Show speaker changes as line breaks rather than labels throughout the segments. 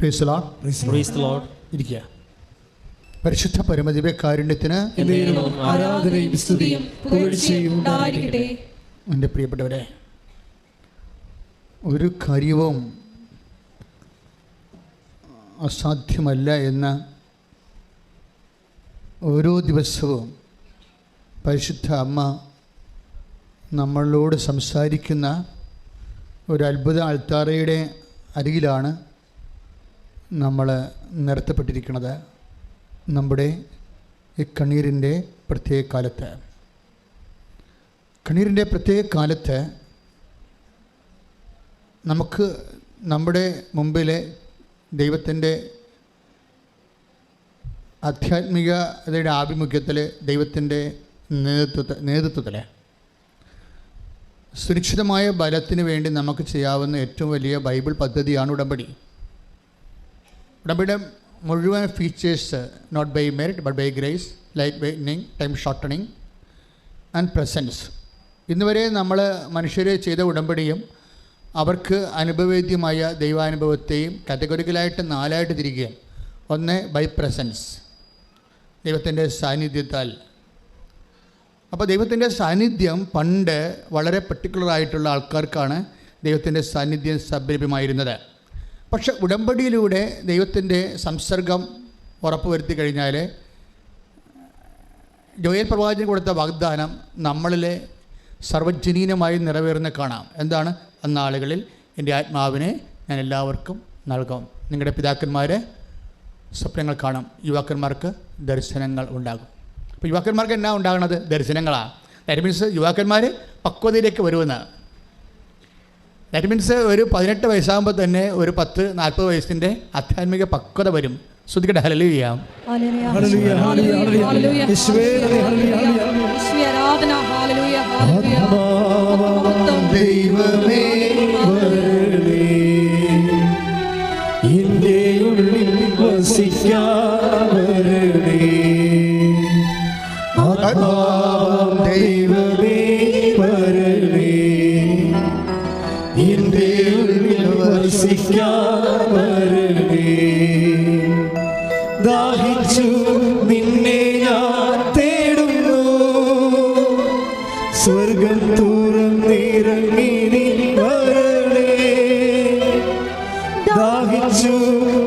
Price the Lord. ഇരിക്കുക. പരിശുദ്ധ പരമദിവ്യകാരുണ്യത്തിന്
ആരാധനയും സ്തുതിയും പുകഴ്ചയും ഉണ്ടായിരിക്കട്ടെ.
എൻ്റെ പ്രിയപ്പെട്ടവരെ, ഒരു കാര്യവും അസാധ്യമല്ല എന്ന് ഓരോ ദിവസവും പരിശുദ്ധ അമ്മ നമ്മളോട് സംസാരിക്കുന്ന ഒരു അത്ഭുത അൾത്താരയുടെ അരികിലാണ് നമ്മൾ നിർത്തപ്പെട്ടിരിക്കുന്നത്. നമ്മുടെ ഈ കണ്ണീരിൻ്റെ പ്രത്യേക കാലത്ത് നമുക്ക് നമ്മുടെ മുമ്പിലെ ദൈവത്തിൻ്റെ ആധ്യാത്മികതയുടെ ആഭിമുഖ്യത്തിൽ, ദൈവത്തിൻ്റെ നേതൃത്വത്തിൽ സുരക്ഷിതമായ ബലത്തിന് വേണ്ടി നമുക്ക് ചെയ്യാവുന്ന ഏറ്റവും വലിയ ബൈബിൾ പദ്ധതിയാണ് ഉടമ്പടി. ഉടമ്പടിയുടെ മുഴുവൻ features not by merit but by grace, light weighting, time shortening and presence. ഇന്നുവരെ നമ്മൾ മനുഷ്യർ ചെയ്ത ഉടമ്പടിയും അവർക്ക് അനുഭവേദ്യമായ ദൈവാനുഭവത്തെയും കാറ്റഗറിക്കലായിട്ട് 4 തിരിക്കുകയാണ്. ഒന്ന് ബൈ പ്രസൻസ്, ദൈവത്തിൻ്റെ സാന്നിധ്യത്താൽ. അപ്പോൾ ദൈവത്തിൻ്റെ സാന്നിധ്യം പണ്ട് വളരെ പർട്ടിക്കുലറായിട്ടുള്ള ആൾക്കാർക്കാണ് ദൈവത്തിൻ്റെ സാന്നിധ്യം ലഭ്യമായിരുന്നത്. പക്ഷെ ഉടമ്പടിയിലൂടെ ദൈവത്തിൻ്റെ സംസർഗം ഉറപ്പുവരുത്തി കഴിഞ്ഞാൽ ജോയേൽ പ്രവാചകൻ കൊടുത്ത വാഗ്ദാനം നമ്മളിലെ സർവ്വജനീനമായി നിറവേറുന്ന കാണാം. എന്താണ്? അന്നാളുകളിൽ എൻ്റെ ആത്മാവിനെ ഞാൻ എല്ലാവർക്കും നൽകും. നിങ്ങളുടെ പിതാക്കന്മാർ സ്വപ്നങ്ങൾ കാണും, യുവാക്കന്മാർക്ക് ദർശനങ്ങൾ ഉണ്ടാകും. അപ്പോൾ യുവാക്കന്മാർക്ക് എന്നാ ഉണ്ടാകുന്നത്? ദർശനങ്ങളാണ്. ദാറ്റ് മീൻസ് യുവാക്കന്മാർ പക്വതയിലേക്ക് വരുമെന്ന്. ദാറ്റ് മീൻസ് ഒരു 18 വയസ്സാകുമ്പോൾ തന്നെ ഒരു 10-40 വയസ്സിൻ്റെ ആധ്യാത്മിക പക്വത വരും. ശ്രുതിക്കട്ടെ ഹല്ലേലൂയ.
ദൈവമേ എൻ്റെ ഉള്ളിൽ വസിക്കാവരണേ. ദൈവമേ വരണേ, എൻ്റെ ഉള്ളിൽ വസിക്കാവരണേ. ദാഹിച്ചു നിന്നെ ഞാൻ തേടുന്നു, സ്വർഗം തുറന്നിറങ്ങി നീ വരണേ. ദാഹിച്ചു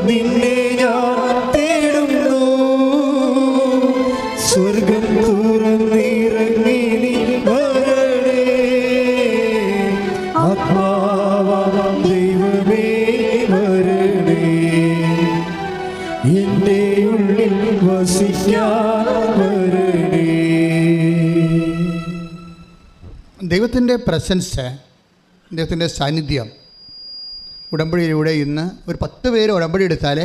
നിന്നെ ഞാൻ തേടുന്നു, സ്വർഗം തുറന്നിറങ്ങി നീ വരണേ. ആത്മാവാം ദൈവമേ വരണേ, എൻ്റെ ഉള്ളിൽ വസിക്കാൻ വരണേ.
ദൈവത്തിൻ്റെ പ്രസൻസ്, ദൈവത്തിൻ്റെ സാന്നിധ്യം ഉടമ്പടിയിലൂടെ ഇന്ന് ഒരു 10 പേര് ഉടമ്പടി എടുത്താൽ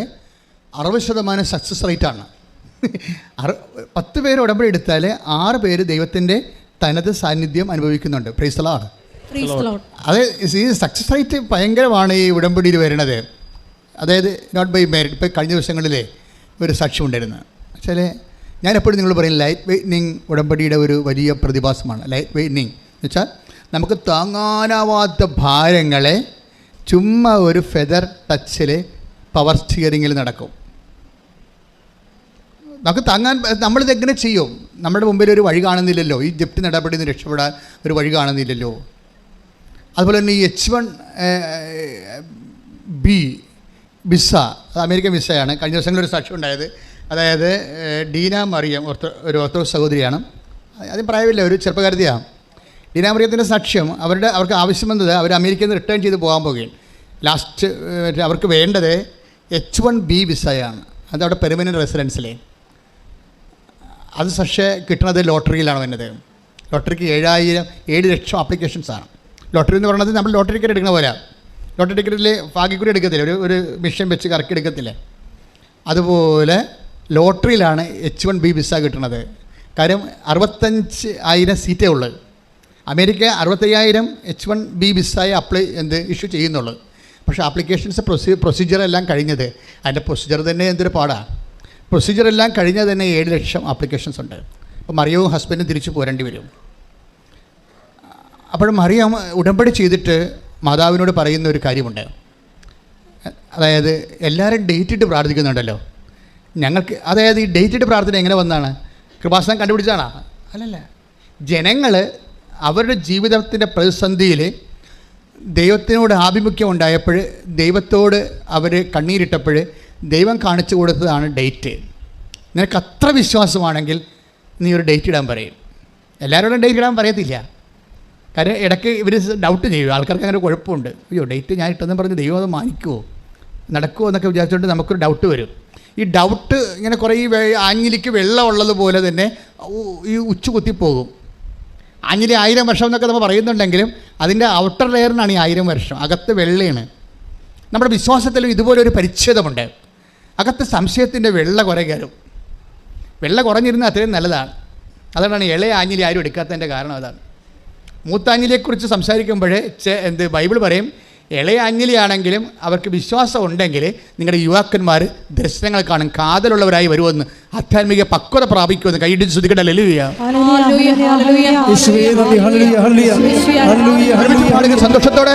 60% സക്സസ് റേറ്റാണ്. 10 പേര് ഉടമ്പടി എടുത്താൽ 6 പേര് ദൈവത്തിൻ്റെ തനത് സാന്നിധ്യം അനുഭവിക്കുന്നുണ്ട്. Price the Lord. അത് ഈ സക്സസ് റേറ്റ് ഭയങ്കരമാണ് ഈ ഉടമ്പടിയിൽ വരുന്നത്. അതായത് നോട്ട് ബൈ മെറിറ്റ്. ഇപ്പോൾ കഴിഞ്ഞ ദിവസങ്ങളിലെ ഒരു സാക്ഷ്യം ഉണ്ടായിരുന്നു. വെച്ചാൽ ഞാൻ എപ്പോഴും നിങ്ങൾ പറയും ലൈറ്റ് വെയ്റ്റനിങ് ഉടമ്പടിയുടെ ഒരു വലിയ പ്രതിഭാസമാണ്. ലൈറ്റ് വെയ്റ്റനിങ് എന്ന് വെച്ചാൽ നമുക്ക് താങ്ങാനാവാത്ത ഭാരങ്ങളെ ചുമ്മാ ഒരു ഫെദർ ടച്ചിൽ പവർ സ്റ്റിയറിങ്ങിൽ നടക്കും. നമുക്ക് താങ്ങാൻ, നമ്മളിതെങ്ങനെ ചെയ്യും? നമ്മുടെ മുമ്പിൽ ഒരു വഴി കാണുന്നില്ലല്ലോ. ഈ ജപ്തി നടപടിയിൽ നിന്ന് രക്ഷപ്പെടാൻ ഒരു വഴി കാണുന്നില്ലല്ലോ. അതുപോലെ തന്നെ ഈ H1B വിസ, അത് അമേരിക്കൻ വിസയാണ്. കഴിഞ്ഞ ദിവസങ്ങളിലൊരു സാക്ഷ്യം ഉണ്ടായത്. അതായത് ഡീന മറിയം, ഒരു ഓർത്തഡോക്സ് സഹോദരിയാണ്. അതിന് പ്രായമില്ല, ഒരു ചെറുപ്പക്കാരത്തിയാണ്. ഡീന മറിയത്തിൻ്റെ സാക്ഷ്യം, അവർക്ക് ആവശ്യം വന്നത് അവർ അമേരിക്കയിൽ നിന്ന് റിട്ടേൺ ചെയ്ത് പോകാൻ പോകുകയാണ്. ലാസ്റ്റ് അവർക്ക് വേണ്ടത് H1B വിസയാണ്. അതവിടെ പെർമനൻറ്റ് റെസിഡൻസിലെ. അത് പക്ഷേ കിട്ടുന്നത് ലോട്ടറിയിലാണ് വരുന്നത്. ലോട്ടറിക്ക് 7 ലക്ഷം ആപ്ലിക്കേഷൻസാണ്. ലോട്ടറി എന്ന് പറയുന്നത് നമ്മൾ ലോട്ടറി ടിക്കറ്റ് എടുക്കുന്ന പോലെ. ലോട്ടറി ടിക്കറ്റിൽ ഭാഗ്യക്കൂടി എടുക്കത്തില്ല, ഒരു മിഷൻ വെച്ച് കറക്കി എടുക്കത്തില്ല. അതുപോലെ ലോട്ടറിയിലാണ് H1B വിസ കിട്ടുന്നത്. കാര്യം 65,000 സീറ്റേ ഉള്ളൂ. അമേരിക്ക 65,000 H1B വിസയെ ഇഷ്യൂ ചെയ്യുന്നുള്ളൂ. പക്ഷേ ആപ്ലിക്കേഷൻസ് പ്രൊസീജിയറെല്ലാം കഴിഞ്ഞത്, അതിൻ്റെ പ്രൊസീജിയർ തന്നെ എന്തൊരു പാടാണ്. പ്രൊസീജിയറെല്ലാം കഴിഞ്ഞാൽ തന്നെ 7 ലക്ഷം ആപ്ലിക്കേഷൻസ് ഉണ്ട്. അപ്പോൾ മറിയവും ഹസ്ബൻഡും തിരിച്ചു പോരേണ്ടി വരും. അപ്പോൾ മറിയം ഉടമ്പടി ചെയ്തിട്ട് മാതാവിനോട് പറയുന്ന ഒരു കാര്യമുണ്ട്. അതായത് എല്ലാവരും ഡേറ്റ് ഇട്ട് പ്രാർത്ഥിക്കുന്നുണ്ടല്ലോ. ഞങ്ങൾക്ക് അതായത് ഈ ഡേറ്റ് ഇട്ട് പ്രാർത്ഥന എങ്ങനെ വന്നതാണ്? കൃപാസനം കണ്ടുപിടിച്ചാണോ? അല്ലല്ല. ജനങ്ങൾ അവരുടെ ജീവിതത്തിൻ്റെ പ്രതിസന്ധിയിൽ ദൈവത്തിനോട് ആഭിമുഖ്യം ഉണ്ടായപ്പോൾ, ദൈവത്തോട് അവർ കണ്ണീരിട്ടപ്പോൾ ദൈവം കാണിച്ചു കൊടുത്തതാണ് ഡേറ്റ്. നിനക്ക് അത്ര വിശ്വാസമാണെങ്കിൽ നീ ഒരു ഡേറ്റ് ഇടാൻ പറയും. എല്ലാവരോടും ഡേറ്റ് ഇടാൻ പറയത്തില്ല. കാര്യം ഇടയ്ക്ക് ഇവർ ഡൗട്ട് ചെയ്യും. ആൾക്കാർക്ക് അങ്ങനെ കുഴപ്പമുണ്ട്. അയ്യോ ഡേറ്റ് ഞാൻ ഇട്ടെന്ന് പറഞ്ഞ് ദൈവം അത് മാനിക്കുമോ, നടക്കുമോ എന്നൊക്കെ വിചാരിച്ചുകൊണ്ട് നമുക്കൊരു ഡൗട്ട് വരും. ഈ ഡൗട്ട് ഇങ്ങനെ കുറേ ഈ ആഞ്ഞിലിക്ക് വെള്ളം ഉള്ളതുപോലെ തന്നെ ഈ ഉച്ചു കുത്തിപ്പോകും. ആഞ്ഞിലി 1000 വർഷം എന്നൊക്കെ നമ്മൾ പറയുന്നുണ്ടെങ്കിലും അതിൻ്റെ ഔട്ടർ ലെയറിനാണ് ഈ 1000 വർഷം. അകത്ത് വെള്ളയാണ്. നമ്മുടെ വിശ്വാസത്തിലും ഇതുപോലൊരു പരിച്ഛേദമുണ്ട്. അകത്ത് സംശയത്തിൻ്റെ വെള്ള കുറേ കയറും. വെള്ള കുറഞ്ഞിരുന്നാൽ അത്രയും നല്ലതാണ്. അതുകൊണ്ടാണ് ഇളയ ആഞ്ഞിലി ആരും എടുക്കാത്തതിൻ്റെ കാരണം അതാണ്. മൂത്താഞ്ഞിലിയെക്കുറിച്ച് സംസാരിക്കുമ്പോൾ ബൈബിൾ പറയും, ഇളയ ആഞ്ഞിലിയാണെങ്കിലും അവർക്ക് വിശ്വാസം ഉണ്ടെങ്കിൽ നിങ്ങളുടെ യുവാക്കന്മാർ ദർശനങ്ങൾ കാണും, കാതലുള്ളവരായി വരുമെന്ന്, ആധ്യാത്മിക പക്വത പ്രാപിക്കുമെന്ന്. കൈയിടിച്ച് ശ്രദ്ധിക്കട്ടെ. ഹല്ലേലൂയ, സന്തോഷത്തോടെ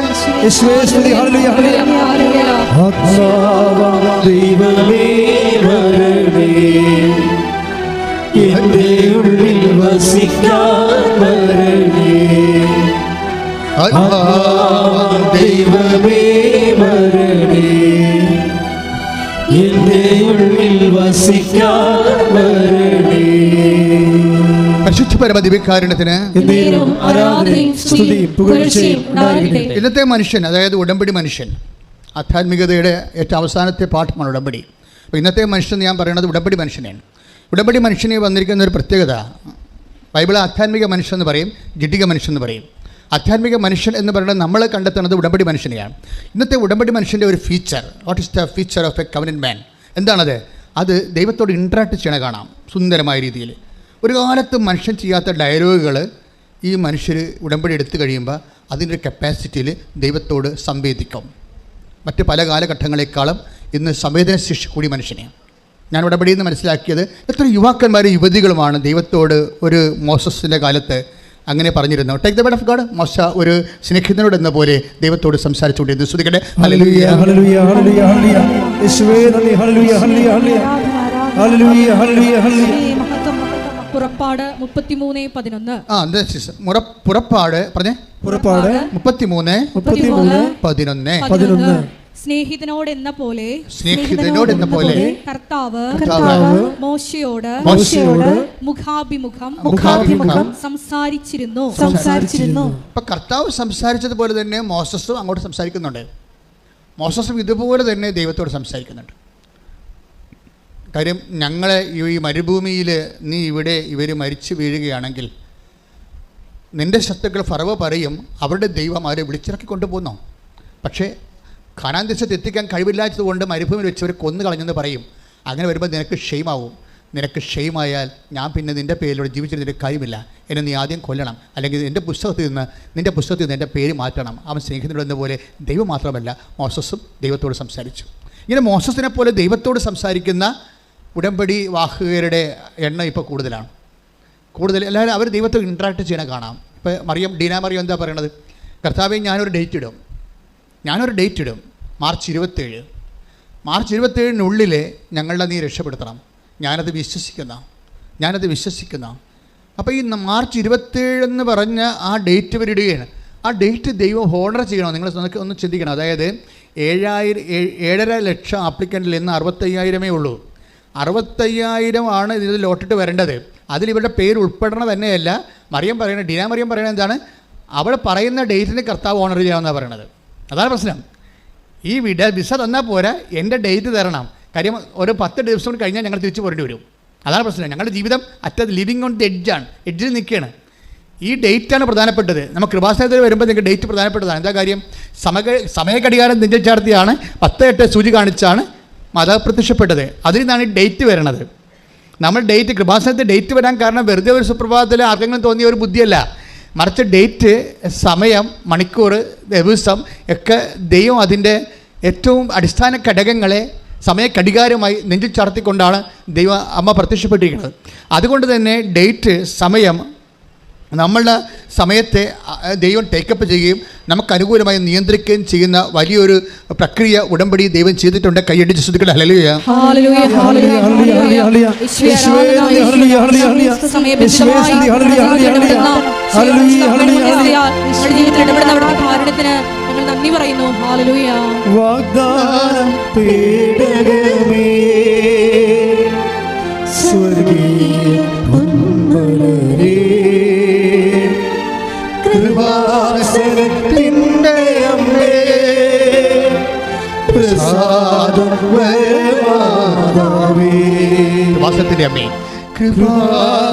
ദൈവമേ വരണേ, എന്റെ ഉള്ളിൽ വസിക്കാൻ വരണേ. ദൈവമേ വരണേ, എന്റെ ഉള്ളിൽ വസിക്കാൻ വരണേ.
പരിശുദ്ധ പരമദിവ്യകാരുണ്യത്തിന് ഇന്നത്തെ മനുഷ്യൻ, അതായത് ഉടമ്പടി മനുഷ്യൻ, ആധ്യാത്മികതയുടെ ഏറ്റവും അവസാനത്തെ പാഠമാണ് ഉടമ്പടി. അപ്പോൾ ഇന്നത്തെ മനുഷ്യൻ ഞാൻ പറയുന്നത് ഉടമ്പടി മനുഷ്യനാണ്. ഉടമ്പടി മനുഷ്യനെ വന്നിരിക്കുന്ന ഒരു പ്രത്യേകത, ബൈബിൾ ആധ്യാത്മിക മനുഷ്യൻ എന്ന് പറയും, ജഡിക മനുഷ്യൻ എന്ന് പറയും. ആധ്യാത്മിക മനുഷ്യൻ എന്ന് പറയുന്നത് നമ്മൾ കണ്ടെത്തുന്നത് ഉടമ്പടി മനുഷ്യനെയാണ്. ഇന്നത്തെ ഉടമ്പടി മനുഷ്യൻ്റെ ഒരു feature, what is the feature of a covenant man? എന്താണത്? അത് ദൈവത്തോട് ഇൻട്രാക്ട് ചെയ്യണ കാണാം സുന്ദരമായ രീതിയിൽ. ഒരു കാലത്തും മനുഷ്യൻ ചെയ്യാത്ത ഡയലോഗുകൾ ഈ മനുഷ്യർ ഉടമ്പടി എടുത്തു കഴിയുമ്പോൾ അതിൻ്റെ കപ്പാസിറ്റിയിൽ ദൈവത്തോട് സംവേദിക്കും. മറ്റ് പല കാലഘട്ടങ്ങളെക്കാളും ഇന്ന് സംവേദനശേഷി കൂടി മനുഷ്യനെയാണ്. ഞാൻ ഉടമ്പടിയിൽ നിന്ന് മനസ്സിലാക്കിയത്, എത്ര യുവാക്കന്മാരും യുവതികളുമാണ് ദൈവത്തോട് ഒരു മോസസിൻ്റെ കാലത്ത് അങ്ങനെ പറഞ്ഞിരുന്നു. Take the word of God. മോശ ഒരു സ്നേഹിതനോട് എന്ന പോലെ ദൈവത്തോട് സംസാരിച്ചുകൊണ്ടിരുന്നു. ശ്രദ്ധിക്കട്ടെ.
ഹല്ലേലൂയ, ഹല്ലേലൂയ, ഹല്ലേലൂയ, ഹല്ലേലൂയ. യേശുവേ നന്ദി. ഹല്ലേലൂയ, ഹല്ലേലൂയ, ഹല്ലേലൂയ, ഹല്ലേലൂയ, ഹല്ലേലൂയ, ഹല്ലേലൂയ.
പുറപ്പാട് 33:11.
പുറപ്പാട് പറഞ്ഞേ.
പുറപ്പാട്
33:11.
സ്നേഹിതനോട് എന്ന പോലെ കർത്താവ് മോശയോട് മുഖാഭിമുഖം സംസാരിച്ചിരുന്നു.
അപ്പൊ കർത്താവ് സംസാരിച്ചതുപോലെ തന്നെ മോസസും അങ്ങോട്ട് സംസാരിക്കുന്നുണ്ട്. മോസസും ഇതുപോലെ തന്നെ ദൈവത്തോട് സംസാരിക്കുന്നുണ്ട്. കാര്യം ഞങ്ങളെ ഈ മരുഭൂമിയിൽ നീ ഇവിടെ ഇവർ മരിച്ചു വീഴുകയാണെങ്കിൽ നിൻ്റെ ശത്രുക്കൾ ഫറവോ പറയും അവരുടെ ദൈവം അവരെ വിളിച്ചിറക്കി കൊണ്ടുപോകുന്നു. പക്ഷേ കാനാൻ ദേശത്ത് എത്തിക്കാൻ കഴിവില്ലാത്തതുകൊണ്ട് മരുഭൂമിയിൽ വെച്ച് അവർ കൊന്നു കളഞ്ഞെന്ന് പറയും. അങ്ങനെ വരുമ്പോൾ നിനക്ക് ഷെയിമാവും. നിനക്ക് ഷെയിമായാൽ ഞാൻ പിന്നെ നിൻ്റെ പേരിലൂടെ ജീവിച്ചിരുന്നതിൻ്റെ കാര്യമില്ല. എന്നെ നീ ആദ്യം കൊല്ലണം, അല്ലെങ്കിൽ നിൻ്റെ പുസ്തകത്തിൽ നിന്ന് എൻ്റെ പേര് മാറ്റണം. അവൻ സ്നേഹിതനോട് പോലെ ദൈവം മാത്രമല്ല, മോസസും ദൈവത്തോട് സംസാരിച്ചു. ഇങ്ങനെ മോസസിനെ പോലെ ദൈവത്തോട് സംസാരിക്കുന്ന ഉടമ്പടി വാഹകരുടെ എണ്ണം ഇപ്പോൾ കൂടുതലാണ്. എല്ലാവരും അവർ ദൈവത്തോട് ഇൻട്രാക്ട് ചെയ്യണ കാണാം. ഇപ്പോൾ ഡീന മറിയം എന്താ പറയണത്? കർത്താവേ ഞാനൊരു ഡേറ്റ് ഇടും മാർച്ച് 27. മാർച്ച് 27-നുള്ളിൽ ഞങ്ങളുടെ നീ രക്ഷപ്പെടുത്തണം. ഞാനത് വിശ്വസിക്കുന്ന. അപ്പോൾ ഈ മാർച്ച് 27 എന്ന് പറഞ്ഞ ആ ഡേറ്റ് ഇവരിടുകയാണ്. ആ ഡേറ്റ് ദൈവം ഹോണർ ചെയ്യണോ? നിങ്ങൾ ഒന്ന് ചിന്തിക്കണം. അതായത് 7.5 ലക്ഷം ആപ്ലിക്കൻറ്റിൽ നിന്ന് 65,000 ഉള്ളൂ. 65,000 ആണ് ഇതിൽ ലോട്ടിട്ട് വരേണ്ടത്. അതിലിവരുടെ പേര് ഉൾപ്പെടണ തന്നെയല്ല. ഡീന മറിയം പറയണത് എന്താണ്? അവൾ പറയുന്ന ഡേറ്റിന് കർത്താവ് ഓണർ ചെയ്യാമെന്നാണ് പറയണത്. അതാണ് പ്രശ്നം. ഈ വിസ തന്നാൽ പോരാ, എൻ്റെ ഡേറ്റ് തരണം. കാര്യം ഒരു 10 ദിവസം കൂടി കഴിഞ്ഞാൽ ഞങ്ങൾ തിരിച്ചു പോരേണ്ടി വരും. അതാണ് പ്രശ്നം. ഞങ്ങളുടെ ജീവിതം ലിവിങ് ഓൺ ദി എഡ്ജിൽ നിൽക്കുകയാണ്. ഈ ഡേറ്റാണ് പ്രധാനപ്പെട്ടത്. നമ്മൾ കൃപാസനത്തിൽ വരുമ്പോൾ നിങ്ങൾക്ക് ഡേറ്റ് പ്രധാനപ്പെട്ടതാണ്. എന്താ കാര്യം? സമയഘടികാരം നെഞ്ചിൽ ചാർത്തിയാണ് 10:08 സൂചി കാണിച്ചാണ് മാതാവ് പ്രത്യക്ഷപ്പെട്ടത്. അതിൽ നിന്നാണ് ഈ ഡേറ്റ് വരണത്. നമ്മൾ കൃപാസനത്തിൽ ഡേറ്റ് വരാൻ കാരണം വെറുതെ ഒരു സുപ്രഭാതത്തിൽ ആർക്കെങ്കിലും തോന്നിയ ഒരു ബുദ്ധിയല്ല. മറിച്ച് ഡേറ്റ്, സമയം, മണിക്കൂർ, ദിവസം ഒക്കെ ദൈവം അതിൻ്റെ ഏറ്റവും അടിസ്ഥാന ഘടകങ്ങളെ സമയഘടികാരമായി നെഞ്ചിൽ ചാർത്തിക്കൊണ്ടാണ് അമ്മ പ്രത്യക്ഷപ്പെട്ടിരിക്കുന്നത്. അതുകൊണ്ട് തന്നെ ഡേറ്റ്, സമയം നമ്മളുടെ സമയത്തെ ദൈവം ടേക്കപ്പ് ചെയ്യുകയും നമുക്ക് അനുകൂലമായി നിയന്ത്രിക്കുകയും ചെയ്യുന്ന വലിയൊരു പ്രക്രിയ ഉടമ്പടി ദൈവം ചെയ്തിട്ടുണ്ട്. കൈയടിച്ച് ശ്രദ്ധിക്കട്ടെ. ഹല്ലേലൂയ.
നന്ദി പറയുന്നു.
വാഗ്ദാനം പേടകമേ സ്വർഗീയ പൊന്മലരേ കൃപാസനത്തിൻ്റെ അമ്മേ പ്രസാദവരമാതാവേ
വാസത്തിന്റെ അമ്മേ
കൃപാസനത്തിൻ്റെ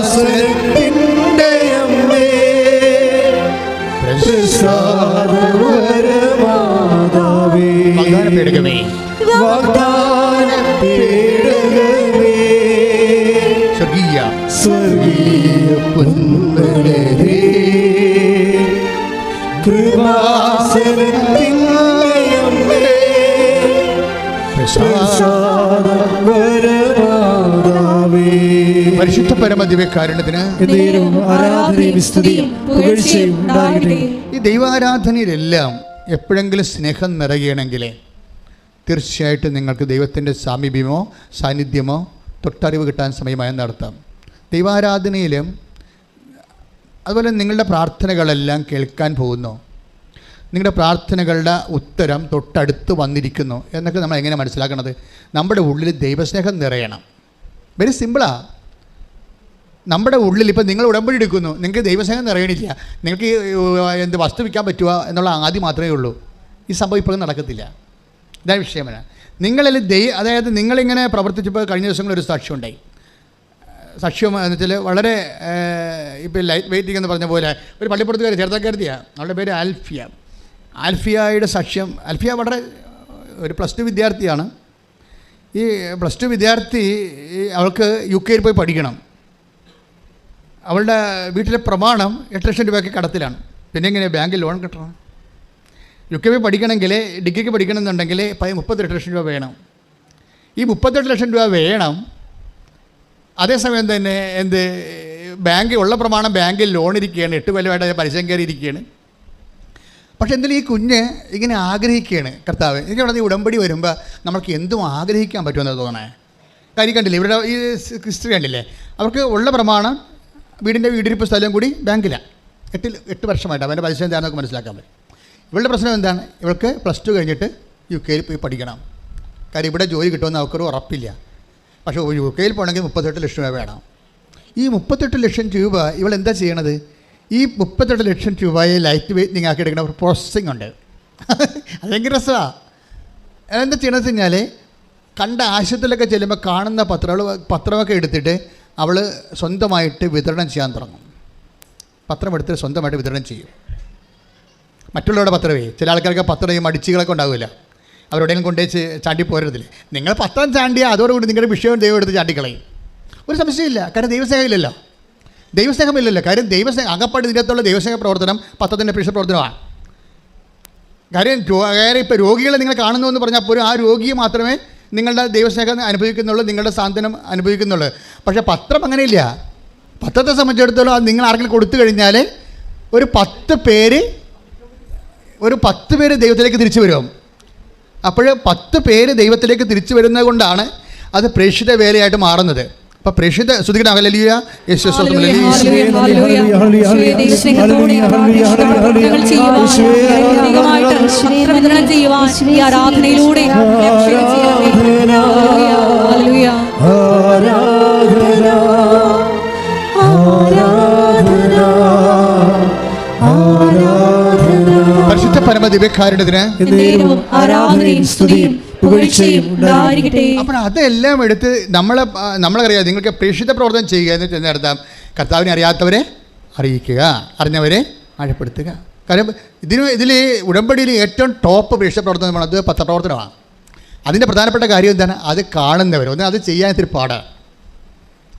അമ്മേ പ്രസാദവരമാതാവേ
വാഗ്ദാന പേടകമേ
വാഗ്ദാന പേടകമേ സ്വർഗീയ പൊന്മലരേ കൃപാസനത്തിൻ്റെ അമ്മേ പ്രസാദവരമാതാവേ
പരിശുദ്ധ പരമ ദിവ്യകാരുണ്യത്തിന്
ആരാധനയും സ്തുതിയും പുകഴ്ചയും ഉണ്ടാകട്ടെ.
ഈ ദൈവാരാധനയിലെല്ലാം എപ്പോഴെങ്കിലും സ്നേഹം നിറയണമെങ്കിൽ തീർച്ചയായിട്ടും നിങ്ങൾക്ക് ദൈവത്തിൻ്റെ സാമീപ്യമോ സാന്നിധ്യമോ തൊട്ടറിവ് കിട്ടാൻ സമയമായി നടത്താം. ദൈവാരാധനയിലും അതുപോലെ നിങ്ങളുടെ പ്രാർത്ഥനകളെല്ലാം കേൾക്കാൻ പോകുന്നു, നിങ്ങളുടെ പ്രാർത്ഥനകളുടെ ഉത്തരം തൊട്ടടുത്ത് വന്നിരിക്കുന്നു എന്നൊക്കെ നമ്മൾ എങ്ങനെ മനസ്സിലാക്കണത്? നമ്മുടെ ഉള്ളിൽ ദൈവസ്നേഹം നിറയണം. വെരി സിമ്പിളാണ്. നമ്മുടെ ഉള്ളിൽ ഇപ്പം നിങ്ങൾ ഉടമ്പടി എടുക്കുന്നു, നിങ്ങൾക്ക് ദൈവസ്നേഹം നിറയണില്ല, നിങ്ങൾക്ക് എന്ത് വസ്തു വിൽക്കാൻ പറ്റുക എന്നുള്ള ആദ്യം മാത്രമേ ഉള്ളൂ. ഈ സംഭവം ഇപ്പോഴും നടക്കത്തില്ല. ഇതാണ് വിഷയമാണ്. നിങ്ങളിൽ അതായത് നിങ്ങളിങ്ങനെ പ്രവർത്തിച്ചപ്പോൾ കഴിഞ്ഞ ദിവസങ്ങളിൽ ഒരു സാക്ഷ്യം ഉണ്ടായി. സാക്ഷ്യം എന്ന് വെച്ചാൽ വളരെ ഇപ്പോൾ ലൈറ്റ് വെയിറ്റിംഗ് എന്ന് പറഞ്ഞ പോലെ ഒരു പള്ളിപ്പുറത്തുകാരി ചെറുതാക്കരുതിയാണ്, അവളുടെ പേര് ആൽഫിയ. ആൽഫിയയുടെ സാക്ഷ്യം, ആൽഫിയ വളരെ ഒരു +2 വിദ്യാർത്ഥിയാണ്. ഈ +2 വിദ്യാർത്ഥി അവൾക്ക് UK പോയി പഠിക്കണം. അവളുടെ വീട്ടിലെ പ്രമാണം 8 ലക്ഷം രൂപയ്ക്ക് കടത്തിലാണ്. പിന്നെ എങ്ങനെ ബാങ്കിൽ ലോൺ കിട്ടണം? UK പോയി പഠിക്കണമെങ്കിൽ, ഡിഗ്രിക്ക് പഠിക്കണമെന്നുണ്ടെങ്കിൽ 38 ലക്ഷം രൂപ വേണം. ഈ 38 ലക്ഷം രൂപ വേണം. അതേസമയം തന്നെ ബാങ്കിൽ ഉള്ള പ്രമാണം ബാങ്കിൽ ലോൺ ഇരിക്കുകയാണ്, 8 കൊല്ലമായിട്ട് പലിശം കയറിയിരിക്കുകയാണ്. പക്ഷേ എന്തെങ്കിലും ഈ കുഞ്ഞ് ഇങ്ങനെ ആഗ്രഹിക്കുകയാണ്, കർത്താവ് എനിക്ക് അവിടെ ഈ ഉടമ്പടി വരുമ്പോൾ നമുക്ക് എന്തും ആഗ്രഹിക്കാൻ പറ്റുമെന്ന് തോന്നണേ. കാര്യം കണ്ടില്ലേ, ഇവിടെ ഈ ഹിസ്റ്ററി കണ്ടില്ലേ, അവർക്ക് ഉള്ള പ്രമാണം വീടിരിപ്പ് സ്ഥലം കൂടി ബാങ്കിലാണ്. 8 വർഷമായിട്ട് അവൻ്റെ പലിശ എന്താണെന്നൊക്കെ മനസ്സിലാക്കാൻ പറ്റും. ഇവളുടെ പ്രശ്നം എന്താണ്? ഇവൾക്ക് +2 കഴിഞ്ഞിട്ട് UK പോയി പഠിക്കണം. കാര്യം ഇവിടെ ജോലി കിട്ടുമെന്ന് അവർക്കൊരു ഉറപ്പില്ല. പക്ഷേ UK പോകണമെങ്കിൽ 38 ലക്ഷം രൂപ വേണം. ഈ 38 ലക്ഷം രൂപ ഇവൾ എന്താ ചെയ്യണത്? ഈ 38 ലക്ഷം രൂപയെ ലൈറ്റ് വെയിറ്റിംഗ് ആക്കി എടുക്കുന്ന ഒരു പ്രോസസ്സിങ് ഉണ്ട്. അത് ഭയങ്കര രസമാണ്. എന്താ ചെയ്യണമെന്ന് വെച്ച് കഴിഞ്ഞാൽ, കണ്ട ആശുപത്രിയിലൊക്കെ ചെല്ലുമ്പോൾ കാണുന്ന പത്രമൊക്കെ എടുത്തിട്ട് അവൾ സ്വന്തമായിട്ട് വിതരണം ചെയ്യാൻ തുടങ്ങും. പത്രം എടുത്തിട്ട് സ്വന്തമായിട്ട് വിതരണം ചെയ്യും. മറ്റുള്ളവരുടെ പത്രമേ, ചില ആൾക്കാർക്ക് പത്രം ഈ മടിച്ചുകളൊക്കെ ഉണ്ടാവില്ല, അവരോടെയും കൊണ്ടേച്ച് ചാണ്ടി പോരരുതില്ലേ. നിങ്ങൾ പത്രം ചാണ്ടിയാൽ അതോടുകൂടി നിങ്ങളുടെ വിഷയം ദൈവം എടുത്ത് ചാണ്ടിക്കളയും. ഒരു സംശയമില്ല. കാരണം ദൈവസ്നേഹമില്ലല്ലോ. കാര്യം ദൈവസ്നേഹം അകപ്പാട് ഇതിനകത്തുള്ള ദൈവസ്നേഹ പ്രവർത്തനം പത്രത്തിൻ്റെ പ്രേക്ഷ പ്രവർത്തനമാണ്. കാര്യം ഇപ്പോൾ രോഗികളെ നിങ്ങൾ കാണുന്നു എന്ന് പറഞ്ഞാൽ പോലും ആ രോഗിയെ മാത്രമേ നിങ്ങളുടെ ദൈവസ്നേഹം അനുഭവിക്കുന്നുള്ളൂ, നിങ്ങളുടെ സാന്ത്വനം അനുഭവിക്കുന്നുള്ളൂ. പക്ഷേ പത്രം അങ്ങനെയില്ല. പത്രത്തെ സംബന്ധിച്ചിടത്തോളം അത് നിങ്ങൾ ആർക്കെങ്കിലും കൊടുത്തു കഴിഞ്ഞാൽ ഒരു 10 പേര് ദൈവത്തിലേക്ക് തിരിച്ചു വരും. അപ്പോൾ 10 പേര് ദൈവത്തിലേക്ക് തിരിച്ചു വരുന്നത് കൊണ്ടാണ് അത് പ്രേക്ഷിത വേലയായിട്ട് മാറുന്നത്. അപ്പോൾ പ്രേക്ഷിത ശ്രുതിക്കണം. ഹല്ലേലൂയ. യേശുവേ സ്തോത്രം. പരിശുദ്ധ പരമ ദിവ്യകാരുണ്യത്തിന്
ആരാധനയും സ്തുതിയും പുകഴ്ചയും ഉണ്ടായിരിക്കട്ടെ.
അപ്പോൾ അതെല്ലാം എടുത്ത് നമ്മളറിയാം. നിങ്ങൾക്ക് പ്രേക്ഷിത പ്രവർത്തനം ചെയ്യുക എന്ന് ചെന്നർത്ഥം കർത്താവിനെ അറിയാത്തവരെ അറിയിക്കുക, അറിഞ്ഞവരെ ആഴപ്പെടുത്തുക. കാരണം ഇതിൽ ഉടമ്പടിയിൽ ഏറ്റവും ടോപ്പ് പ്രേക്ഷിത പ്രവർത്തനമാണ് അത് പത്രപ്രവർത്തനമാണ്. അതിൻ്റെ പ്രധാനപ്പെട്ട കാര്യം എന്താണ്? അത് കാണുന്നവർ അത് ചെയ്യാൻ ഇത്തിരി പാടാണ്.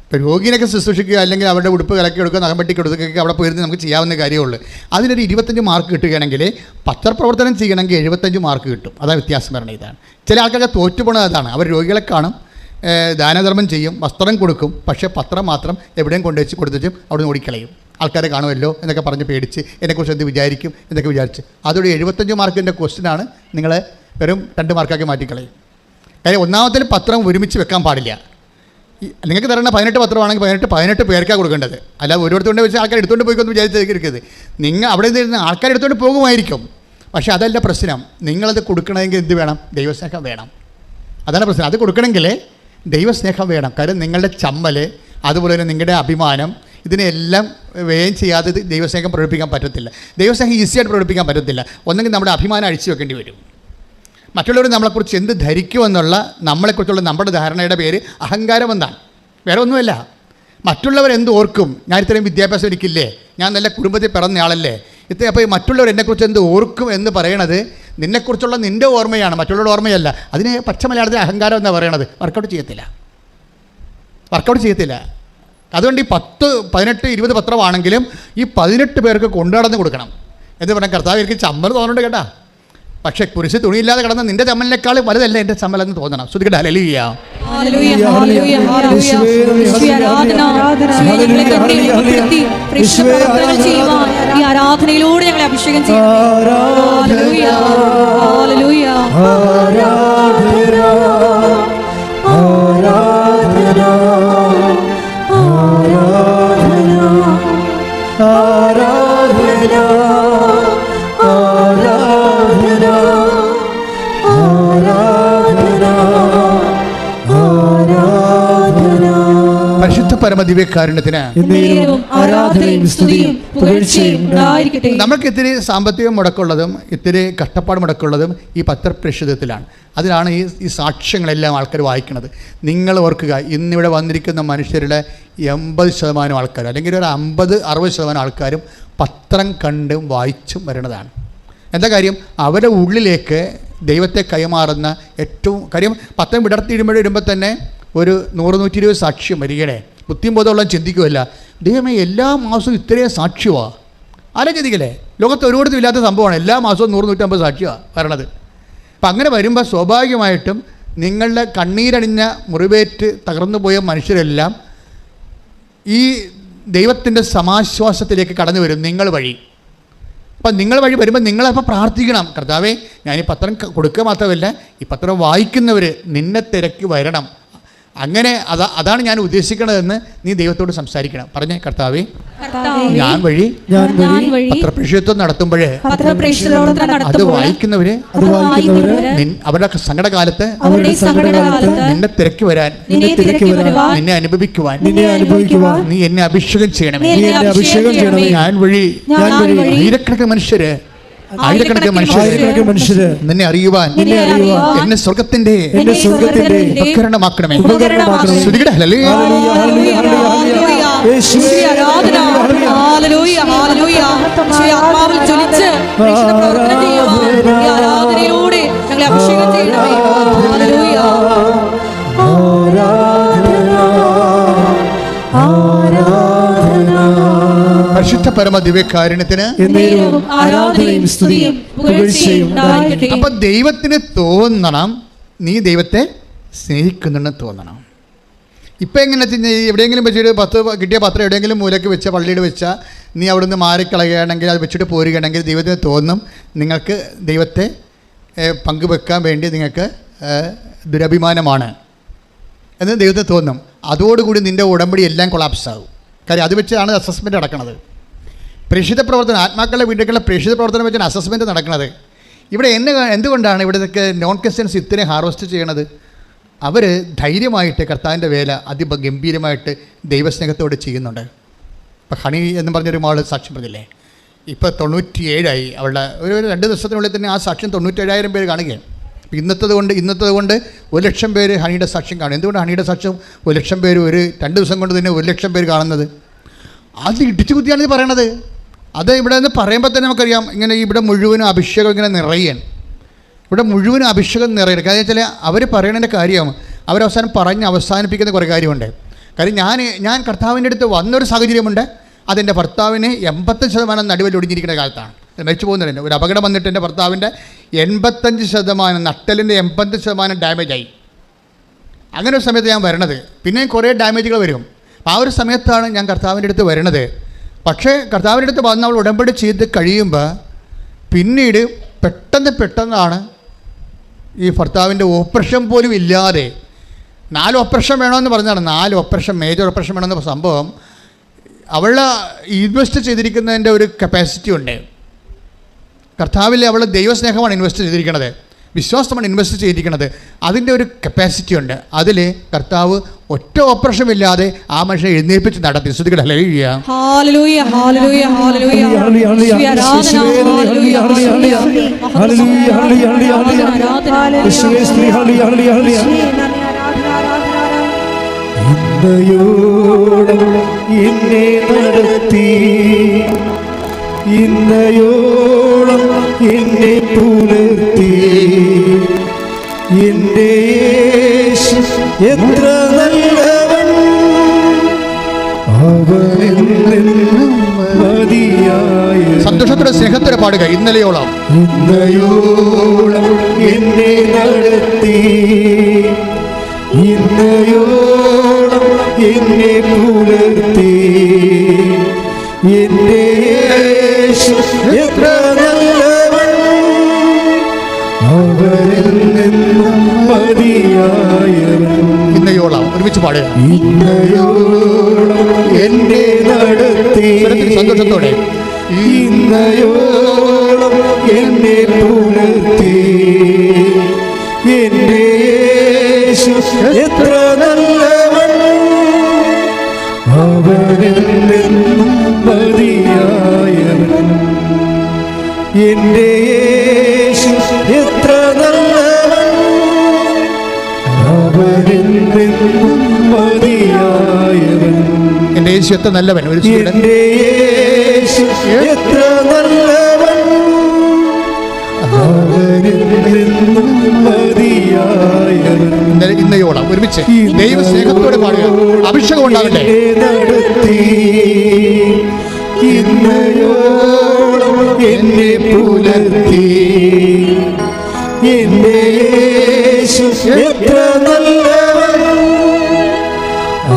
ഇപ്പോൾ രോഗിനൊക്കെ ശുശ്രൂഷിക്കുക, അല്ലെങ്കിൽ അവരുടെ ഉടുപ്പ് കലക്കി കൊടുക്കുക, നഖംപെട്ടി കൊടുക്കുകയൊക്കെ അവിടെ പോയിരുന്ന് നമുക്ക് ചെയ്യാവുന്ന കാര്യമുള്ളൂ. അതിനൊരു 25 മാർക്ക് കിട്ടുകയാണെങ്കിൽ പത്രപ്രവർത്തനം ചെയ്യണമെങ്കിൽ 75 മാർക്ക് കിട്ടും. അതാണ് വ്യത്യാസം. പറഞ്ഞ ഇതാണ്. ചില ആൾക്കാരൊക്കെ തോറ്റുപോണത് അതാണ്. അവർ രോഗികളെ കാണും, ദാനധർമ്മം ചെയ്യും, വസ്ത്രം കൊടുക്കും. പക്ഷേ പത്രം മാത്രം എവിടെയും കൊണ്ടുവച്ച് കൊടുത്തിട്ടും അവിടെ നിന്ന് ഓടിക്കളയും. ആൾക്കാരെ കാണുമല്ലോ എന്നൊക്കെ പറഞ്ഞ് പേടിച്ച് എന്നെക്കുറിച്ച് എന്ത് വിചാരിക്കും എന്നൊക്കെ വിചാരിച്ച് അതൊരു 75 മാർക്കിൻ്റെ ക്വസ്റ്റ്യനാണ് നിങ്ങളെ വെറും 2 മാർക്കാക്കി മാറ്റിക്കളയും. കാര്യം ഒന്നാമത്തെ പത്രം ഒരുമിച്ച് വെക്കാൻ പാടില്ല. നിങ്ങൾക്ക് തരുന്ന 18 പത്രമാണെങ്കിൽ 18 പേർക്കാണ് കൊടുക്കേണ്ടത്. അല്ല ഓരോരുത്തരുടെ വെച്ച് ആൾക്കാർ എടുത്തുകൊണ്ട് പോയിക്കൊന്ന് വിചാരിച്ചിരിക്കരുത്. നിങ്ങൾ അവിടെ നിന്ന് ആൾക്കാർ എടുത്തുകൊണ്ട് പോകുമായിരിക്കും. പക്ഷേ അതല്ല പ്രശ്നം. നിങ്ങളത് കൊടുക്കണമെങ്കിൽ എന്ത് വേണം? ദൈവസ്നേഹം വേണം. അതാണ് പ്രശ്നം. അത് കൊടുക്കണമെങ്കിൽ ദൈവസ്നേഹം വേണം. കാര്യം നിങ്ങളുടെ ചമ്മൽ, അതുപോലെ തന്നെ നിങ്ങളുടെ അഭിമാനം, ഇതിനെല്ലാം വ്യയം ചെയ്യാതെ ദൈവസ്നേഹം പ്രകടിപ്പിക്കാൻ പറ്റത്തില്ല. ദൈവസ്നേഹം ഈസിയായിട്ട് പ്രകടിപ്പിക്കാൻ പറ്റത്തില്ല. ഒന്നെങ്കിൽ നമ്മുടെ അഭിമാനം അഴിച്ചു വെക്കേണ്ടി വരും. മറ്റുള്ളവർ നമ്മളെക്കുറിച്ച് എന്ത് ധരിക്കുമെന്നുള്ള നമ്മളെക്കുറിച്ചുള്ള നമ്മുടെ ധാരണയുടെ പേര് അഹങ്കാരമെന്നാണ്. വേറെ ഒന്നുമല്ല. മറ്റുള്ളവർ എന്ത് ഓർക്കും? ഞാൻ ഇത്രയും വിദ്യാഭ്യാസം എനിക്കില്ലേ, ഞാൻ നല്ല കുടുംബത്തിൽ പിറന്നയാളല്ലേ, അപ്പോൾ മറ്റുള്ളവർ എന്നെക്കുറിച്ച് എന്ത് ഓർക്കും എന്ന് പറയണത് നിന്നെക്കുറിച്ചുള്ള നിൻ്റെ ഓർമ്മയാണ്, മറ്റുള്ളവരുടെ ഓർമ്മയല്ല. അതിന് പച്ച മലയാളത്തിൽ അഹങ്കാരം എന്നാണ് പറയണത്. വർക്കൗട്ട് ചെയ്യത്തില്ല. അതുകൊണ്ട് ഈ 10, 18, 20 പത്രമാണെങ്കിലും ഈ 18 പേർക്ക് കൊണ്ടുനടന്ന് കൊടുക്കണം എന്ന് പറഞ്ഞാൽ കർത്താവ് എനിക്ക് ചമ്മൽ തോന്നുന്നുണ്ട് കേട്ടാ. പക്ഷേ കുരിശ് തുണിയില്ലാതെ കിടന്ന നിന്റെ ചമ്മലിനേക്കാൾ വലുതല്ല എൻ്റെ ചമ്മലെന്ന് തോന്നണം. ശ്രുതികട്ടെ ഹല്ലേലൂയ.
ആരാധനയിലൂടെ ഞങ്ങളെ അഭിഷേകം
പരിശുദ്ധ പരമദിവ്യകാരുണ്യത്തിന് നമുക്ക് ഇത്തിരി സാമ്പത്തികം മുടക്കുള്ളതും ഇത്തിരി കഷ്ടപ്പാട് മുടക്കുള്ളതും ഈ പത്രപ്രേക്ഷിതത്തിലാണ്. അതിലാണ് ഈ സാക്ഷ്യങ്ങളെല്ലാം ആൾക്കാർ വായിക്കുന്നത്. നിങ്ങൾ ഓർക്കുക, ഇന്നിവിടെ വന്നിരിക്കുന്ന മനുഷ്യരുടെ 80% ആൾക്കാർ, അല്ലെങ്കിൽ ഒരു 50-60% ആൾക്കാരും പത്രം കണ്ടും വായിച്ചും വരുന്നതാണ്. എന്താ കാര്യം? അവരുടെ ഉള്ളിലേക്ക് ദൈവത്തെ കൈമാറുന്ന ഏറ്റവും കാര്യം പത്രം വിടർത്തിയിടുമ്പോൾ തന്നെ ഒരു 100-120 സാക്ഷ്യം വരികണേ. ബുദ്ധിയും ബോധമുള്ള ചിന്തിക്കുമല്ല, ദൈവമേ എല്ലാ മാസവും ഇത്രയും സാക്ഷ്യമാണ്. ആരും ചിന്തിക്കല്ലേ? ലോകത്ത് ഒരുപാട് ഇല്ലാത്ത സംഭവമാണ്. എല്ലാ മാസവും 100-150 സാക്ഷ്യമാണ് വരണത്. അപ്പം അങ്ങനെ വരുമ്പോൾ സ്വാഭാവികമായിട്ടും നിങ്ങളുടെ കണ്ണീരണിഞ്ഞ മുറിവേറ്റ് തകർന്നു പോയ മനുഷ്യരെല്ലാം ഈ ദൈവത്തിൻ്റെ സമാശ്വാസത്തിലേക്ക് കടന്നു വരും നിങ്ങൾ വഴി. അപ്പം നിങ്ങൾ വഴി വരുമ്പോൾ നിങ്ങളപ്പോൾ പ്രാർത്ഥിക്കണം, കർത്താവേ ഞാൻ ഈ പത്രം കൊടുക്കുക മാത്രമല്ല ഈ പത്രം വായിക്കുന്നവർ നിന്നെ തിരക്കി വരണം. അങ്ങനെ അതാണ് ഞാൻ ഉദ്ദേശിക്കണതെന്ന് നീ ദൈവത്തോട് സംസാരിക്കണം. പറഞ്ഞേ, കർത്താവേ ഞാൻ വഴി പത്രപ്രേക്ഷിതത്വം നടത്തുമ്പോഴേ അത് വായിക്കുന്നവര് അവരുടെ സങ്കടകാലത്ത് നിന്നെ തിരക്കി വരാൻ, നിന്നെ അനുഭവിക്കുവാൻ നീ എന്നെ അഭിഷേകം ചെയ്യണമേ. ഞാൻ വഴി ആയിരക്കണക്കിന് മനുഷ്യര് നിന്നെ അറിയുവാൻ എന്നെ സ്വർഗത്തിന്റെ ഉപകരണമാക്കണമേ.
ആരാധനയിലൂടെ ഞങ്ങളെ അഭിഷേകം ചെയ്യണമേ.
പരിശുദ്ധ പരമ ദിവ്യകാരുണ്യത്തിന് അപ്പൊ ദൈവത്തിന് തോന്നണം നീ ദൈവത്തെ സ്നേഹിക്കുന്നുണ്ടെന്ന് തോന്നണം. ഇപ്പം എങ്ങനെ എവിടെയെങ്കിലും വെച്ചിട്ട് കിട്ടിയ പത്രം എവിടെയെങ്കിലും മൂലയ്ക്ക് വെച്ച പള്ളിയിൽ വെച്ചാൽ നീ അവിടെ നിന്ന് മാറിക്കളയുകയാണെങ്കിൽ അത് വെച്ചിട്ട് പോരുകയാണെങ്കിൽ ദൈവത്തിന് തോന്നും നിങ്ങൾക്ക് ദൈവത്തെ പങ്കുവെക്കാൻ വേണ്ടി നിങ്ങൾക്ക് ദുരഭിമാനമാണ് എന്ന് ദൈവത്തിന് തോന്നും. അതോടുകൂടി നിൻ്റെ ഉടമ്പടി എല്ലാം കൊളാപ്സ് ആകും. കാര്യം അത് വെച്ചാണ് അസസ്മെൻറ്റ് നടക്കുന്നത്. പ്രേക്ഷിത പ്രവർത്തനം, ആത്മാക്കളുടെ വീട്ടിലേക്കുള്ള പ്രേക്ഷിത പ്രവർത്തനം വെച്ചാണ് അസസ്മെൻറ്റ് നടക്കുന്നത്. ഇവിടെ എന്തുകൊണ്ടാണ് ഇവിടുത്തെ നോൺ ക്രിസ്ത്യൻസ് ഇത്രയും ഹാർവസ്റ്റ് ചെയ്യണത്? അവർ ധൈര്യമായിട്ട് കർത്താവിൻ്റെ വേല അതിഗംഭീരമായിട്ട് ദൈവസ്നേഹത്തോടെ ചെയ്യുന്നുണ്ട്. ഇപ്പം ഹണി എന്ന് പറഞ്ഞൊരു മാൾ സാക്ഷ്യം പറഞ്ഞില്ലേ, ഇപ്പോൾ 97 അവളുടെ ഒരു 2 ദിവസത്തിനുള്ളിൽ തന്നെ ആ സാക്ഷ്യം 97,000 പേര് കാണുകയാണ്. ഇന്നത്തത് കൊണ്ട് 1,00,000 പേര് ഹണിയുടെ സാക്ഷ്യം കാണും. എന്തുകൊണ്ട് ഹണിയുടെ സാക്ഷ്യം 1,00,000 പേര് ഒരു 2 ദിവസം കൊണ്ട് തന്നെ 1,00,000 പേര് കാണുന്നത്? അത് ഇടിച്ചു കുത്തിയാണ് ഇത് പറയണത്. അത് ഇവിടെ നിന്ന് പറയുമ്പോൾ തന്നെ നമുക്കറിയാം ഇങ്ങനെ ഇവിടെ മുഴുവനും അഭിഷേകം ഇങ്ങനെ നിറയാണ്. ഇവിടെ മുഴുവനും അഭിഷേകം നിറയണം. കാരണം വെച്ചാൽ അവർ പറയണതിൻ്റെ കാര്യം അവരവസാനം പറഞ്ഞ് അവസാനിപ്പിക്കുന്ന കുറേ കാര്യമുണ്ട്. കാര്യം ഞാൻ കർത്താവിൻ്റെ അടുത്ത് വന്നൊരു സാഹചര്യമുണ്ട്. അതെൻ്റെ ഭർത്താവിന് 85% നടുവിൽ ഒടിഞ്ഞിരിക്കുന്ന കാലത്താണ്. മരിച്ചു പോകുന്നതിന് ഒരു അപകടം വന്നിട്ട് എൻ്റെ ഭർത്താവിൻ്റെ 85% നട്ടലിൻ്റെ 85% ഡാമേജായി. അങ്ങനെ ഒരു സമയത്ത് ഞാൻ വരണത്. പിന്നെയും കുറേ ഡാമേജുകൾ വരും. അപ്പോൾ ആ ഒരു സമയത്താണ് ഞാൻ കർത്താവിൻ്റെ അടുത്ത് വരണത്. പക്ഷേ കർത്താവിൻ്റെ അടുത്ത് വന്ന് അവൾ ഉടമ്പടി ചെയ്ത് കഴിയുമ്പോൾ പിന്നീട് പെട്ടെന്നാണ് ഈ ഭർത്താവിൻ്റെ ഓപ്പറേഷൻ പോലും ഇല്ലാതെ 4 ഓപ്പറേഷൻ വേണമെന്ന് പറഞ്ഞാണ്. 4 ഓപ്പറേഷൻ, മേജർ ഓപ്പറേഷൻ വേണമെന്ന സംഭവം അവൾ ഇൻവെസ്റ്റ് ചെയ്തിരിക്കുന്നതിൻ്റെ ഒരു കപ്പാസിറ്റി ഉണ്ട്. കർത്താവിൽ അവൾ ദൈവസ്നേഹമാണ് ഇൻവെസ്റ്റ് ചെയ്തിരിക്കുന്നത്, വിശ്വാസമാണ് ഇൻവെസ്റ്റ് ചെയ്തിരിക്കുന്നത്. അതിൻ്റെ ഒരു കപ്പാസിറ്റി ഉണ്ട്. അതിൽ കർത്താവ് ഒറ്റ ഓപ്പറേഷൻ ഇല്ലാതെ ആ മനുഷ്യനെ എഴുന്നേൽപ്പിച്ച് നടത്തി. ശ്രുതികട ഹല്ലേലൂയ.
ഹല്ലേലൂയ ഹല്ലേലൂയ ഹല്ലേലൂയ യേശുവേ ആരാധന. ഹല്ലേലൂയ ഹല്ലേലൂയ ഹല്ലേലൂയ യേശുവേ സ്തുതി. ഹല്ലേലൂയ ഹല്ലേലൂയ
ഇന്നയോളം എന്നെ നടത്തി, ഇന്നയോളം എന്നെ പുലർത്തി, എൻ്റെ യേശു എത്ര നല്ലവൻ, അവനെന്നും മതിയായ.
സന്തോഷത്തോടെ സ്നേഹത്തോടെ പാടുക. ഇന്നലെയോളം
എന്നെ നടത്തി, ഇന്നയോളം എന്നെ പുലർത്തി, എൻ്റെ യേശു എത്ര നല്ലവൻ, അവനെന്നും മതിയായവൻ.
ഇന്നയോളം ഒരുമിച്ച് പാടുക.
ഇന്നയോളം എന്നെ നടത്തി,
സന്തോഷത്തോടെ
ഇന്നയോളം എന്നെ പുലർത്തി, എൻ്റെ യേശു എത്ര നല്ലവൻ, അവനെന്നും മതിയായവൻ. എൻ്റെ യേശു എത്ര നല്ലവൻ, അവനെന്നും മതിയായവൻ.
എൻ്റെ യേശു എത്ര നല്ലവൻ. ഒരു
എൻ്റെ യേശു എത്ര നല്ലവൻ, അവനെന്നും മതിയായവൻ.
ഇന്നയോളം ഒരുമിച്ച് ദൈവസ്നേഹത്തോടെ പാടുക. അഭിഷേകം ഉണ്ടാകട്ടെ.
നടത്തി, ഇന്നയോളം എന്നെ പുലർത്തി, എൻ്റെ യേശു എത്ര നല്ലവൻ,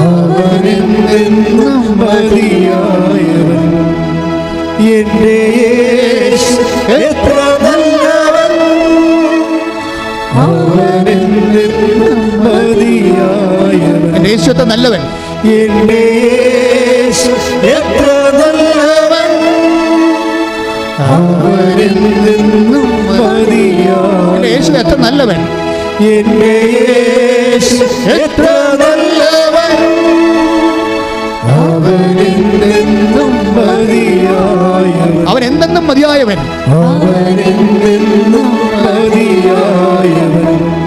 അവനെന്നും മതിയായവൻ. എൻ്റെ യേശു എത്ര നല്ലവൻ, അവനെന്നും മതിയായവൻ.
എൻ്റെ യേശു എത്ര നല്ലവൻ.
എൻ്റെ യേശു എത്ര നല്ലവൻ, അവനെന്നും മതിയായവൻ.
എൻ്റെ യേശു എത്ര നല്ലവൻ.
എൻ്റെ യേശു എത്ര നല്ലവൻ, അവനെന്നും മതിയായവൻ.
അവൻ എന്തെന്നും മതിയായവൻ.
അവനെന്നും മതിയായവൻ.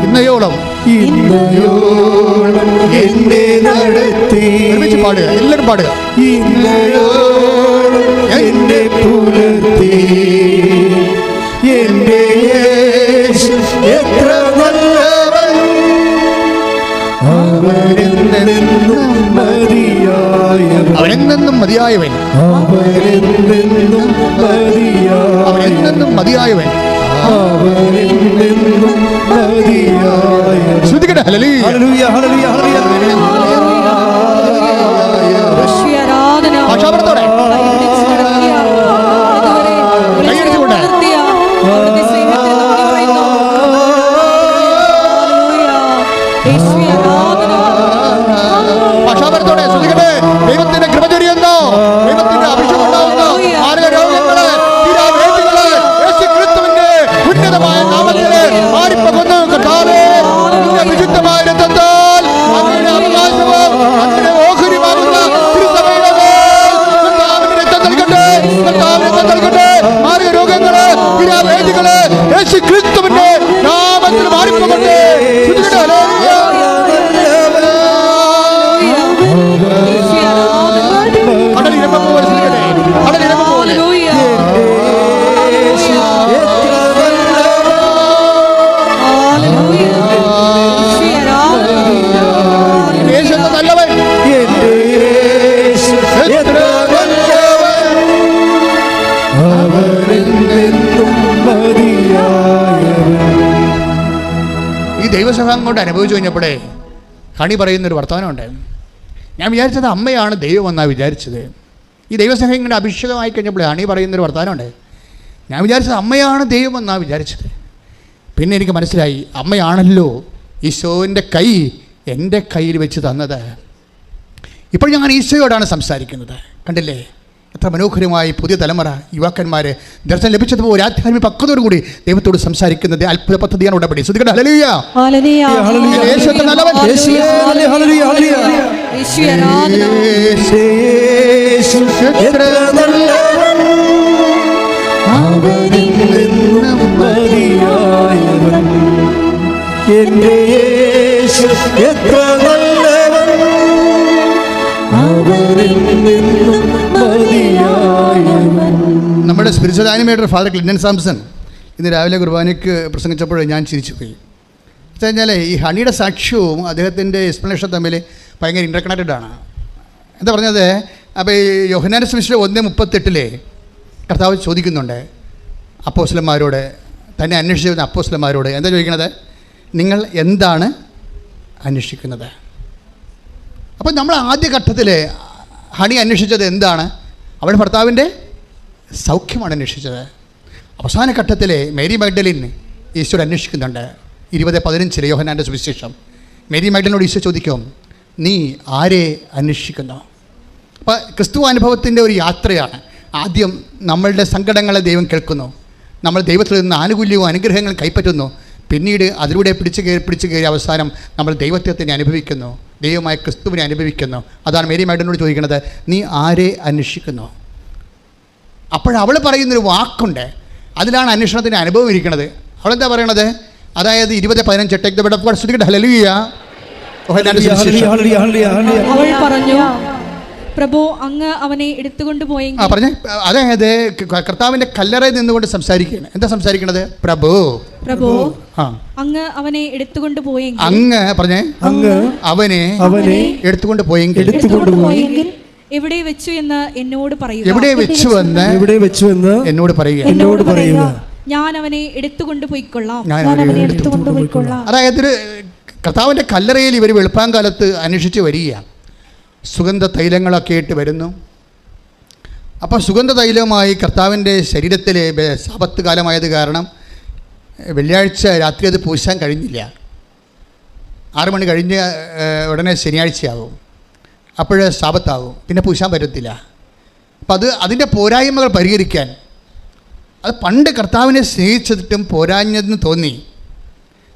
ഇന്നയോളം
ഇന്നയോളം എന്നെ നടത്തി,
ഒരുമിച്ച് പാടുക. എല്ലാവരും പാടുക.
ഇന്നയോളം എന്നെ പുലർത്തി, എൻ്റെ യേശു എത്ര നല്ലവൻ, അവനെന്നും മതിയായവൻ.
അവനെന്നും മതിയായവൻ.
അവനെന്നും മതിയായവൻ.
അവനെന്നും മതിയായവൻ.
അവനെന്നും മതിയായവൻ.
ശ്രുതികട ഹല്ലേലൂയ.
ഹല്ലേലൂയ ഹല്ലേലൂയ ഹല്ലേലൂയ.
യേശുവേ ആരാധന.
ഭാഷാപരത്തോടെ കൈയടിച്ചുകൊണ്ട് ഭാഷാപരത്തോടെ ശ്രുതികട്ടെ. ദൈവത്തിന്റെ കൃപ ചൊരിയുന്നു, ദൈവത്തിന്റെ അഭിഷേകം ഉണ്ടാകുന്നു. മാരക രോഗങ്ങള്, തീരാവേദികള് യേശുക്രിസ്തുവിന്റെ ഉന്നതമായ നാമത്തില് മാറിപ്പോകുന്നു. കർത്താവേ, നിന്റെ വിശുദ്ധമായ രക്തത്താൽ അങ്ങയുടെ അവകാശവും അങ്ങയുടെ ഓഹരിയുമാകുന്ന തിരുസഭയുടെ മേൽ കർത്താവിന്റെ രക്തം നൽകട്ടെ. കർത്താവിന്റെ രക്തം നൽകട്ടെ. മാരക രോഗങ്ങള്, തീരാവേദികള് യേശുക്രിസ്തുവിന്റെ നാമത്തിൽ മാറിപ്പോകട്ടെ. ശ്രുതികട്ടെ. ഹല്ലേലൂയ. കടലിരമ്പ പോലെ ശ്രുതികട്ടെ. കടലിരമ്പ പോലെ യേശു എത്ര നല്ലവൻ.
എൻ്റെ യേശു എത്ര നല്ലവൻ, അവനെന്നും മതിയായവൻ.
ഈ ദൈവസഹായം കൊണ്ട് അനുഭവിച്ചു കഴിഞ്ഞപ്പോഴേ ഹണി പറയുന്നൊരു വർത്തമാനമുണ്ടായിരുന്നു. ഞാൻ വിചാരിച്ചത് അമ്മയാണ് ദൈവം എന്നാണ് വിചാരിച്ചത്. ഈ ദൈവസ്നേഹം ഇങ്ങനെ അഭിഷേകമായി കഴിഞ്ഞപ്പോൾ ഹണി പറയുന്നൊരു വർത്തമാനമുണ്ട്. ഞാൻ വിചാരിച്ചത് അമ്മയാണ് ദൈവം എന്നാണ് വിചാരിച്ചത്. പിന്നെ എനിക്ക് മനസ്സിലായി, അമ്മയാണല്ലോ ഈശോൻ്റെ കൈ എൻ്റെ കയ്യിൽ വെച്ച് തന്നത്. ഇപ്പോൾ ഞാൻ ഈശോയോടാണ് സംസാരിക്കുന്നത്. കണ്ടില്ലേ എത്ര മനോഹരമായി പുതിയ തലമുറ യുവാക്കന്മാർ ദർശനം ലഭിച്ചതുപോലെ ആധ്യാത്മിക പക്വതയോടുകൂടി ദൈവത്തോട് സംസാരിക്കുന്നത് അത്ഭുത പദ്ധതിയാണ് ഉടമ്പടി. ശ്രദ്ധിക്കട്ടെ. ഹല്ലേലൂയ. യേശു എത്ര നല്ലവൻ.
എന്റെ യേശു എത്ര നല്ലവൻ, അവനിൽ നിന്നും മതിയായവൻ.
നമ്മുടെ spiritual animator father Clinton Samson ഇന്ന് രാവിലെ കുർബാനയ്ക്ക് പ്രസംഗിച്ചപ്പോൾ ഞാൻ ചിരിച്ചു പോയി. എന്ന് വെച്ചാൽ ഈ ഹണിയുടെ സാക്ഷ്യവും അദ്ദേഹത്തിൻ്റെ എക്സ്പ്ലനേഷൻ തമ്മിൽ ഭയങ്കര ഇൻ്റർകണക്റ്റഡ് ആണ്. എന്താ പറഞ്ഞത്? അപ്പോൾ ഈ യോഹന്നാന്റെ സുവിശേഷം 1:38 കർത്താവ് ചോദിക്കുന്നുണ്ട് അപ്പോസ്തലന്മാരോട്, തന്നെ അന്വേഷിച്ചു വരുന്ന അപ്പോസ്തലന്മാരോട് എന്താ ചോദിക്കണത്? നിങ്ങൾ എന്താണ് അന്വേഷിക്കുന്നത്? അപ്പോൾ നമ്മൾ ആദ്യഘട്ടത്തിൽ ഹണി അന്വേഷിച്ചത് എന്താണ്? അവളുടെ ഭർത്താവിൻ്റെ സൗഖ്യമാണ് അന്വേഷിച്ചത്. അവസാന ഘട്ടത്തിൽ മേരി മഗ്ദലിൻ ഈശോയോട് അന്വേഷിക്കുന്നുണ്ട്. 20:15 യോഹന്നാന്റെ സുവിശേഷം. മേരി മഗ്ദലിനോട് ഈശോ ചോദിക്കും, നീ ആരെ അന്വേഷിക്കുന്നു? അപ്പോൾ ക്രിസ്തു അനുഭവത്തിൻ്റെ ഒരു യാത്രയാണ്. ആദ്യം നമ്മളുടെ സങ്കടങ്ങളെ ദൈവം കേൾക്കുന്നു, നമ്മൾ ദൈവത്തിൽ നിന്ന് ആനുകൂല്യവും അനുഗ്രഹങ്ങളും കൈപ്പറ്റുന്നു. പിന്നീട് അതിലൂടെ പിടിച്ചു കയറി അവസാനം നമ്മൾ ദൈവത്തെ തന്നെ അനുഭവിക്കുന്നു, ദൈവമായ ക്രിസ്തുവിനെ അനുഭവിക്കുന്നു. അതാണ് മേരി മഗ്ദലിനോട് ചോദിക്കുന്നത്, നീ ആരെ അന്വേഷിക്കുന്നു? അപ്പോഴവൾ പറയുന്നൊരു വാക്കുണ്ട്, അതിലാണ് അന്വേഷണത്തിൻ്റെ അനുഭവം ഇരിക്കുന്നത്. അവളെന്താ പറയണത്? അതായത് 20:15 ഹല്ലേലൂയ.
അവൾ പറഞ്ഞു, പ്രഭു അങ്ങ് അവനെ എടുത്തുകൊണ്ട് പോയെങ്കിൽ.
പറഞ്ഞേ. അതായത് കർത്താവിൻ്റെ കല്ലറയിൽ നിന്നുകൊണ്ട് സംസാരിക്കുകയാണ്. എന്താ സംസാരിക്കണത്? പ്രഭു
അങ്ങ് അവനെ എടുത്തുകൊണ്ട് പോയെങ്കിൽ.
അങ്ങ് പറഞ്ഞേ. അങ്ങ് അവനെ എടുത്തുകൊണ്ട് പോയെങ്കിൽ
എവിടെ വെച്ചു എന്ന് എന്നോട് പറയുക.
എവിടെ വെച്ചു എന്ന് എന്നോട് പറയുക.
ഞാൻ അവനെ എടുത്തുകൊണ്ട് പോയിക്കൊള്ളാം.
അതായത് കർത്താവിൻ്റെ കല്ലറയിൽ ഇവർ വെളുപ്പാങ്കാലത്ത് അന്വേഷിച്ച് വരികയാണ്. സുഗന്ധ തൈലങ്ങളൊക്കെ ആയിട്ട് വരുന്നു. അപ്പോൾ സുഗന്ധ തൈലമായി കർത്താവിൻ്റെ ശരീരത്തിൽ സാബത്ത് കാലമായത് കാരണം വെള്ളിയാഴ്ച രാത്രി അത് പൂശാൻ കഴിഞ്ഞില്ല. 6 മണി കഴിഞ്ഞ് ഉടനെ ശനിയാഴ്ചയാകും, അപ്പോൾ സാബത്താകും, പിന്നെ പൂശാൻ പറ്റത്തില്ല. അപ്പം അതിൻ്റെ പോരായ്മകൾ പരിഹരിക്കാൻ, അത് പണ്ട് കർത്താവിനെ സ്നേഹിച്ചിട്ടും പോരാഞ്ഞെന്ന് തോന്നി.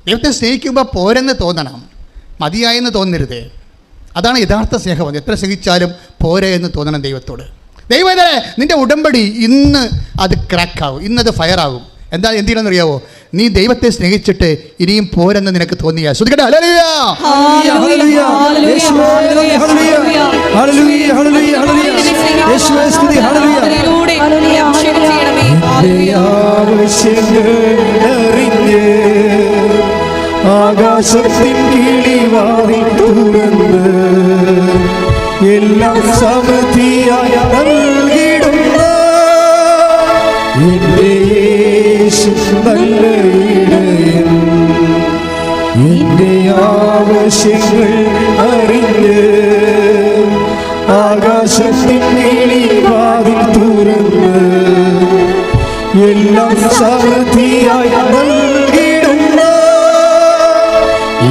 ദൈവത്തെ സ്നേഹിക്കുമ്പോൾ പോരെന്ന് തോന്നണം, മതിയായെന്ന് തോന്നരുത്. അതാണ് യഥാർത്ഥ സ്നേഹം. എത്ര സ്നേഹിച്ചാലും പോരെ എന്ന് തോന്നണം ദൈവത്തോട്. ദൈവമേ നിൻ്റെ ഉടമ്പടി ഇന്ന് അത് ക്രാക്കാവും, ഇന്നത് ഫയറാകും. എന്തിനാണെന്നറിയാവോ? നീ ദൈവത്തെ സ്നേഹിച്ചിട്ട് ഇനിയും പോരെന്ന് നിനക്ക് തോന്നിയ. ശ്രദ്ധിക്കട്ടെ. ഹല്ലേലൂയ.
ആകാശത്തിൻ കിളിവാതിൽ തുറന്ന് എല്ലാം സമൃദ്ധിയായി നൽകിടുന്ന എന്റെ യേശു നല്ല ഇടയൻ, എന്റെ ആവശ്യങ്ങൾ അറിഞ്ഞ് ആകാശത്തിൻ കിളിവാതിൽ തുറന്ന് എല്ലാം സമൃദ്ധിയായി നൽകിടുന്ന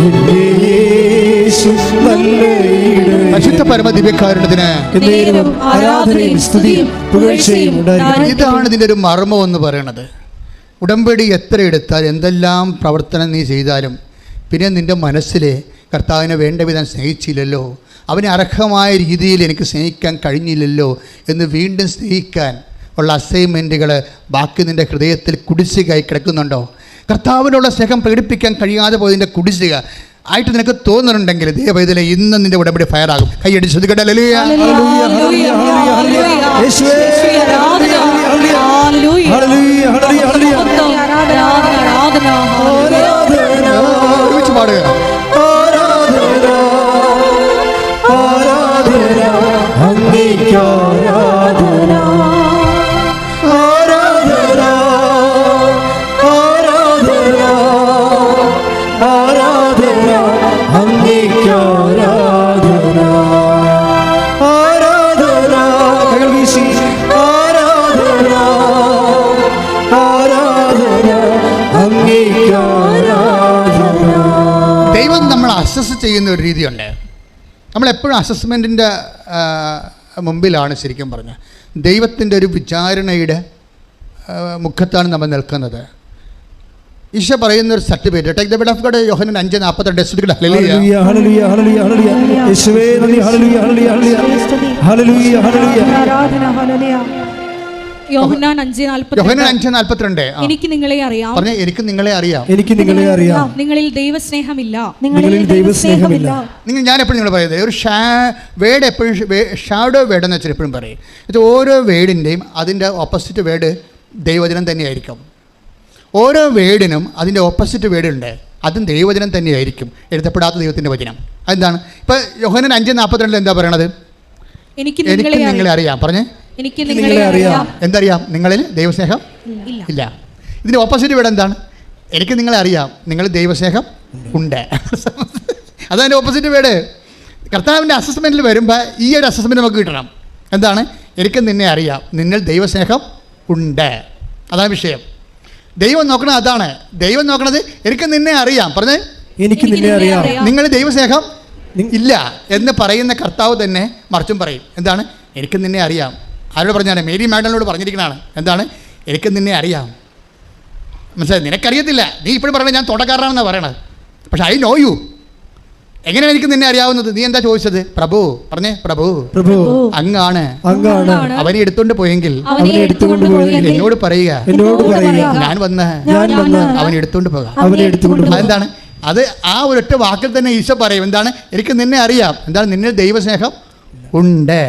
എന്റെ യേശു നല്ല ഇടയൻ.
പരിശുദ്ധ പരമദിവ്യകാരുണ്യത്തിന്
ആരാധനയും സ്തുതിയും പുകഴ്ചയും ഉണ്ടായിരിക്കട്ടെ.
ഇതാണ് ഇതിൻ്റെ ഒരു മർമ്മം എന്ന് പറയണത്. ഉടമ്പടി എത്ര എടുത്താൽ എന്തെല്ലാം പ്രവർത്തനം നീ ചെയ്താലും പിന്നെ നിൻ്റെ മനസ്സിൽ കർത്താവിനെ വേണ്ട വിധം സ്നേഹിച്ചില്ലല്ലോ, അവനെ അർഹമായ രീതിയിൽ എനിക്ക് സ്നേഹിക്കാൻ കഴിഞ്ഞില്ലല്ലോ എന്ന് വീണ്ടും സ്നേഹിക്കാൻ ഉള്ള അസൈൻമെൻറ്റുകൾ ബാക്കി നിൻ്റെ ഹൃദയത്തിൽ കുടിശ്ശികയായി കിടക്കുന്നുണ്ടോ? കർത്താവിനുള്ള സ്നേഹം പ്രകടിപ്പിക്കാൻ കഴിയാതെ പോയതിൻ്റെ കുടിശ്ശിക ആയിട്ട് നിനക്ക് തോന്നുന്നുണ്ടെങ്കിൽ ദൈവവേദന ഇന്ന് നിന്റെ ഉടമ്പടി ഫയറാകും. കൈയടിച്ച് ശ്രദ്ധിക്കട്ടെ. ഹല്ലേലൂയ. ഒരുമിച്ച് പാടുക.
ആരാധന
കാര്യമുണ്ട്. നമ്മളെപ്പോഴും അസസ്മെൻറ്റിൻ്റെ മുമ്പിലാണ് ശരിക്കും പറഞ്ഞാൽ. ദൈവത്തിൻ്റെ ഒരു വിചാരണയുടെ മുഖത്താണ് നമ്മൾ നിൽക്കുന്നത്. ഈശോ പറയുന്ന ഒരു certificate, take the bed of God, Yohannan 5:42.
Hallelujah ഹല്ലേലൂയ ഹല്ലേലൂയ ഹല്ലേലൂയ യേശുവേ നന്ദി. ഹല്ലേലൂയ ഹല്ലേലൂയ ഹല്ലേലൂയ ഹല്ലേലൂയ
ആരാധന. ഹല്ലേലൂയ.
യോഹന്നാൻ 5:42. എനിക്ക് നിങ്ങളെ അറിയാം.
പറഞ്ഞേ, എനിക്ക് നിങ്ങളെ അറിയാം.
എനിക്ക് നിങ്ങളെ അറിയാം.
നിങ്ങളിൽ ദൈവസ്നേഹമില്ല.
നിങ്ങളിൽ ദൈവസ്നേഹമില്ല.
ഞാൻ എപ്പോഴും നിങ്ങൾ പറയുന്നത് ഒരു വേർഡ് എപ്പോഴും ഷാഡോ വേർഡ് എന്ന് വെച്ചാൽ എപ്പോഴും പറയും. എന്നുവെച്ചാൽ ഓരോ വേർഡിൻ്റെയും അതിൻ്റെ ഓപ്പോസിറ്റ് വേർഡ് ദൈവവചനം തന്നെയായിരിക്കും. ഓരോ വേർഡിനും അതിൻ്റെ ഓപ്പോസിറ്റ് വേർഡുണ്ട്, അതും ദൈവവചനം തന്നെയായിരിക്കും, എഴുതപ്പെടാത്ത ദൈവത്തിൻ്റെ വചനം. അതെന്താണ്? ഇപ്പോൾ യോഹന്നാൻ 5:42 എന്താ പറയണത്?
എനിക്ക്
നിങ്ങളെ അറിയാം. പറഞ്ഞേ,
എനിക്ക് നിങ്ങളെ അറിയാം.
എന്തറിയാം? നിങ്ങളിൽ ദൈവസ്നേഹം ഇല്ല. ഇതിൻ്റെ ഓപ്പോസിറ്റ് വേർഡ് എന്താണ്? എനിക്ക് നിങ്ങളെ അറിയാം, നിങ്ങളിൽ ദൈവസ്നേഹം ഉണ്ട്. അതതിൻ്റെ ഓപ്പോസിറ്റ് വേർഡ്. കർത്താവിൻ്റെ അസസ്മെൻറ്റിൽ വരുമ്പോൾ ഈ ഒരു അസസ്മെൻറ്റ് നമുക്ക് കിട്ടണം. എന്താണ്? എനിക്ക് നിന്നെ അറിയാം, നിന്നിൽ ദൈവസ്നേഹം ഉണ്ട്. അതാണ് വിഷയം. ദൈവം നോക്കണത് അതാണ്. ദൈവം നോക്കണത് എനിക്ക് നിന്നെ അറിയാം. പറഞ്ഞേ,
എനിക്ക് നിന്നെ അറിയാം.
നിങ്ങൾ ദൈവസ്നേഹം ഇല്ല എന്ന് പറയുന്ന കർത്താവ് തന്നെ മറിച്ചും പറയും. എന്താണ്? എനിക്ക് നിന്നെ അറിയാം. ആരോട് പറഞ്ഞാണ്? മേരി മാഡലിനോട് പറഞ്ഞിരിക്കുന്നതാണ്. എന്താണ്? എനിക്ക് നിന്നെ അറിയാം. മനസ്സിലായി? നിനക്കറിയത്തില്ല, നീ ഇപ്പോഴും പറയണത് ഞാൻ തോട്ടക്കാരനാണെന്നാണ് പറയണത്. പക്ഷെ ഐ നോ യു. എങ്ങനെയാണ് എനിക്ക് നിന്നെ അറിയാവുന്നത്? നീ എന്താ ചോദിച്ചത്? പ്രഭു. പറഞ്ഞേ, പ്രഭു അങ്ങാണ്. അവനെ എടുത്തോണ്ട് പോയെങ്കിൽ എന്നോട് പറയുക, ഞാൻ വന്ന് അവനെ എടുത്തോണ്ട് പോകാം. അതെന്താണ്? അത് ആ ഒരൊറ്റ വാക്കിൽ തന്നെ ഈശോ പറയും. എന്താണ്? എനിക്ക് നിന്നെ അറിയാം. എന്താണ്? നിന്നിൽ ദൈവസ്നേഹം ഉണ്ട്.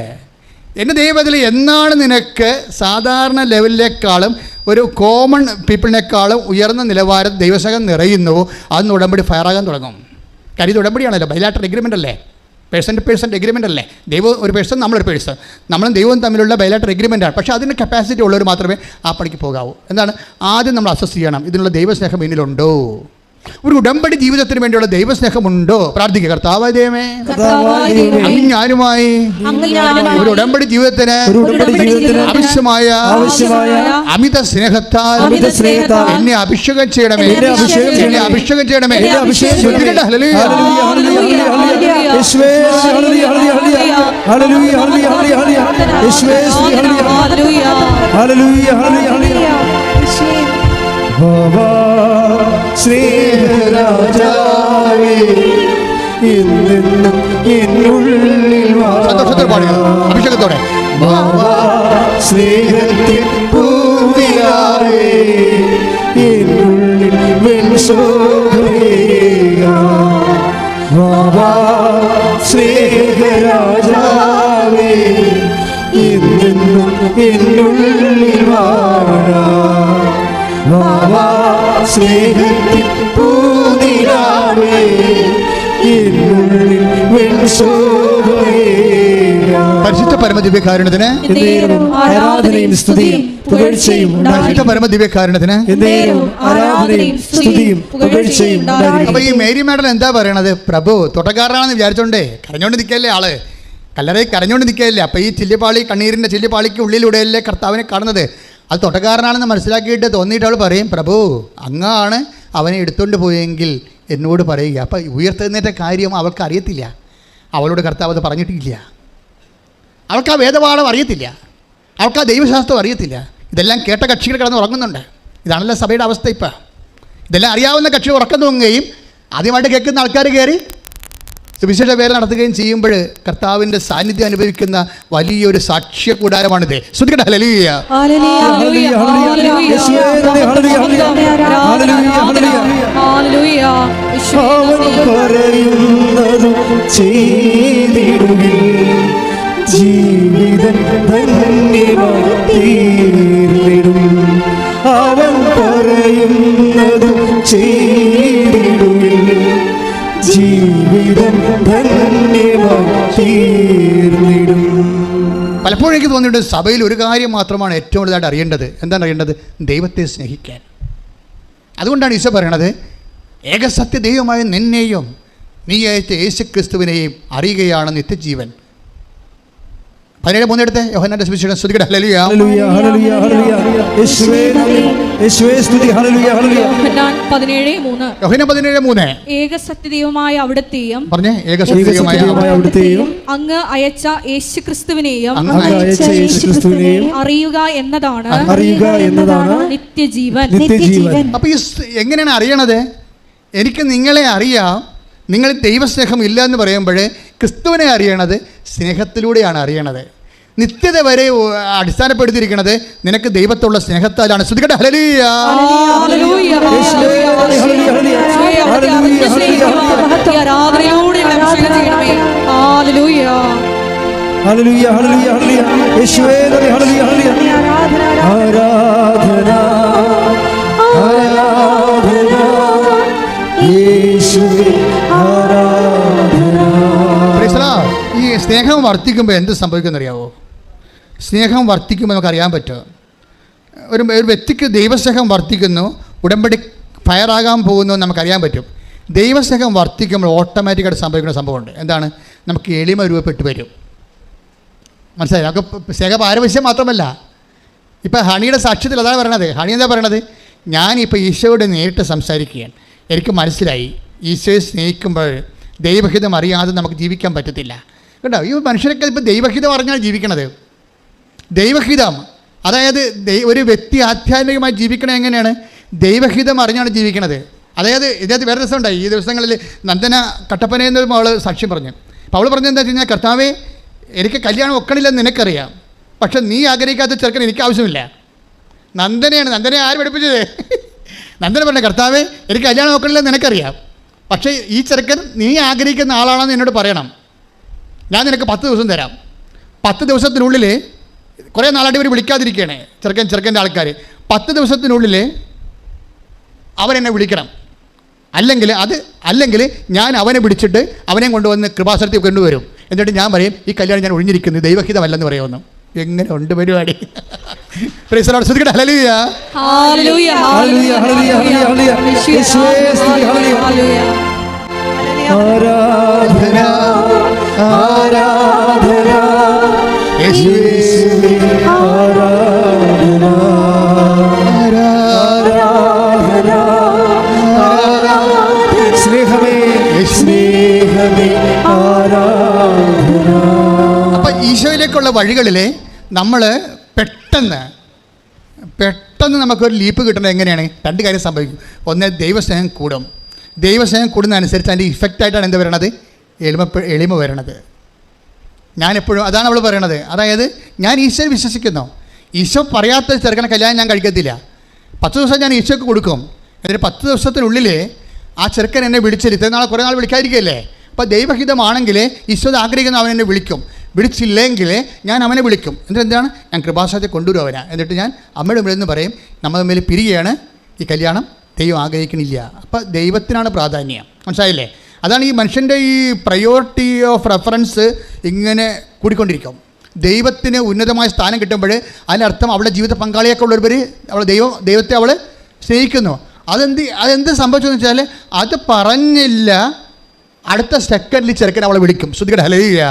എൻ്റെ ദൈവത്തിൽ എന്നാണ് നിനക്ക് സാധാരണ ലെവലിനേക്കാളും ഒരു കോമൺ പീപ്പിളിനേക്കാളും ഉയർന്ന നിലവാരം ദൈവസ്നേഹം നിറയുന്നുവോ അന്ന് ഉടമ്പടി ഫയറാകാൻ തുടങ്ങും. കാര്യം ഇത് ഉടമ്പടിയാണല്ലോ, ബൈലാറ്ററൽ എഗ്രിമെൻ്റ് അല്ലേ, പേഴ്സൺ ടു പേഴ്സൺ എഗ്രിമെൻ്റ് അല്ലേ. ദൈവം ഒരു പേഴ്സൺ, നമ്മളൊരു പേഴ്സൺ, നമ്മളും ദൈവവും തമ്മിലുള്ള ബൈലാറ്ററൽ എഗ്രിമെൻ്റാണ്. പക്ഷേ അതിന് കപ്പാസിറ്റി ഉള്ളവർ മാത്രമേ ആ പണിക്ക് പോകാവൂ. എന്താണ്? ആദ്യം നമ്മൾ അസസ് ചെയ്യണം, ഇതിനുള്ള ദൈവസ്നേഹം എന്നിലുണ്ടോ, ഒരു ഉടമ്പടി ജീവിതത്തിന് വേണ്ടിയുള്ള ദൈവസ്നേഹമുണ്ടോ. പ്രാർത്ഥിക്കുക, കർത്താവായ ദൈവമേ, അങ്ങ് ഞാനുമായി ഒരു ഉടമ്പടി ജീവിതത്തിന് ആവശ്യമായ അമിത സ്നേഹത്താൽ എന്നെ അഭിഷേകം ചെയ്യണമേ, എന്നെ അഭിഷേകം ചെയ്യണമേ.
സ്നേഹരാജാവേ, ഇന്നെന്നും എന്നുള്ളിൽ
സന്തോഷത്തോടെ പാടുക, അഭിഷേകത്തോടെ.
സ്നേഹത്തിൽ പൂവിലാവേ, എന്നുള്ളിൽ സ്നേഹരാജാവേ, ഇന്നെന്നും എന്നുള്ളിൽ വാഴാ. സ്നേഹത്തിൽ പൂനിലാവേ, എന്നുള്ളിൽ
പരിശുദ്ധ പരമദിവ്യകാരുണ്യത്തിന്
ആരാധനയും സ്തുതിയും പുകഴ്ചയും.
പരിശുദ്ധ പരമദിവ്യകാരുണ്യത്തിന്
ആരാധനയും സ്തുതിയും പുകഴ്ചയും.
അപ്പൊ ഈ മേരി മാഡൽ എന്താ പറയണത്? പ്രഭു തോട്ടക്കാരനാണെന്ന് വിചാരിച്ചോണ്ടേ കരഞ്ഞോണ്ട് നിൽക്കല്ലേ ആള്, കല്ലറയിൽ കരഞ്ഞോണ്ട് നിൽക്കല്ലേ. അപ്പൊ ഈ ചില്ലിപ്പാളി, കണ്ണീരിന്റെ ചില്ലിപ്പാളിക്ക് ഉള്ളിലൂടെയല്ലേ കർത്താവിനെ കാണുന്നത്. അത് തോട്ടക്കാരനാണെന്ന് മനസ്സിലാക്കിയിട്ട് തോന്നിയിട്ട് അവൾ പറയും, പ്രഭു അങ്ങാണ് അവനെ എടുത്തുകൊണ്ട് പോയെങ്കിൽ എന്നോട് പറയുക. അപ്പം ഉയർത്തെഴുന്നേറ്റ കാര്യം അവൾക്ക് അറിയത്തില്ല, അവളോട് കർത്താവ് അത് പറഞ്ഞിട്ടില്ല. അവൾക്ക് ആ വേദപാഠം അറിയത്തില്ല, അവൾക്ക് ആ ദൈവശാസ്ത്രം അറിയത്തില്ല. ഇതെല്ലാം കേട്ട കക്ഷികൾ കിടന്ന് ഉറങ്ങുന്നുണ്ട്. ഇതാണല്ലോ സഭയുടെ അവസ്ഥ. ഇപ്പം ഇതെല്ലാം അറിയാവുന്ന കക്ഷികൾ ഉറക്കം തൂങ്ങുകയും ആദ്യമായിട്ട് കേൾക്കുന്ന ആൾക്കാർ കയറി സുവിശേഷ പേര് നടത്തുകയും ചെയ്യുമ്പോൾ കർത്താവിൻ്റെ സാന്നിധ്യം അനുഭവിക്കുന്ന വലിയൊരു സാക്ഷ്യ കൂടാരമാണിത്. ശ്രുതികട്ടെ, ഹല്ലേലൂയ.
ജീവിതം ധന്യമായി തീർന്നിടും, അവൻ പറയുന്നതും ചെയ്തിടുവിൻ. ജീവിതം ധന്യമായി തീർന്നിടും.
പലപ്പോഴും എനിക്ക് തോന്നിയിട്ട് സഭയിൽ ഒരു കാര്യം മാത്രമാണ് ഏറ്റവും വലുതായിട്ട് അറിയേണ്ടത്. എന്താണ് അറിയേണ്ടത്? ദൈവത്തെ സ്നേഹിക്കാൻ. അതുകൊണ്ടാണ് ഈശോ പറയണത്, ഏകസത്യ ദൈവമായ നിന്നെയും നീ അയച്ച യേശു ക്രിസ്തുവിനെയും അറിയുകയാണ് നിത്യജീവൻ. 17:3 എടുത്ത് യോഹന്നാന്റെ സുവിശേഷം. സ്തുതിക്കട്ടെ. ഹല്ലേലൂയ.
ഹല്ലേലൂയ ഹല്ലേലൂയ ഹല്ലേലൂയ. യേശുവേ നന്ദി, യേശുവേ സ്തുതി. Hallelujah hallelujah.
യോഹന്നാൻ 17:3.
യോഹന്നാൻ 17:3
ഏക സത്യദൈവമായ അവിടുത്തെയും
പറഞ്ഞേ, ഏകസത്യമായ
അവിടുത്തെയും
അങ്ങ് അയച്ച യേശുക്രിസ്തുവിനെയും
അങ്ങ്
അയച്ച യേശുക്രിസ്തുവിനെയും
അറിയുക എന്നതാണ്
അറിയുക എന്നതാണ്
നിത്യജീവൻ.
നിത്യജീവൻ.
അപ്പോൾ ഈ എങ്ങനെയാണ് അറിയണത്? എനിക്ക് നിങ്ങളെ അറിയാം, നിങ്ങൾ ദൈവസ്നേഹം ഇല്ല എന്ന് പറയുമ്പോൾ ക്രിസ്തുവിനെ അറിയണത് സ്നേഹത്തിലൂടെയാണ് അറിയണത്. നിത്യത വരെ അടിസ്ഥാനപ്പെടുത്തിയിരിക്കുന്നത് നിനക്ക് ദൈവത്തുള്ള സ്നേഹത്താലാണ്. ശ്രുതികട്ടെ. ഹല്ലേലൂയ.
ഹല്ലേലൂയ.
ഹല്ലേലൂയ ഹല്ലേലൂയ ഹല്ലേലൂയ. യേശുവേ നന്ദി. ഹല്ലേലൂയ ഹല്ലേലൂയ. ആരാധന ആരാധന യേശുവേ ആരാധന.
Praise the Lord. ഈ സ്നേഹം വർദ്ധിക്കുമ്പോൾ എന്ത് സംഭവിക്കുമെന്നറിയാവോ? സ്നേഹം വർദ്ധിക്കുമ്പോൾ നമുക്കറിയാൻ പറ്റും. ഒരു വ്യക്തിക്ക് ദൈവസ്നേഹം വർദ്ധിക്കുന്നു, ഉടമ്പടി ഫയറാകാൻ പോകുന്നു നമുക്കറിയാൻ പറ്റും. ദൈവസ്നേഹം വർദ്ധിക്കുമ്പോൾ ഓട്ടോമാറ്റിക്കായിട്ട് സംഭവിക്കുന്ന സംഭവമുണ്ട്. എന്താണ്? നമുക്ക് എളിമ രൂപപ്പെട്ട് വരും. മനസ്സിലായി? നമുക്ക് സ്നേഹ പാരവശ്യം മാത്രമല്ല. ഇപ്പം ഹണിയുടെ സാക്ഷ്യത്തിൽ അതാണ് പറയണത്. ഹണി എന്താ പറയണത്? ഞാനിപ്പോൾ ഈശോയോട് നേരിട്ട് സംസാരിക്കുകയാണ്. എനിക്ക് മനസ്സിലായി ഈശോയെ സ്നേഹിക്കുമ്പോൾ ദൈവഹിതം അറിയാതെ നമുക്ക് ജീവിക്കാൻ പറ്റത്തില്ല. കേട്ടോ, ഈ മനുഷ്യരൊക്കെ ഇപ്പോൾ ദൈവഹിതം അറിഞ്ഞാൽ ജീവിക്കണത്. ദൈവഹിതം, അതായത് ഒരു വ്യക്തി ആധ്യാത്മികമായി ജീവിക്കണത് എങ്ങനെയാണ്? ദൈവഹിതം അറിഞ്ഞാണ് ജീവിക്കണത്. അതായത് ഇതിനകത്ത് വേറെ ദിവസമുണ്ടായി. ഈ ദിവസങ്ങളിൽ നന്ദന കട്ടപ്പനയെന്ന് അവൾ സാക്ഷ്യം പറഞ്ഞു. അപ്പോൾ അവൾ പറഞ്ഞത് എന്താ വെച്ച് കഴിഞ്ഞാൽ, കർത്താവേ എനിക്ക് കല്യാണം ഒക്കണില്ലെന്ന് നിനക്കറിയാം, പക്ഷെ നീ ആഗ്രഹിക്കാത്ത ചെറുക്കൻ എനിക്ക് ആവശ്യമില്ല. നന്ദനെ ആര് പഠിപ്പിച്ചത്? നന്ദന പറഞ്ഞ, കർത്താവേ എനിക്ക് കല്യാണം ഒക്കണില്ലെന്ന് നിനക്കറിയാം, പക്ഷേ ഈ ചെറുക്കൻ നീ ആഗ്രഹിക്കുന്ന ആളാണെന്ന് എന്നോട് പറയണം. ഞാൻ നിനക്ക് 10 ദിവസം തരാം. 10 ദിവസത്തിനുള്ളിൽ, കുറേ നാളായിട്ട് ഇവർ വിളിക്കാതിരിക്കുകയാണ് ചെറുക്കൻ്റെ ആൾക്കാർ. 10 ദിവസത്തിനുള്ളിൽ അവരെന്നെ വിളിക്കണം. അല്ലെങ്കിൽ ഞാൻ അവനെ പിടിച്ചിട്ട് അവനെ കൊണ്ടുവന്ന് കൃപാസനത്തിൽ കൊണ്ടുവരും. എന്നിട്ട് ഞാൻ പറയും ഈ കല്യാണം ഞാൻ ഒഴിഞ്ഞിരിക്കുന്നത് ദൈവഹിതമല്ലെന്ന് പറയുമെന്ന്. എങ്ങനെ ഉണ്ട് പരിപാടി? Praise the Lord. ശ്രുതികട്ടെ. ഹല്ലേലൂയ.
ഹല്ലേലൂയ.
ഹല്ലേലൂയ ഹല്ലേലൂയ ഹല്ലേലൂയ. യേശുവേ സ്തുതി. ഹല്ലേലൂയ. ആരാധന ആരാധന യേശുവേ ആരാധന ആരാധന സ്നേഹമേ സ്നേഹമേ ആരാധന.
അപ്പം ഈശോയിലേക്കുള്ള വഴികളിൽ നമ്മൾ പെട്ടെന്ന് നമുക്കൊരു ലീപ്പ് കിട്ടുന്നത് എങ്ങനെയാണ്? 2 കാര്യം സംഭവിക്കും. ഒന്ന്, ദൈവസ്നേഹം കൂടും. ദൈവസ്നേഹം കൂടുന്നതനുസരിച്ച് അതിൻ്റെ ഇഫക്റ്റായിട്ടാണ് എന്ത് വരണത്? എളിമ വരണത്. ഞാനെപ്പോഴും അതാണ് അവൾ പറയണത്. അതായത് ഞാൻ ഈശോയെ വിശ്വസിക്കുന്നു. ഈശോ പറയാത്ത ചെറുക്കനെ കല്യാണം ഞാൻ കഴിക്കത്തില്ല. 10 ദിവസം ഞാൻ ഈശോയ്ക്ക് കൊടുക്കും. എന്നിട്ട് 10 ദിവസത്തിനുള്ളിൽ ആ ചെറുക്കൻ എന്നെ വിളിച്ചിരുത്തി. കുറേ നാൾ വിളിക്കാതിരിക്കുകയല്ലേ? അപ്പോൾ ദൈവഹിതമാണെങ്കിൽ ഈശോ ആഗ്രഹിക്കുന്ന അവൻ എന്നെ വിളിക്കും. വിളിച്ചില്ലെങ്കിൽ ഞാൻ അവനെ വിളിക്കും. എന്നിട്ട് എന്താണ്? ഞാൻ കൃപാസനത്തിൽ കൊണ്ടുവരും അവനെ. എന്നിട്ട് ഞാൻ അമ്മയുടെ മുന്നിൽ പറയും, നമ്മൾ തമ്മിൽ പിരിയുകയാണ്, ഈ കല്യാണം ദൈവം ആഗ്രഹിക്കണില്ല. അപ്പോൾ ദൈവത്തിനാണ് പ്രാധാന്യം. മനസ്സിലായില്ലേ? അതാണ് ഈ മനുഷ്യൻ്റെ ഈ പ്രയോറിറ്റി ഓഫ് റെഫറൻസ് ഇങ്ങനെ കൂടിക്കൊണ്ടിരിക്കും. ദൈവത്തിന് ഉന്നതമായ സ്ഥാനം കിട്ടുമ്പോൾ അതിനർത്ഥം അവളുടെ ജീവിത പങ്കാളിയൊക്കെ ഉള്ളവർ ദൈവത്തെ അവൾ സ്നേഹിക്കുന്നു. അതെന്ത് സംഭവിച്ചെന്ന് വെച്ചാൽ അത് പറഞ്ഞില്ല, അടുത്ത സെക്കൻഡിൽ ചെറുക്കൻ അവളെ വിളിക്കും. ശ്രുതികട്ടെ. ഹല്ലേലൂയ.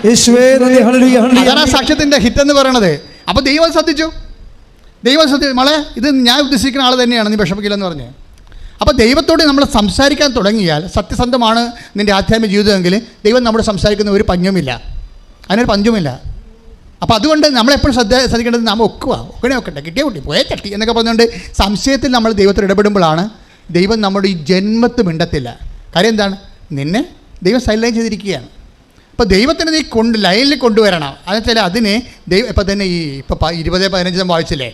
യേശുവേ നന്ദി. ഹല്ലേലൂയ ഹല്ലേലൂയ.
അതാണ് സാക്ഷ്യത്തിൻ്റെ ഹിറ്റ് എന്ന് പറയണത്. അപ്പോൾ ദൈവം ശ്രദ്ധിച്ചു. മോളെ ഇത് ഞാൻ ഉദ്ദേശിക്കുന്ന ആൾ തന്നെയാണ്, നീ വിഷമിക്കില്ലെന്ന് പറഞ്ഞ്. അപ്പോൾ ദൈവത്തോട് നമ്മൾ സംസാരിക്കാൻ തുടങ്ങിയാൽ, സത്യസന്ധമാണ് നിൻ്റെ ആധ്യാത്മിക ജീവിതമെങ്കിൽ ദൈവം നമ്മൾ സംസാരിക്കുന്ന ഒരു പഞ്ഞുമില്ല, അതിനൊരു പഞ്ചുമില്ല. അപ്പോൾ അതുകൊണ്ട് നമ്മളെപ്പോഴും ശ്രദ്ധിക്കേണ്ടത് നാം ഒക്കട്ടെ, കിട്ടിയ കുട്ടി പോയേ ചട്ടി എന്നൊക്കെ പറഞ്ഞുകൊണ്ട് സംശയത്തിൽ നമ്മൾ ദൈവത്തിൽ ഇടപെടുമ്പോഴാണ് ദൈവം നമ്മുടെ ഈ ജന്മത്ത് മിണ്ടത്തില്ല. കാര്യം എന്താണ്? നിന്നെ ദൈവം സൈലൈൻ ചെയ്തിരിക്കുകയാണ്. അപ്പോൾ ദൈവത്തിന് നീ ലൈനിൽ കൊണ്ടുവരണം. അതെന്നുവെച്ചാൽ അതിന് ദൈവം ഇപ്പം തന്നെ ഇപ്പോൾ 20:15 വായിച്ചില്ലേ,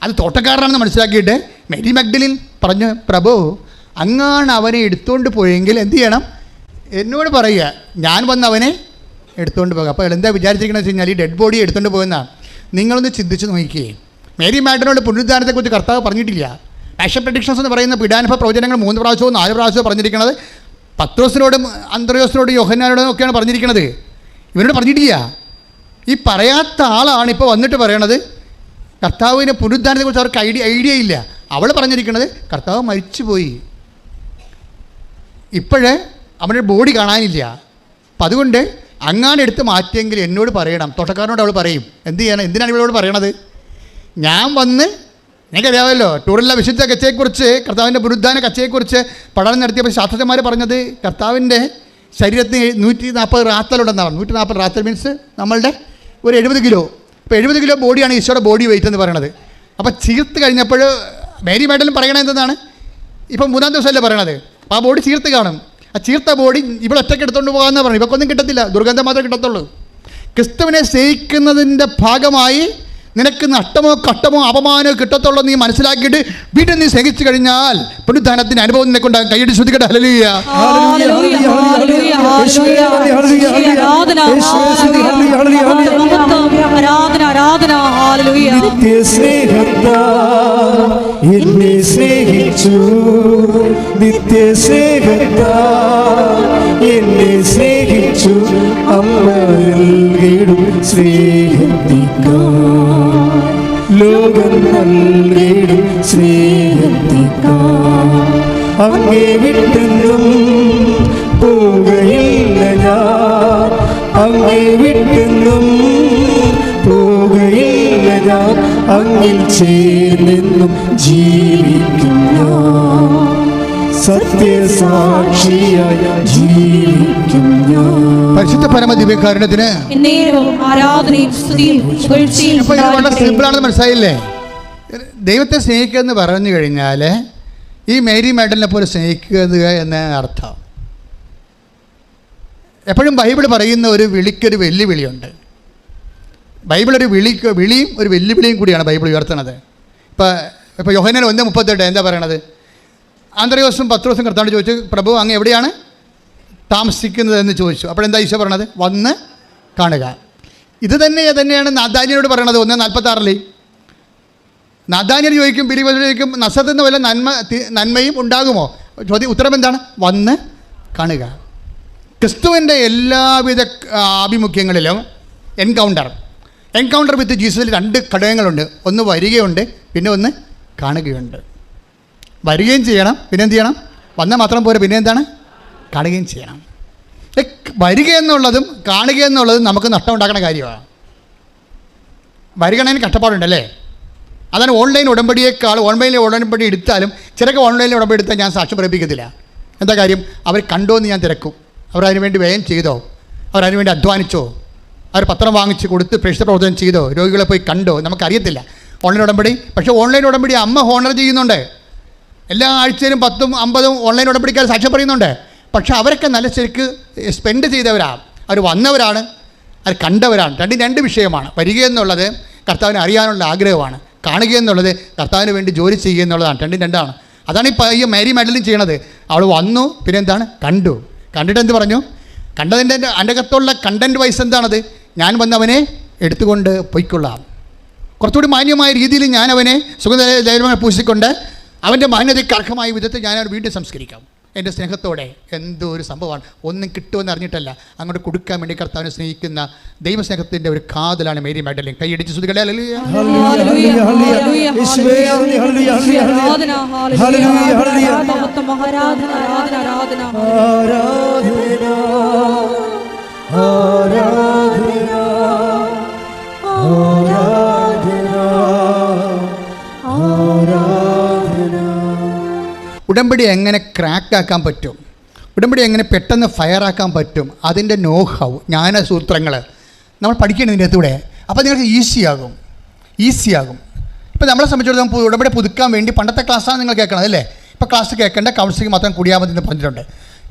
അത് തോട്ടക്കാരനാണെന്ന് മനസ്സിലാക്കിയിട്ട് മേരി മഗ്ദലിൻ പറഞ്ഞു, പ്രഭു അങ്ങാണ് അവനെ എടുത്തുകൊണ്ട് പോയെങ്കിൽ എന്ത് ചെയ്യണം? എന്നോട് പറയുക, ഞാൻ വന്ന് അവനെ എടുത്തുകൊണ്ട് പോകുക. അപ്പോൾ എന്താ വിചാരിച്ചിരിക്കണമെന്ന് വെച്ച് കഴിഞ്ഞാൽ ഈ ഡെഡ് ബോഡി എടുത്തുകൊണ്ട് പോകുന്നതാണ്. നിങ്ങളൊന്ന് ചിന്തിച്ച് നോക്കിയേ. മേരി മാഗ്ദലിനോട് പുനരുദ്ധാനത്തെക്കുറിച്ച് കർത്താവ് പറഞ്ഞിട്ടില്ല. പാഷൻ പ്രഡിക്ഷൻസ് എന്ന് പറയുന്ന പീഡാനുഭവ പ്രവചനങ്ങൾ 3 പ്രാവശ്യവും 4 പ്രാവശ്യവും പറഞ്ഞിരിക്കുന്നത് പത്രോസിനോടും അന്ത്രയോസിനോടും യോഹന്നാനോടും ഒക്കെയാണ് പറഞ്ഞിരിക്കുന്നത്. ഇവരോട് പറഞ്ഞിട്ടില്ല. ഈ പറയാത്ത ആളാണ് ഇപ്പോൾ വന്നിട്ട് പറയണത് കർത്താവിൻ്റെ പുനരുദ്ധാനത്തെക്കുറിച്ച് അവർക്ക് ഐഡിയ ഇല്ല. അവൾ പറഞ്ഞിരിക്കുന്നത് കർത്താവ് മരിച്ചുപോയി, ഇപ്പോഴേ അവൻ്റെ ബോഡി കാണാനില്ല. അപ്പം അതുകൊണ്ട് അങ്ങാണ് എടുത്ത് മാറ്റിയെങ്കിൽ എന്നോട് പറയണം. തോട്ടക്കാരനോട് അവൾ പറയും. എന്ത് ചെയ്യണം? എന്തിനാണ് ഇവളോട് പറയണത്? ഞാൻ വന്ന്, നിങ്ങൾക്കറിയാമല്ലോ ടൂറിലെ വിശുദ്ധ കച്ചയെക്കുറിച്ച്, കർത്താവിൻ്റെ പുനരുദ്ധാന കച്ചയെക്കുറിച്ച് പഠനം നടത്തിയപ്പോൾ ശാസ്ത്രജ്ഞന്മാർ പറഞ്ഞത് കർത്താവിൻ്റെ ശരീരത്തിന് 140 റാത്തലുണ്ടെന്നാണ്. 140 റാത്തൽ മീൻസ് നമ്മളുടെ ഒരു 70 കിലോ. ഇപ്പോൾ 70 കിലോ ബോഡിയാണ് ഈശോയുടെ ബോഡി വെയിറ്റ് എന്ന് പറയണത്. അപ്പോൾ ചീർത്ത് കഴിഞ്ഞപ്പോൾ മേരി മാഡലും പറയണത് എന്താണ്? ഇപ്പം 3-ാം ദിവസമല്ലേ പറയണത്. അപ്പോൾ ആ ബോഡി ചീർത്ത് കാണും. ആ ചീർത്ത ബോഡി ഇവിടെ ഒറ്റയ്ക്ക് എടുത്തുകൊണ്ട് പോകാമെന്ന് പറഞ്ഞു. ഇവക്കൊന്നും കിട്ടത്തില്ല, ദുർഗന്ധം മാത്രമേ കിട്ടത്തുള്ളൂ. ക്രിസ്തുവിനെ സ്നേഹിക്കുന്നതിൻ്റെ ഭാഗമായി നിനക്ക് നഷ്ടമോ കഷ്ടമോ അപമാനമോ കിട്ടത്തുള്ളൂ നീ മനസ്സിലാക്കിയിട്ട് വീട്ടിൽ നീ സ്നേഹിച്ചു കഴിഞ്ഞാൽ പുനരുദ്ധാനത്തിൻ്റെ അനുഭവം നിനക്കുണ്ടാകും. കൈയ്യടി ശ്രദ്ധിക്കട്ടെ. ഹല്ലേലൂയ.
എന്നെ സ്നേഹിച്ചു, നിത്യസ്നേഹത്താ എന്നെ സ്നേഹിച്ചു, അമ്മയിടും സ്നേഹത്തിക്കാർ, ലോകം നൽകിടും സ്നേഹത്തിക്കാർ. അങ്ങേ വിട്ടെന്നും പോകയില്ല ഞാൻ, അങ്ങേ വിട്ടെന്നും പോകയില്ല ഞാൻ, അങ്ങിൽ ചേർന്നെന്നും ജീവിക്കും ഞാൻ, സത്യസാക്ഷിയായി ജീവിക്കും ഞാൻ.
പരിശുദ്ധ പരമ ദിവ്യകാരുണ്യത്തിന്
ആരാധനയും സ്തുതിയും പുകഴ്ചയും.
അപ്പോൾ ഇത് വളരെ സിമ്പിളാണെന്ന് മനസ്സിലായില്ലേ? ദൈവത്തെ സ്നേഹിക്കുക എന്ന് പറഞ്ഞു കഴിഞ്ഞാൽ ഈ മേരി മാഡലിനെ പോലെ സ്നേഹിക്കുക എന്ന അർത്ഥം. എപ്പോഴും ബൈബിൾ പറയുന്ന ഒരു വിളിക്കൊരു വെല്ലുവിളിയുണ്ട്. ബൈബിൾ ഒരു വിളിയും ഒരു വെല്ലുവിളിയും കൂടിയാണ് ബൈബിൾ ഉയർത്തുന്നത്. ഇപ്പോൾ യോഹന്നാൻ 1:38 എന്താ പറയണത്? ആന്ത്രയോസും പത്രോസും കർത്താവിനോട് ചോദിച്ചു, പ്രഭു അങ്ങ് എവിടെയാണ് താമസിക്കുന്നതെന്ന് ചോദിച്ചു. അപ്പോഴെന്താ ഈശോ പറയണത്? വന്ന് കാണുക. ഇത് തന്നെയാണ് നാഥാന്യനോട് പറയണത് 1:46. നാഥാന്യൻ ചോദിക്കും, ബിലീവർ ചോദിക്കും, നസറത്തിൽ നിന്ന് വല്ല നന്മയും ഉണ്ടാകുമോ? ഉത്തരം എന്താണ്? വന്ന് കാണുക. ക്രിസ്തുവിൻ്റെ എല്ലാവിധ ആഭിമുഖ്യങ്ങളിലും എൻകൗണ്ടർ വിത്ത് ജീസസിൽ 2 ഘടകങ്ങളുണ്ട്. ഒന്ന് വരികയുണ്ട്, പിന്നെ ഒന്ന് കാണുകയുണ്ട്. വരികയും ചെയ്യണം, പിന്നെ എന്ത് ചെയ്യണം? വന്നാൽ മാത്രം പോരെ, പിന്നെ എന്താണ്? കാണുകയും ചെയ്യണം. വരിക എന്നുള്ളതും കാണുക എന്നുള്ളതും നമുക്ക് നഷ്ടം ഉണ്ടാക്കുന്ന കാര്യമാണ്. വരികണതിന് കഷ്ടപ്പാടുണ്ടല്ലേ? അതാണ് ഓൺലൈൻ ഉടമ്പടിയേക്കാൾ. ഓൺലൈനിൽ ഉടമ്പടി എടുത്താലും ചിലക്ക് ഓൺലൈനിൽ ഉടമ്പടി എടുത്താൽ ഞാൻ സാക്ഷ്യം പ്രകടിപ്പിക്കത്തില്ല. എന്താ കാര്യം? അവർ കണ്ടോ എന്ന് ഞാൻ തിരക്കും. അവർ അതിനുവേണ്ടി വ്യയം ചെയ്തോ? അവർ അതിനുവേണ്ടി അധ്വാനിച്ചോ? അവർ പത്രം വാങ്ങിച്ച് കൊടുത്ത് പ്രേക്ഷിത പ്രവർത്തനം ചെയ്തോ? രോഗികളെ പോയി കണ്ടോ? നമുക്കറിയത്തില്ല ഓൺലൈൻ ഉടമ്പടി. പക്ഷേ ഓൺലൈൻ ഉടമ്പടി അമ്മ ഹോണർ ചെയ്യുന്നുണ്ട്. എല്ലാ ആഴ്ചയിലും 10ഉം 50ഉം ഓൺലൈൻ ഉടമ്പടിക്കാർ സാക്ഷ്യം പറയുന്നുണ്ട്. പക്ഷേ അവരൊക്കെ നല്ല ശരിക്ക് സ്പെൻഡ് ചെയ്തവരാണ്, അവർ വന്നവരാണ്, അവർ കണ്ടവരാണ്. രണ്ട് വിഷയമാണ്. വരിക എന്നുള്ളത് കർത്താവിനെ അറിയാനുള്ള ആഗ്രഹമാണ്, കാണുക എന്നുള്ളത് കർത്താവിന് വേണ്ടി ജോലി ചെയ്യുക എന്നുള്ളതാണ്. രണ്ടാണ്. അതാണ് ഈ മേരി മാഡലിൻ ചെയ്യണത്. അവൾ വന്നു, പിന്നെ എന്താണ്? കണ്ടിട്ട് എന്ത് പറഞ്ഞു? കണ്ടതിൻ്റെ എൻ്റെ അകത്തുള്ള കണ്ടൻറ് വൈസ് എന്താണത്? ഞാൻ വന്നവനെ എടുത്തുകൊണ്ട് പൊയ്ക്കൊള്ളാം. കുറച്ചുകൂടി മാന്യമായ രീതിയിൽ ഞാൻ അവനെ സുഗന്ധ പൂശിക്കൊണ്ട് അവൻ്റെ മാന്യതയ്ക്ക് അർഹമായ വിധത്തിൽ ഞാൻ വീണ്ടും സംസ്കരിക്കാം എൻ്റെ സ്നേഹത്തോടെ. എന്തോ ഒരു സംഭവമാണ്. ഒന്നും കിട്ടുമെന്ന് അറിഞ്ഞിട്ടല്ല, അങ്ങോട്ട് കൊടുക്കാൻ വേണ്ടി കർത്താവിനെ സ്നേഹിക്കുന്ന ദൈവസ്നേഹത്തിൻ്റെ ഒരു കാതലാണ് മേരി മാഡലിൻ. കൈയടിച്ച് സ്തുതിക്കട്ടെ. ഹല്ലേലൂയ. ഉടമ്പടി എങ്ങനെ ക്രാക്കാക്കാൻ പറ്റും? ഉടമ്പടി എങ്ങനെ പെട്ടെന്ന് ഫയറാക്കാൻ പറ്റും? അതിൻ്റെ നോഹൗ, ജ്ഞാനസൂത്രങ്ങൾ നമ്മൾ പഠിക്കണം ഇതിൻ്റെ അകത്തൂടെ. അപ്പോൾ നിങ്ങൾക്ക് ഈസിയാകും. ഇപ്പോൾ നമ്മളെ സംബന്ധിച്ചിടത്തോളം ഉടമ്പടി പുതുക്കാൻ വേണ്ടി പണ്ടത്തെ ക്ലാസ്സാണ് നിങ്ങൾ കേൾക്കണം, അല്ലേ? ഇപ്പോൾ ക്ലാസ് കേൾക്കേണ്ട, കൗൺസിലിംഗ് മാത്രം കൂടിയാൽ മതി എന്ന് പറഞ്ഞിട്ടുണ്ട്.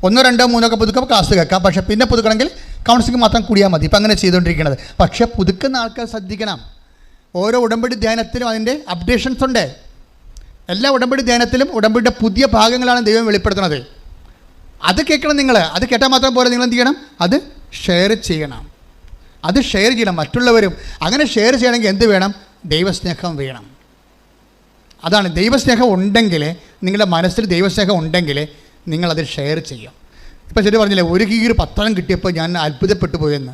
1, 2, 3 പുതുക്കുമ്പോൾ ക്ലാസ് കേൾക്കാം. പക്ഷേ പിന്നെ പുതുക്കണമെങ്കിൽ കൗൺസിലിംഗ് മാത്രം കൂടിയാൽ മതി. ഇപ്പം അങ്ങനെ ചെയ്തുകൊണ്ടിരിക്കുന്നത്. പക്ഷേ പുതുക്കുന്ന ആൾക്കാർ ശ്രദ്ധിക്കണം. ഓരോ ഉടമ്പടി ധ്യാനത്തിനും അതിൻ്റെ അപ്ഡേഷൻസ് ഉണ്ട്. എല്ലാ ഉടമ്പടി ധ്യാനത്തിലും ഉടമ്പടിയുടെ പുതിയ ഭാഗങ്ങളാണ് ദൈവം വെളിപ്പെടുത്തുന്നത്. അത് കേൾക്കണം നിങ്ങൾ. അത് കേട്ടാൽ മാത്രം പോലെ നിങ്ങൾ എന്ത് ചെയ്യണം? അത് ഷെയർ ചെയ്യണം. മറ്റുള്ളവരും അങ്ങനെ ഷെയർ ചെയ്യണമെങ്കിൽ എന്ത് വേണം? ദൈവസ്നേഹം വേണം. അതാണ് ദൈവസ്നേഹം ഉണ്ടെങ്കിൽ, നിങ്ങളുടെ മനസ്സിൽ ദൈവസ്നേഹം ഉണ്ടെങ്കിൽ നിങ്ങളത് ഷെയർ ചെയ്യും. ഇപ്പോൾ ശരി പറഞ്ഞില്ലേ, ഒരു കീറ് പത്രം കിട്ടിയപ്പോൾ ഞാൻ അത്ഭുതപ്പെട്ടു പോയെന്ന്.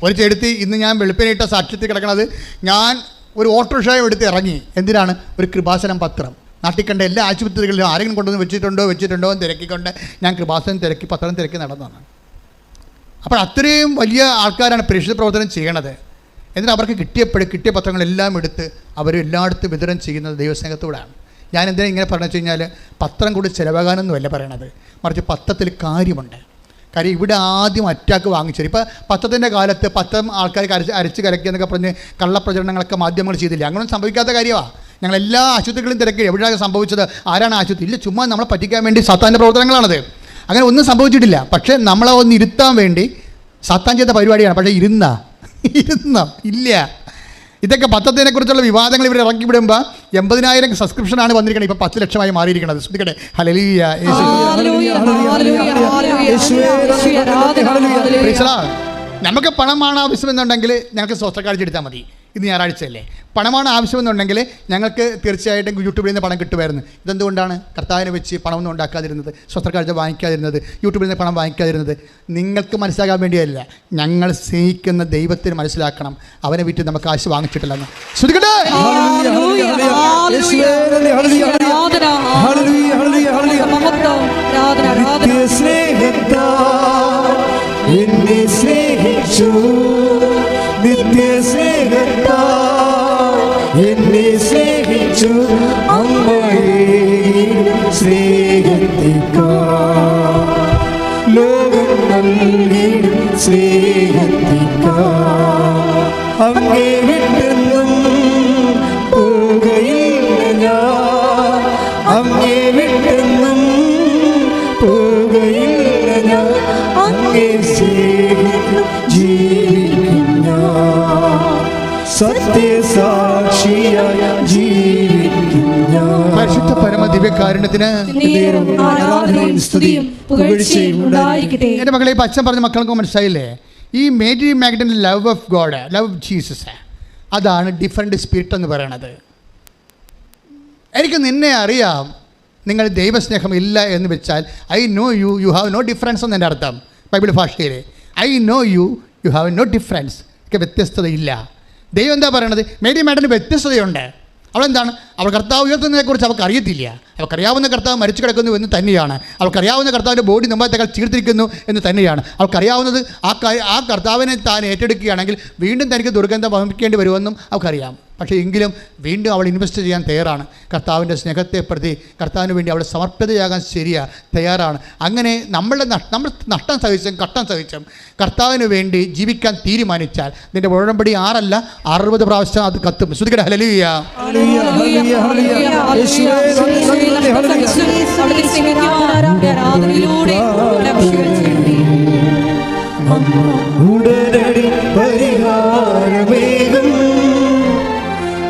ഒരു ചെടുത്തി ഇന്ന് ഞാൻ വെളുപ്പിനിട്ട സാക്ഷ്യത്തിൽ കിടക്കണത്, ഞാൻ ഒരു ഓട്ടോറിക്ഷയും എടുത്ത് ഇറങ്ങി. എന്തിനാണ്? ഒരു കൃപാസനം പത്രം. നാട്ടിൽ കണ്ട എല്ലാ ആശുപത്രികളിലും ആരെങ്കിലും കൊണ്ടുവന്ന് വെച്ചിട്ടുണ്ടോ എന്ന് തിരക്കിക്കൊണ്ട് ഞാൻ കൃപാസനം തിരക്കി, പത്രം തിരക്കി നടന്നതാണ്. അപ്പോൾ അത്രയും വലിയ ആൾക്കാരാണ് പ്രേക്ഷിത പ്രവർത്തനം ചെയ്യണത്. എന്നിട്ട് അവർക്ക് കിട്ടിയ പത്രങ്ങളെല്ലാം എടുത്ത് അവർ എല്ലായിടത്തും വിതരണം ചെയ്യുന്നത് ദൈവസ്നേഹത്തോടാണ്. ഞാൻ എന്തിനാ ഇങ്ങനെ പറഞ്ഞു വെച്ച് കഴിഞ്ഞാൽ പത്രം കൂടി ചിലവാകാനൊന്നുമല്ല പറയണത്, മറിച്ച് പത്രത്തിൽ കാര്യമുണ്ട്. കാര്യം ഇവിടെ ആദ്യം അറ്റാക്ക് വാങ്ങിച്ചു. ഇപ്പോൾ പത്രത്തിൻ്റെ കാലത്ത് പത്രം ആൾക്കാർക്ക് അരച്ച് കലക്കി എന്നൊക്കെ പറഞ്ഞ് കള്ളപ്രചരണങ്ങളൊക്കെ മാധ്യമങ്ങൾ ചെയ്തില്ല. അങ്ങനെയൊന്നും സംഭവിക്കാത്ത കാര്യമാണ്. ഞങ്ങൾ എല്ലാ ആശുപത്രികളും തിരക്കി എവിടെയാണ് സംഭവിച്ചത്, ആരാണ് ആശുപത്രി, ഇല്ല, ചുമ്മാ നമ്മളെ പറ്റിക്കാൻ വേണ്ടി സാത്താൻ്റെ പ്രവർത്തനങ്ങളാണത്. അങ്ങനെ ഒന്നും സംഭവിച്ചിട്ടില്ല. പക്ഷേ നമ്മളെ ഒന്ന് ഇരുത്താൻ വേണ്ടി സാത്താൻ ചെയ്ത പരിപാടിയാണ്. പക്ഷേ ഇരുന്നോ ഇല്ല. ഇതൊക്കെ പത്രത്തിനെക്കുറിച്ചുള്ള വിവാദങ്ങൾ ഇവർ ഇറക്കി വിടുമ്പോൾ 80,000 സബ്സ്ക്രിപ്ഷനാണ് വന്നിരിക്കുന്നത്. ഇപ്പോൾ 10 ലക്ഷമായി മാറിയിരിക്കുന്നത്. ശ്രദ്ധിക്കട്ടെ. ഹല്ലേലൂയ. നമുക്ക് പണമാണ് ആവശ്യമെന്നുണ്ടെങ്കിൽ ഞങ്ങൾക്ക് സ്വസ്ഥക്കാഴ്ച എടുത്താൽ മതി. ഇന്ന് ഞായറാഴ്ചയല്ലേ, പണമാണ് ആവശ്യമെന്നുണ്ടെങ്കിൽ ഞങ്ങൾക്ക് തീർച്ചയായിട്ടും യൂട്യൂബിൽ നിന്ന് പണം കിട്ടുമായിരുന്നു. ഇതെന്തുകൊണ്ടാണ് കർത്താവിനെ വെച്ച് പണമൊന്നും ഉണ്ടാക്കാതിരുന്നത്, സ്വസ്ഥക്കാഴ്ച വാങ്ങിക്കാതിരുന്നത്, യൂട്യൂബിൽ നിന്ന് പണം വാങ്ങിക്കാതിരുന്നത്? നിങ്ങൾക്ക് മനസ്സിലാക്കാൻ വേണ്ടിയല്ല, ഞങ്ങൾ സ്നേഹിക്കുന്ന ദൈവത്തിന് മനസ്സിലാക്കണം. അവനെ വിറ്റ് നമുക്ക് കാശ് വാങ്ങിച്ചിട്ടില്ലെന്ന്. ശ്രദ്ധിക്കട്ടെ.
എന്നെ സ്നേഹിച്ചു നിത്യസ്നേഹത്താ എന്നെ സ്നേഹിച്ചു അമ്മയെ സ്നേഹത്തിക്കാ ലോകം നൽകിയ സ്നേഹത്തിക്കാ അങ്ങേ വിട്ടെന്നും പോകയില്ല ഞാൻ, അങ്ങേ വിട്ടെന്നും പോകയില്ല ഞാൻ, അങ്ങേ സ്നേഹിക്കും ജീവിക്കും ഞാൻ, സത്യസാക്ഷിയായ ജീവിക്കും ഞാൻ.
പരിശുദ്ധ പരമ ദിവ്യകാരുണ്യത്തിന് എൻ്റെ മക്കളെ, ഇപ്പം അച്ഛൻ പറഞ്ഞ മക്കൾക്ക് മനസ്സിലായില്ലേ? ഈ മേരി മാഗ്ഡലിൻ്റെ love of God, love of Jesus, അതാണ് ഡിഫറെൻ്റ് സ്പിരിറ്റ് എന്ന് പറയണത്. എനിക്ക് നിന്നെ അറിയാം, നിങ്ങൾ ദൈവസ്നേഹം ഇല്ല എന്ന് വെച്ചാൽ I know you, you have no difference എന്ന് എൻ്റെ അർത്ഥം ബൈബിൾ ഭാഷയിൽ. I know you, you have no difference. ഒക്കെ വ്യത്യസ്തതയില്ല. ദൈവം എന്താ പറയണത്? മേരി മാഡന് വ്യത്യസ്തതയുണ്ട്. അവളെന്താണ്? അവൾ കർത്താവ് ഉയർത്തുന്നതിനെക്കുറിച്ച് അവൾക്ക് അറിയത്തില്ല. അവൾക്കറിയാവുന്ന കർത്താവ് മരിച്ചു കിടക്കുന്നു എന്ന് തന്നെയാണ്. അവൾക്കറിയാവുന്ന കർത്താവിൻ്റെ ബോഡി നമ്മളെത്തേക്കാൾ ചീർത്തിരിക്കുന്നു എന്ന് തന്നെയാണ്. അവൾക്കറിയാവുന്നത് ആ കർത്താവിനെ താൻ ഏറ്റെടുക്കുകയാണെങ്കിൽ വീണ്ടും തനിക്ക് ദുർഗന്ധം വമിക്കേണ്ടി വരുമെന്നും അവൾക്കറിയാം. പക്ഷേ എങ്കിലും വീണ്ടും അവൾ ഇൻവെസ്റ്റ് ചെയ്യാൻ തയ്യാറാണ്. കർത്താവിൻ്റെ സ്നേഹത്തെ പ്രതി കർത്താവിന് വേണ്ടി അവൾ സമർപ്പിതയാകാൻ തയ്യാറാണ്. അങ്ങനെ നമ്മൾ നഷ്ടം സഹിച്ചും കഷ്ടം സഹിച്ചും കർത്താവിന് വേണ്ടി ജീവിക്കാൻ തീരുമാനിച്ചാൽ നിൻ്റെ ഉടമ്പടി 6 അല്ല 60 പ്രാവശ്യം അത് കത്തും. ശ്രുതിക്കട്ടെ. ഹല്ലേലൂയ.
ഉടനടി പരിഹാരമേകും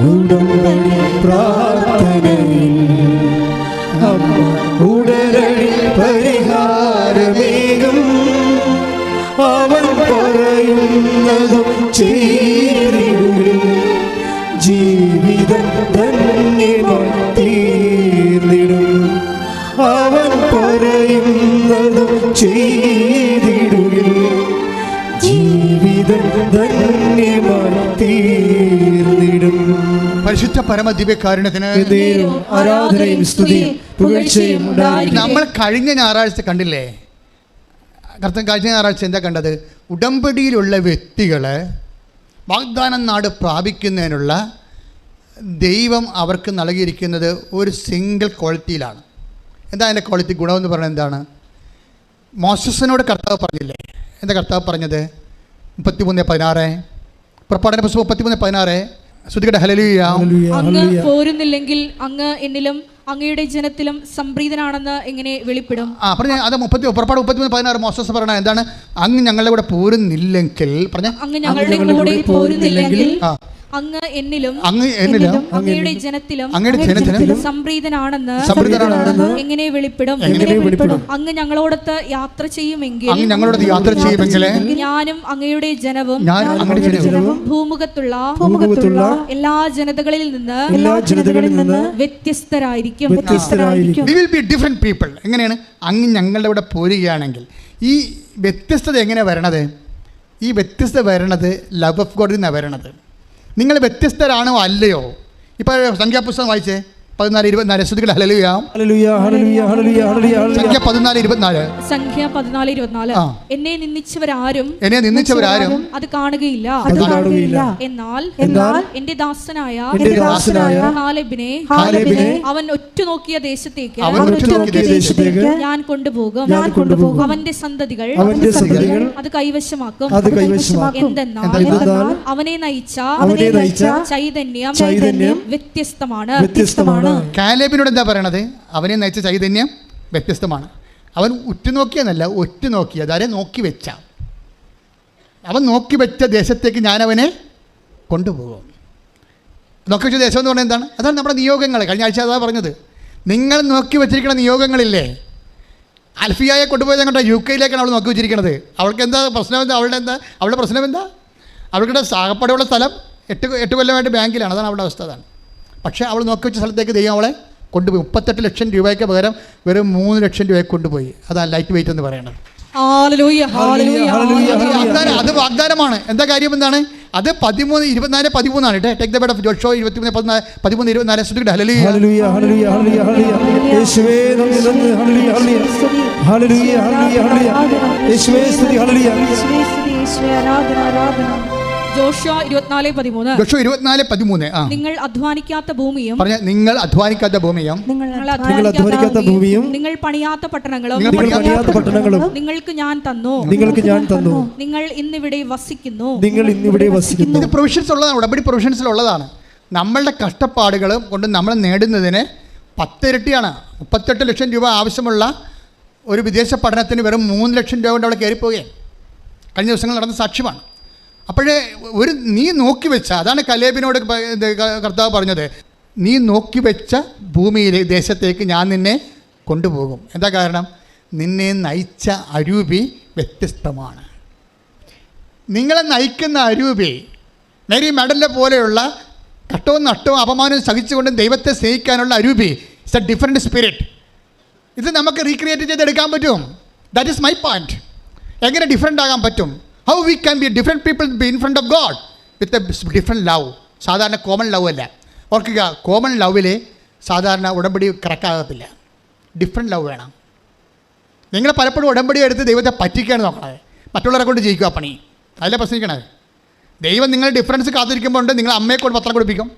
ഉടമ്പടി പ്രാർത്ഥനയിൽ, ഉടനടി പരിഹാരമേകും അവൻ പറയുന്നതും ചെയ്തിടും, ജീവിതം ധന്യമായി തീർന്നിടും. അവൻ പറയുന്നതും ചെയ്തിടും, ജീവിതം ധന്യമായി തീർന്നിടും.
പരിശുദ്ധ പരമ ദിവ്യകാരുണ്യത്തിന്
ആരാധനയും സ്തുതിയും പുകഴ്ചയും ഉണ്ടായിരിക്കട്ടെ.
നമ്മൾ കഴിഞ്ഞ ഞായറാഴ്ച കണ്ടില്ലേ? കഴിഞ്ഞ ഞായറാഴ്ച എന്താ കണ്ടത്? ഉടമ്പടിയിലുള്ള വ്യക്തികൾ വാഗ്ദാനം നാട് പ്രാപിക്കുന്നതിനുള്ള ദൈവം അവർക്ക് നൽകിയിരിക്കുന്നത് ഒരു സിംഗിൾ ക്വാളിറ്റിയിലാണ്. എന്താ അതിൻ്റെ ക്വാളിറ്റി? ഗുണമെന്ന് പറയുന്നത് എന്താണ്? മോശസിനോട് കർത്താവ് പറഞ്ഞില്ലേ? എന്താ കർത്താവ് പറഞ്ഞത്? 33:16 പുറപ്പാടിൻ്റെ പുസ്തകം 33:16. ശ്രുതിക്കട്ടെ. ഹല്ലേലൂയ.
അങ്ങ് പോരുന്നില്ലെങ്കിൽ അങ്ങ് എന്നിലും അങ്ങയുടെ ജനത്തിലും സംപ്രീതനാണെന്ന് എങ്ങനെ വെളിപ്പെടും?
പറഞ്ഞ അത് പുറപ്പാട് 33:16 മോശസ് പറയണ എന്താണ്? അങ്ങ് ഞങ്ങളുടെ കൂടെ പോരുന്നില്ലെങ്കിൽ പറഞ്ഞ
അങ്ങ് ഞങ്ങളുടെ കൂടെ പോരുന്നില്ലെങ്കിൽ അങ്ങ് എന്നിലും അങ്ങയുടെ ജനത്തിലും സംപ്രീതനാണെന്ന് എങ്ങനെ വെളിപ്പെടും? അങ്ങ് ഞങ്ങളോടൊത്ത് യാത്ര ചെയ്യുമെങ്കിൽ ഞാനും അങ്ങയുടെ ജനവും ഭൂമുഖത്തുള്ള എല്ലാ ജനതകളിൽ നിന്ന് വ്യത്യസ്തരായിരിക്കും.
We will be different people. എങ്ങനെയാണ്? അങ്ങ് ഞങ്ങളുടെ കൂടെ പോരുകയാണെങ്കിൽ ഈ വ്യത്യസ്തത എങ്ങനെ വരണത്? ഈ വ്യത്യസ്തത വരണത് ലവ് ഓഫ് ഗോഡിൽ നിന്നാണ് വരണത്. നിങ്ങൾ വ്യത്യസ്തരാണോ അല്ലയോ? ഇപ്പോൾ സംഖ്യാപുസ്തകം വായിച്ചേ. 14:24 ശ്രുതികട ഹല്ലേലൂയ.
ഹല്ലേലൂയ ഹല്ലേലൂയ ഹല്ലേലൂയ ഹല്ലേലൂയ.
സംഖ്യ 14:24.
സംഖ്യ 14:24. എന്നെ നിന്ദിച്ചവരാരും
അത്
കാണുകയില്ല. എന്നാൽ എന്റെ ദാസനായ കാലേബിനെ അവൻ ഒറ്റുനോക്കിയ ദേശത്തേക്ക് ഞാൻ കൊണ്ടുപോകും. അവന്റെ സന്തതികൾ അത് കൈവശമാക്കും. എന്തെന്നാൽ അവനെ നയിച്ച ചൈതന്യം വ്യത്യസ്തമാണ്.
കാലേബിനോട് എന്താ പറയണത്? അവനെ നയിച്ച ചൈതന്യം വ്യത്യസ്തമാണ്. അവൻ ഉറ്റുനോക്കിയെന്നല്ല, ഒറ്റുനോക്കി, അതാരെ നോക്കി വെച്ച, അവൻ നോക്കി വെച്ച ദേശത്തേക്ക് ഞാൻ അവനെ കൊണ്ടുപോകും. നോക്കി വെച്ച ദേശം എന്ന് പറഞ്ഞാൽ എന്താണ്? അതാണ് നമ്മുടെ നിയോഗങ്ങൾ. കഴിഞ്ഞ ആഴ്ച അതാണ് പറഞ്ഞത്. നിങ്ങൾ നോക്കി വെച്ചിരിക്കുന്ന നിയോഗങ്ങളില്ലേ? അൽഫിയായെ കൊണ്ടുപോയത് അങ്ങോട്ട് UK അവൾ നോക്കി വെച്ചിരിക്കുന്നത്. അവൾക്ക് എന്താ പ്രശ്നം? എന്താ അവളുടെ പ്രശ്നം എന്താ? അവളുടെ സാഹപ്പാടുള്ള സ്ഥലം 8 കൊല്ലമായിട്ട് ബാങ്കിലാണ്. അതാണ് അവളുടെ അവസ്ഥ. അതാണ്. പക്ഷേ അവൾ നോക്കി വെച്ച സ്ഥലത്തേക്ക് ദൈവം അവളെ കൊണ്ടുപോയി. 38 ലക്ഷം രൂപയ്ക്ക് പകരം വെറും 3 ലക്ഷം രൂപയ്ക്ക് കൊണ്ടുപോയി. അതാണ് ലൈറ്റ് വെയിറ്റ് എന്ന് പറയുന്നത്. അത് വാഗ്ദാനമാണ്. എന്താ കാര്യം എന്താണ്? അത് 13:24 കേട്ടോ. Take the bed of Joshua 13:24 ശ്രുതികട ഹല്ലേലൂയ
ഹല്ലേലൂയ ഹല്ലേലൂയ ഹല്ലേലൂയ ഹല്ലേലൂയ. യേശുവേ നന്ദി നന്ദി. ഹല്ലേലൂയ ഹല്ലേലൂയ ഹല്ലേലൂയ ഹല്ലേലൂയ ഹല്ലേലൂയ. യേശുവേ സ്തുതി. ഹല്ലേലൂയ യേശുവേ സ്തുതി. യേശുവേ ആരാധന ആരാധന.
ജോഷുവ 24:13. നിങ്ങൾ അധ്വാനിക്കാത്ത ഭൂമിയും
നിങ്ങൾ അധ്വാനിക്കാത്ത ഭൂമിയും
നിങ്ങൾ പണിയാത്ത പട്ടണങ്ങളും നിങ്ങൾക്ക് ഞാൻ തന്നു. നിങ്ങൾ ഇന്നിവിടെ വസിക്കുന്നു.
ഇത് പ്രൊവിഷൻസ് ഉള്ളതാണ്. ഉടമ്പടി പ്രൊവിഷൻസിലുള്ളതാണ്. നമ്മളുടെ കഷ്ടപ്പാടുകൾ കൊണ്ട് നമ്മൾ നേടുന്നതിന് 10 ഇരട്ടിയാണ്. 38 ലക്ഷം രൂപ ആവശ്യമുള്ള ഒരു വിദേശ പഠനത്തിന് വെറും 3 ലക്ഷം രൂപ കൊണ്ട് അവിടെ കയറിപ്പോവുകയാണ്. കഴിഞ്ഞ ദിവസങ്ങൾ നടന്ന സാക്ഷ്യമാണ്. അപ്പോഴേ നീ നോക്കി വെച്ച, അതാണ് കലേബിനോട് കർത്താവ് പറഞ്ഞത്, നീ നോക്കി വെച്ച ഭൂമിയിലെ ദേശത്തേക്ക് ഞാൻ നിന്നെ കൊണ്ടുപോകും. എന്താ കാരണം? നിന്നെ നയിച്ച അരൂപി വ്യത്യസ്തമാണ്. നിങ്ങളെ നയിക്കുന്ന അരൂപി മേരി മെഡലിനെ പോലെയുള്ള കട്ടവും നട്ടവും അപമാനവും സഹിച്ചുകൊണ്ട് ദൈവത്തെ സ്നേഹിക്കാനുള്ള അരൂപി ഇറ്റ്സ് എ ഡിഫറെൻറ്റ് സ്പിരിറ്റ്. ഇത് നമുക്ക് റീക്രിയേറ്റ് ചെയ്തെടുക്കാൻ പറ്റും. That is my point. എങ്ങനെ ഡിഫറെൻ്റ് ആകാൻ പറ്റും? How we can be different people be in front of God with a different love. സാധാരണ കോമൺ ലവ് അല്ല. ഓർക്കുക, കോമൺ ലവിൽ സാധാരണ ഉടമ്പടി കറക്റ്റാകത്തില്ല. ഡിഫറെൻറ്റ് ലവ് വേണം. നിങ്ങൾ പലപ്പോഴും ഉടമ്പടി എടുത്ത് ദൈവത്തെ പറ്റിക്കുകയാണ് നോക്കണത്. മറ്റുള്ളവരെ കൊണ്ട് ജയിക്കുക പണി. അതിലെ പ്രശ്നിക്കണത്. ദൈവം നിങ്ങളുടെ ഡിഫറൻസ് കാത്തിരിക്കുമ്പോൾ ഉണ്ട് നിങ്ങൾ അമ്മയെ കൊണ്ട് പത്രം കൊടുപ്പിക്കും,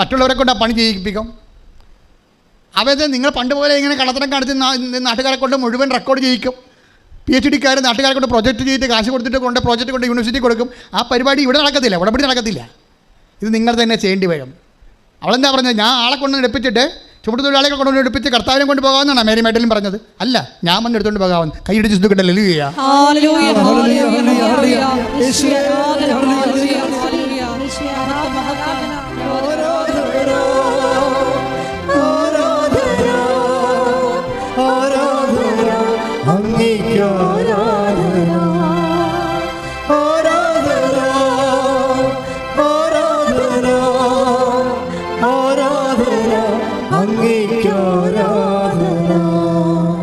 മറ്റുള്ളവരെ കൊണ്ട് ആ പണി ചെയ്യിപ്പിക്കും. അവത് നിങ്ങൾ പണ്ട് പോലെ ഇങ്ങനെ കള്ളത്തരം കാണിച്ച് നാട്ടുകാരെ കൊണ്ട് മുഴുവൻ റെക്കോർഡ് ചെയ്യിക്കും. PhD നാട്ടുകാരെ കൊണ്ട് പ്രൊജക്റ്റ് ചെയ്തിട്ട് കാശ് കൊടുത്തിട്ട് പ്രോജക്റ്റ് കൊണ്ട് യൂണിവേഴ്സിറ്റി കൊടുക്കും. ആ പരിപാടി ഇവിടെ നടക്കത്തില്ല, ഉടമ്പടി നടക്കത്തില്ല. ഇത് നിങ്ങൾ തന്നെ ചെയ്യേണ്ടി വരും. അവളെന്താ പറഞ്ഞത്? ഞാൻ ആളെ കൊണ്ട് എടുപ്പിച്ചിട്ട് ചുമട്ടുതൊഴിലാളികളെ കൊണ്ട് എടുപ്പിച്ച് കർത്താവിനെ കൊണ്ട് പോകാമെന്നാണ് മേരി മെഡലും പറഞ്ഞത്. അല്ല, ഞാൻ വന്ന് എടുത്തുകൊണ്ട് പോകാമെന്ന്. കൈയിടിച്ച് സുഖിക്കട്ടെ. ഹല്ലേലൂയ.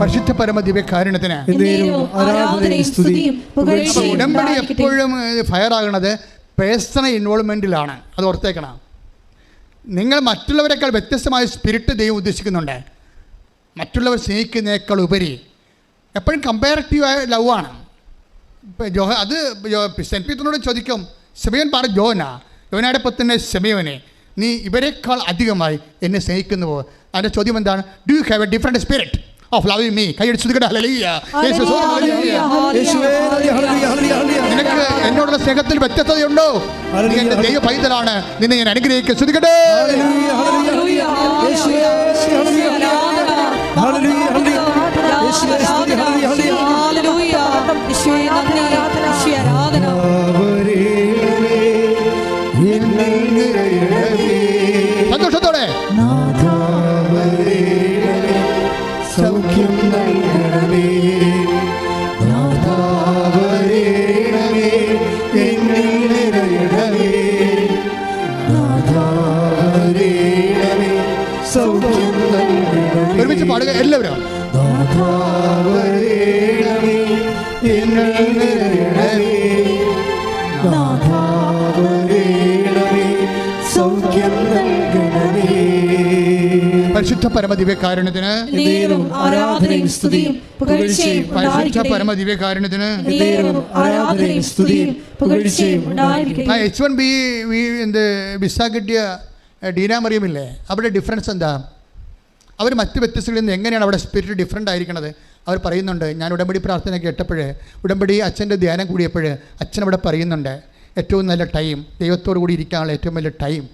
പരിശുദ്ധ പരമ ദിവ്യകാരുണ്യത്തിന് ഉടമ്പടി എപ്പോഴും ഫയർ ആകുന്നത് പേഴ്സണൽ ഇൻവോൾവ്മെൻറ്റിലാണ്. അത് ഓർത്തേക്കണം. നിങ്ങൾ മറ്റുള്ളവരെക്കാൾ വ്യത്യസ്തമായ സ്പിരിറ്റ് ദൈവം ഉദ്ദേശിക്കുന്നുണ്ട്. മറ്റുള്ളവർ സ്നേഹിക്കുന്നതിനേക്കാൾ ഉപരി എപ്പോഴും കമ്പാരിറ്റീവായ ലവ് ആണ്. ഇപ്പം അത് സെൻറ്റ് പീറ്ററിനോട് ചോദിക്കും, ശിമയോൻ പറ യോനയുടെ പുത്രനെ ശിമയോനെ, നീ ഇവരെക്കാൾ അധികമായി എന്നെ സ്നേഹിക്കുന്നുവോ? അതിൻ്റെ ചോദ്യം എന്താണ്? Do you have a different spirit of loving me? കൈയടിച്ചു ഹല്ലേലൂയ. നിനക്ക് എന്നോടുള്ള സ്നേഹത്തിൽ വ്യത്യസ്തതയുണ്ടോ? നീ എൻ്റെ ദൈവ പൈതലാണ്, നിന്നെ ഞാൻ അനുഗ്രഹിക്കുക. ശ്രുതികട്ടെ. സന്തോഷത്തോടെ
സൗഖ്യം നൽകണമേ, നാഥാവരേണമേ, എന്നിൽ നിറയണമേ, നാഥാവരേണമേ, സൗഖ്യം നൽകണമേ.
ഒരുമിച്ച് പാടുക എല്ലാവരും.
നാഥാവരേണമേ, എന്നിൽ നിറയണമേ, നാഥാവരേണമേ, സൗഖ്യം നൽകണമേ.
പരിശുദ്ധ പരമദിവ്യകാരുണ്യത്തിന്
നേരവും ആരാധനയും സ്തുതിയും പുകഴ്ചയും
പരിശുദ്ധ പരമദിവ്യകാരുണ്യത്തിന്
നേരവും ആരാധനയും സ്തുതിയും പുകഴ്ചയും ഉണ്ടായിരിക്കട്ടെ.
H1B വിസ കിട്ടിയ ഡീന മറിയമില്ലേ, അവിടെ ഡിഫറൻസ് എന്താ? അവർ മറ്റ് വ്യത്യസ്തകളിൽ നിന്ന് എങ്ങനെയാണ് അവിടെ സ്പിരിറ്റ് ഡിഫറൻ്റ് ആയിരിക്കണത്? അവർ പറയുന്നുണ്ട്, ഞാൻ ഉടമ്പടി പ്രാർത്ഥന കേട്ടപ്പോൾ, ഉടമ്പടി അച്ഛൻ്റെ ധ്യാനം കൂടിയപ്പോൾ അച്ഛൻ അവിടെ പറയുന്നുണ്ട്, ഏറ്റവും നല്ല ടൈം, ദൈവത്തോടു കൂടി ഇരിക്കാനുള്ള ഏറ്റവും വലിയ ടൈം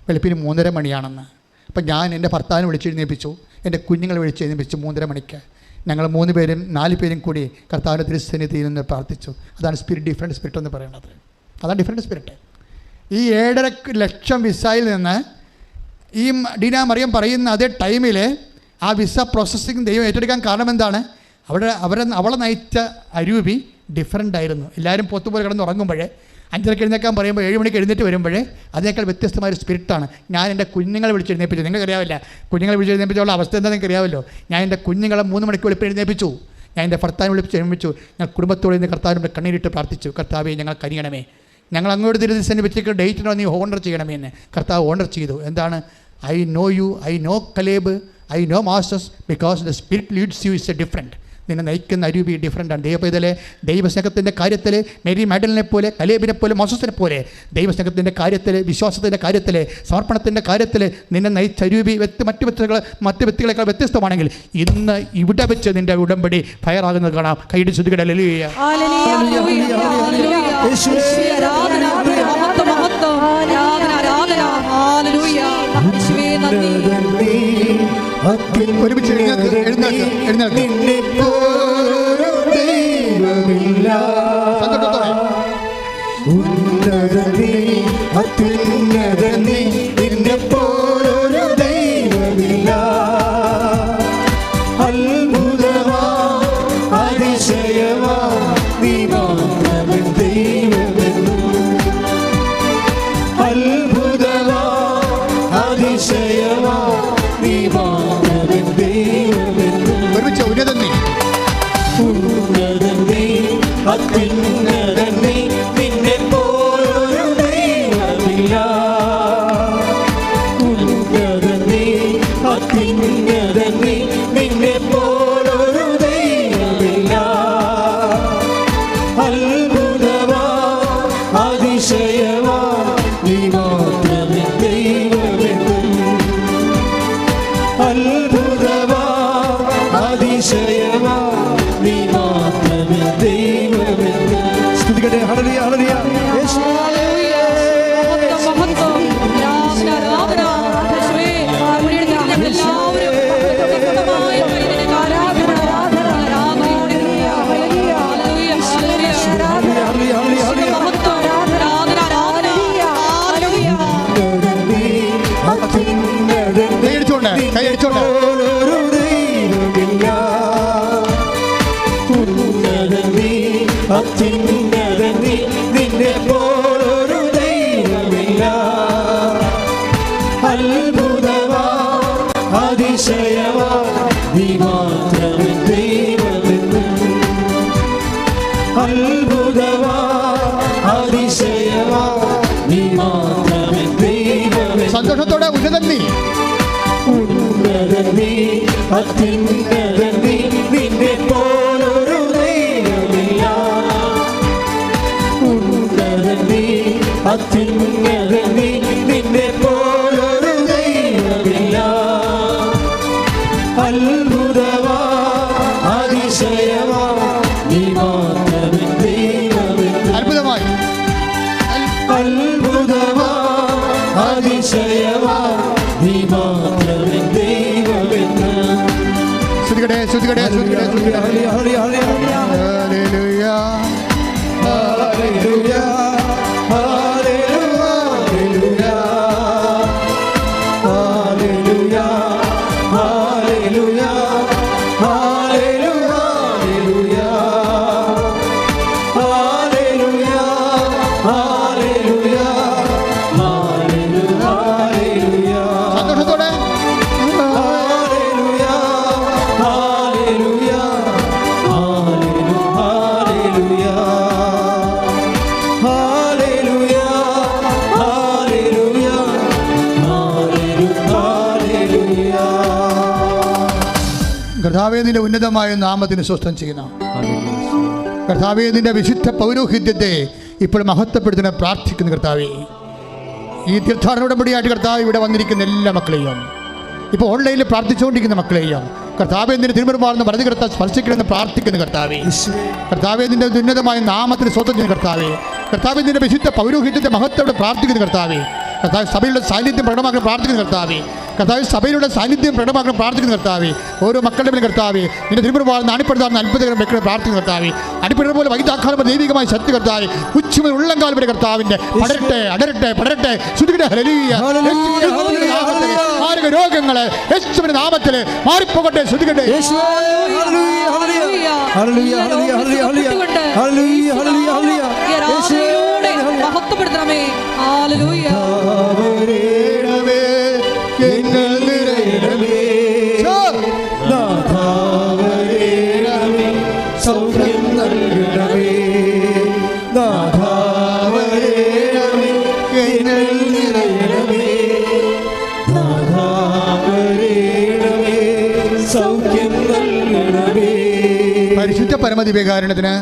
വെളുപ്പിന് 3:30 മണിയാണെന്ന്. അപ്പം ഞാൻ എൻ്റെ ഭർത്താവിനെ വിളിച്ചെഴുന്നേൽപ്പിച്ചു, എൻ്റെ കുഞ്ഞുങ്ങളെ വിളിച്ചെഴുന്നേൽപ്പിച്ചു 3:30 മണിക്ക്. ഞങ്ങൾ 4 പേരും കൂടി കർത്താവിൻ്റെ തിരുസന്നിധിയിൽ നിന്ന് പ്രാർത്ഥിച്ചു. അതാണ് സ്പിരിറ്റ്, ഡിഫറെൻറ്റ് സ്പിരിറ്റ് എന്ന് പറയുന്നത്. അതാണ് ഡിഫറെൻറ്റ് സ്പിരിറ്റ്. ഈ 7.5 ലക്ഷം വിസയിൽ നിന്ന് ഈ ഡീന മറിയം പറയുന്ന അതേ ടൈമിൽ ആ വിസ പ്രോസസ്സിങ് ദൈവം ഏറ്റെടുക്കാൻ കാരണം എന്താണ്? അവളെ നയിച്ച അരൂപി ഡിഫറൻ്റ് ആയിരുന്നു. എല്ലാവരും പൊത്തുപോലെ കിടന്ന് ഉറങ്ങുമ്പോഴേ 5:30 എഴുന്നേക്കാൻ പറയുമ്പോൾ 7 മണിക്ക് എഴുന്നേറ്റ് വരുമ്പോഴേ അതിനേക്കാൾ വ്യത്യസ്തമായൊരു സ്പിരിറ്റാണ്. ഞാൻ എൻ്റെ കുഞ്ഞുങ്ങളെ വിളിച്ചെഴുന്നേൽപ്പിച്ചു. നിങ്ങൾക്കറിയാവില്ല കുഞ്ഞുങ്ങളെ വിളിച്ചെഴുന്നേൽപ്പിച്ചുള്ള അവസ്ഥ എന്താ നിങ്ങൾക്കറിയാമല്ലോ. ഞാൻ എൻ്റെ കുഞ്ഞുങ്ങളെ 3 മണിക്ക് വെളുപ്പിന് എഴുന്നേൽപ്പിച്ചു. ഞാൻ എൻ്റെ ഭർത്താവിനെ വിളിച്ചെഴുന്നേൽപ്പിച്ചു. ഞാൻ കുടുംബത്തോടെ നിന്ന് കർത്താവിൻ്റെ കണ്ണീരിട്ട് പ്രാർത്ഥിച്ചു, കർത്താവേ ഞങ്ങൾ കനിയണമേ, ഞങ്ങൾ അങ്ങോട്ട് തിരുസന്നിധിയിൽ വെച്ചിട്ട് ഡേറ്റിനോ നീ ഓണർ ചെയ്യണമേ എന്ന്. കർത്താവ് ഓണർ ചെയ്തു. എന്താണ്? I know you, I know Caleb, I know masters, because the spirit leads you is a different. നിന്നെ നയിക്കുന്ന അരൂപി ഡിഫറൻ്റാണ്. ദൈവപൈതലെ ദൈവസ്നേഹത്തിൻ്റെ കാര്യത്തിൽ മേരി മാഡലിനെ പോലെ, കലേബിനെ പോലെ, മോസസിനെ പോലെ ദൈവസ്നേഹത്തിൻ്റെ കാര്യത്തിൽ, വിശ്വാസത്തിൻ്റെ കാര്യത്തിൽ, സമർപ്പണത്തിൻ്റെ കാര്യത്തിൽ നിന്നെ നയിച്ച അരൂപി മറ്റ് വ്യക്തികളെക്കാൾ വ്യത്യസ്തമാണെങ്കിൽ ഇന്ന് ഇവിടെ വെച്ച് നിൻ്റെ ഉടമ്പടി ഫയറാകുന്നത് കാണാം. കൈയ്യടി ശ്രുതികട ഹല്ലേലൂയ. ഒരുമിച്ച് എഴുന്നേൽക്ക്. സന്തോഷത്തോടെ സന്തോഷത്തോടെ ഉന്നതന്നി നിന്നെ പോലൊരു ദൈവമില്ല. അത്യുന്നതനീ നിന്നെ പോലൊരു ദൈവമില്ല. അത്ഭുതമാ അതിശയമാ നീ മാത്രമേ ദൈവമെന്ന്. അത്ഭുതമായി അത്ഭുതമാ അതിശയമാ നീ മാത്രമേ ദൈവമെന്ന്. ശ്രുതികടേ ശ്രുതികടേ ശ്രുതികടേ ശ്രുതികടേ. ഹല്ലേലൂയ ഹല്ലേലൂയ ഹല്ലേലൂയ സന്തോഷത്തോടെ കർത്താവേ, നിന്റെ ഉന്നതമായ നാമത്തിന് സ്വസ്ഥം ചെയ്യുന്നു. കർത്താവേ, നിന്റെ വിശുദ്ധ പൗരോഹിത്യത്തെ ഇപ്പോൾ മഹത്വപ്പെടുത്തുന്ന പ്രാർത്ഥിക്കുന്നു. കർത്താവേ, ഈ തീർത്ഥാടന ഉടമ്പടിയായിട്ട് കർത്താവ് ഇവിടെ വന്നിരിക്കുന്ന എല്ലാ മക്കളെയും, ഇപ്പോൾ ഓൺലൈനിൽ പ്രാർത്ഥിച്ചുകൊണ്ടിരിക്കുന്ന മക്കളെയും കർത്താവേ, നിന്റെ തിരുമുറുമാർന്ന് വലത് കർത്താവ് സ്പർശിക്കണമെന്ന് പ്രാർത്ഥിക്കുന്നു. കർത്താവേ, കർത്താവേ, നിന്റെ ഉന്നതമായ നാമത്തിന് സ്വന്തം ചെയ്യുന്ന കർത്താവേ, കർത്താവേ, നിന്റെ വിശുദ്ധ പൗരോഹിത്യത്തെ മഹത്വത്തോടെ പ്രാർത്ഥിക്കുന്നു. കർത്താവേ, കർത്താവ് സഭയിലുള്ള സാന്നിധ്യം പ്രകടമാക്കാൻ പ്രാർത്ഥിക്കുന്നു. കർത്താവേ, കർത്താവ് സഭയിലുള്ള സാന്നിധ്യം പ്രകടമാക്കാൻ പ്രാർത്ഥിക്കുന്നു. കർത്താവേ, ഓരോ മക്കളുടെ മേലും കർത്താവേ, നിന്റെ തിരുമുറുമാർന്ന് അണിപ്പെടുത്താൻ അത്ഭുതകരം വെക്കണം പ്രാർത്ഥിക്കുന്നു. കർത്താവേ, അടിപ്പെടുന്ന പോലെ വൈദ്യാക്കാലം ദൈവികമായ ശക്തി കർത്താവേ ഉച്ചമുതൽ ഉള്ളംകാലം വരെ കർത്താവിൻ്റെ പടരട്ടെ, അടരട്ടെ, പടരട്ടെ. മാരക രോഗങ്ങളെ യേശുവിന്റെ നാമത്തിൽ മാറിപ്പോകട്ടെ. ശ്രദ്ധിക്കട്ടെ.
മഹത്വപ്പെടുത്തണമേ. ഹല്ലേലൂയ.
സൗഖ്യം നൽകണമേ.
പരിശുദ്ധ പരമദിവ്യകാരുണ്യത്തിന്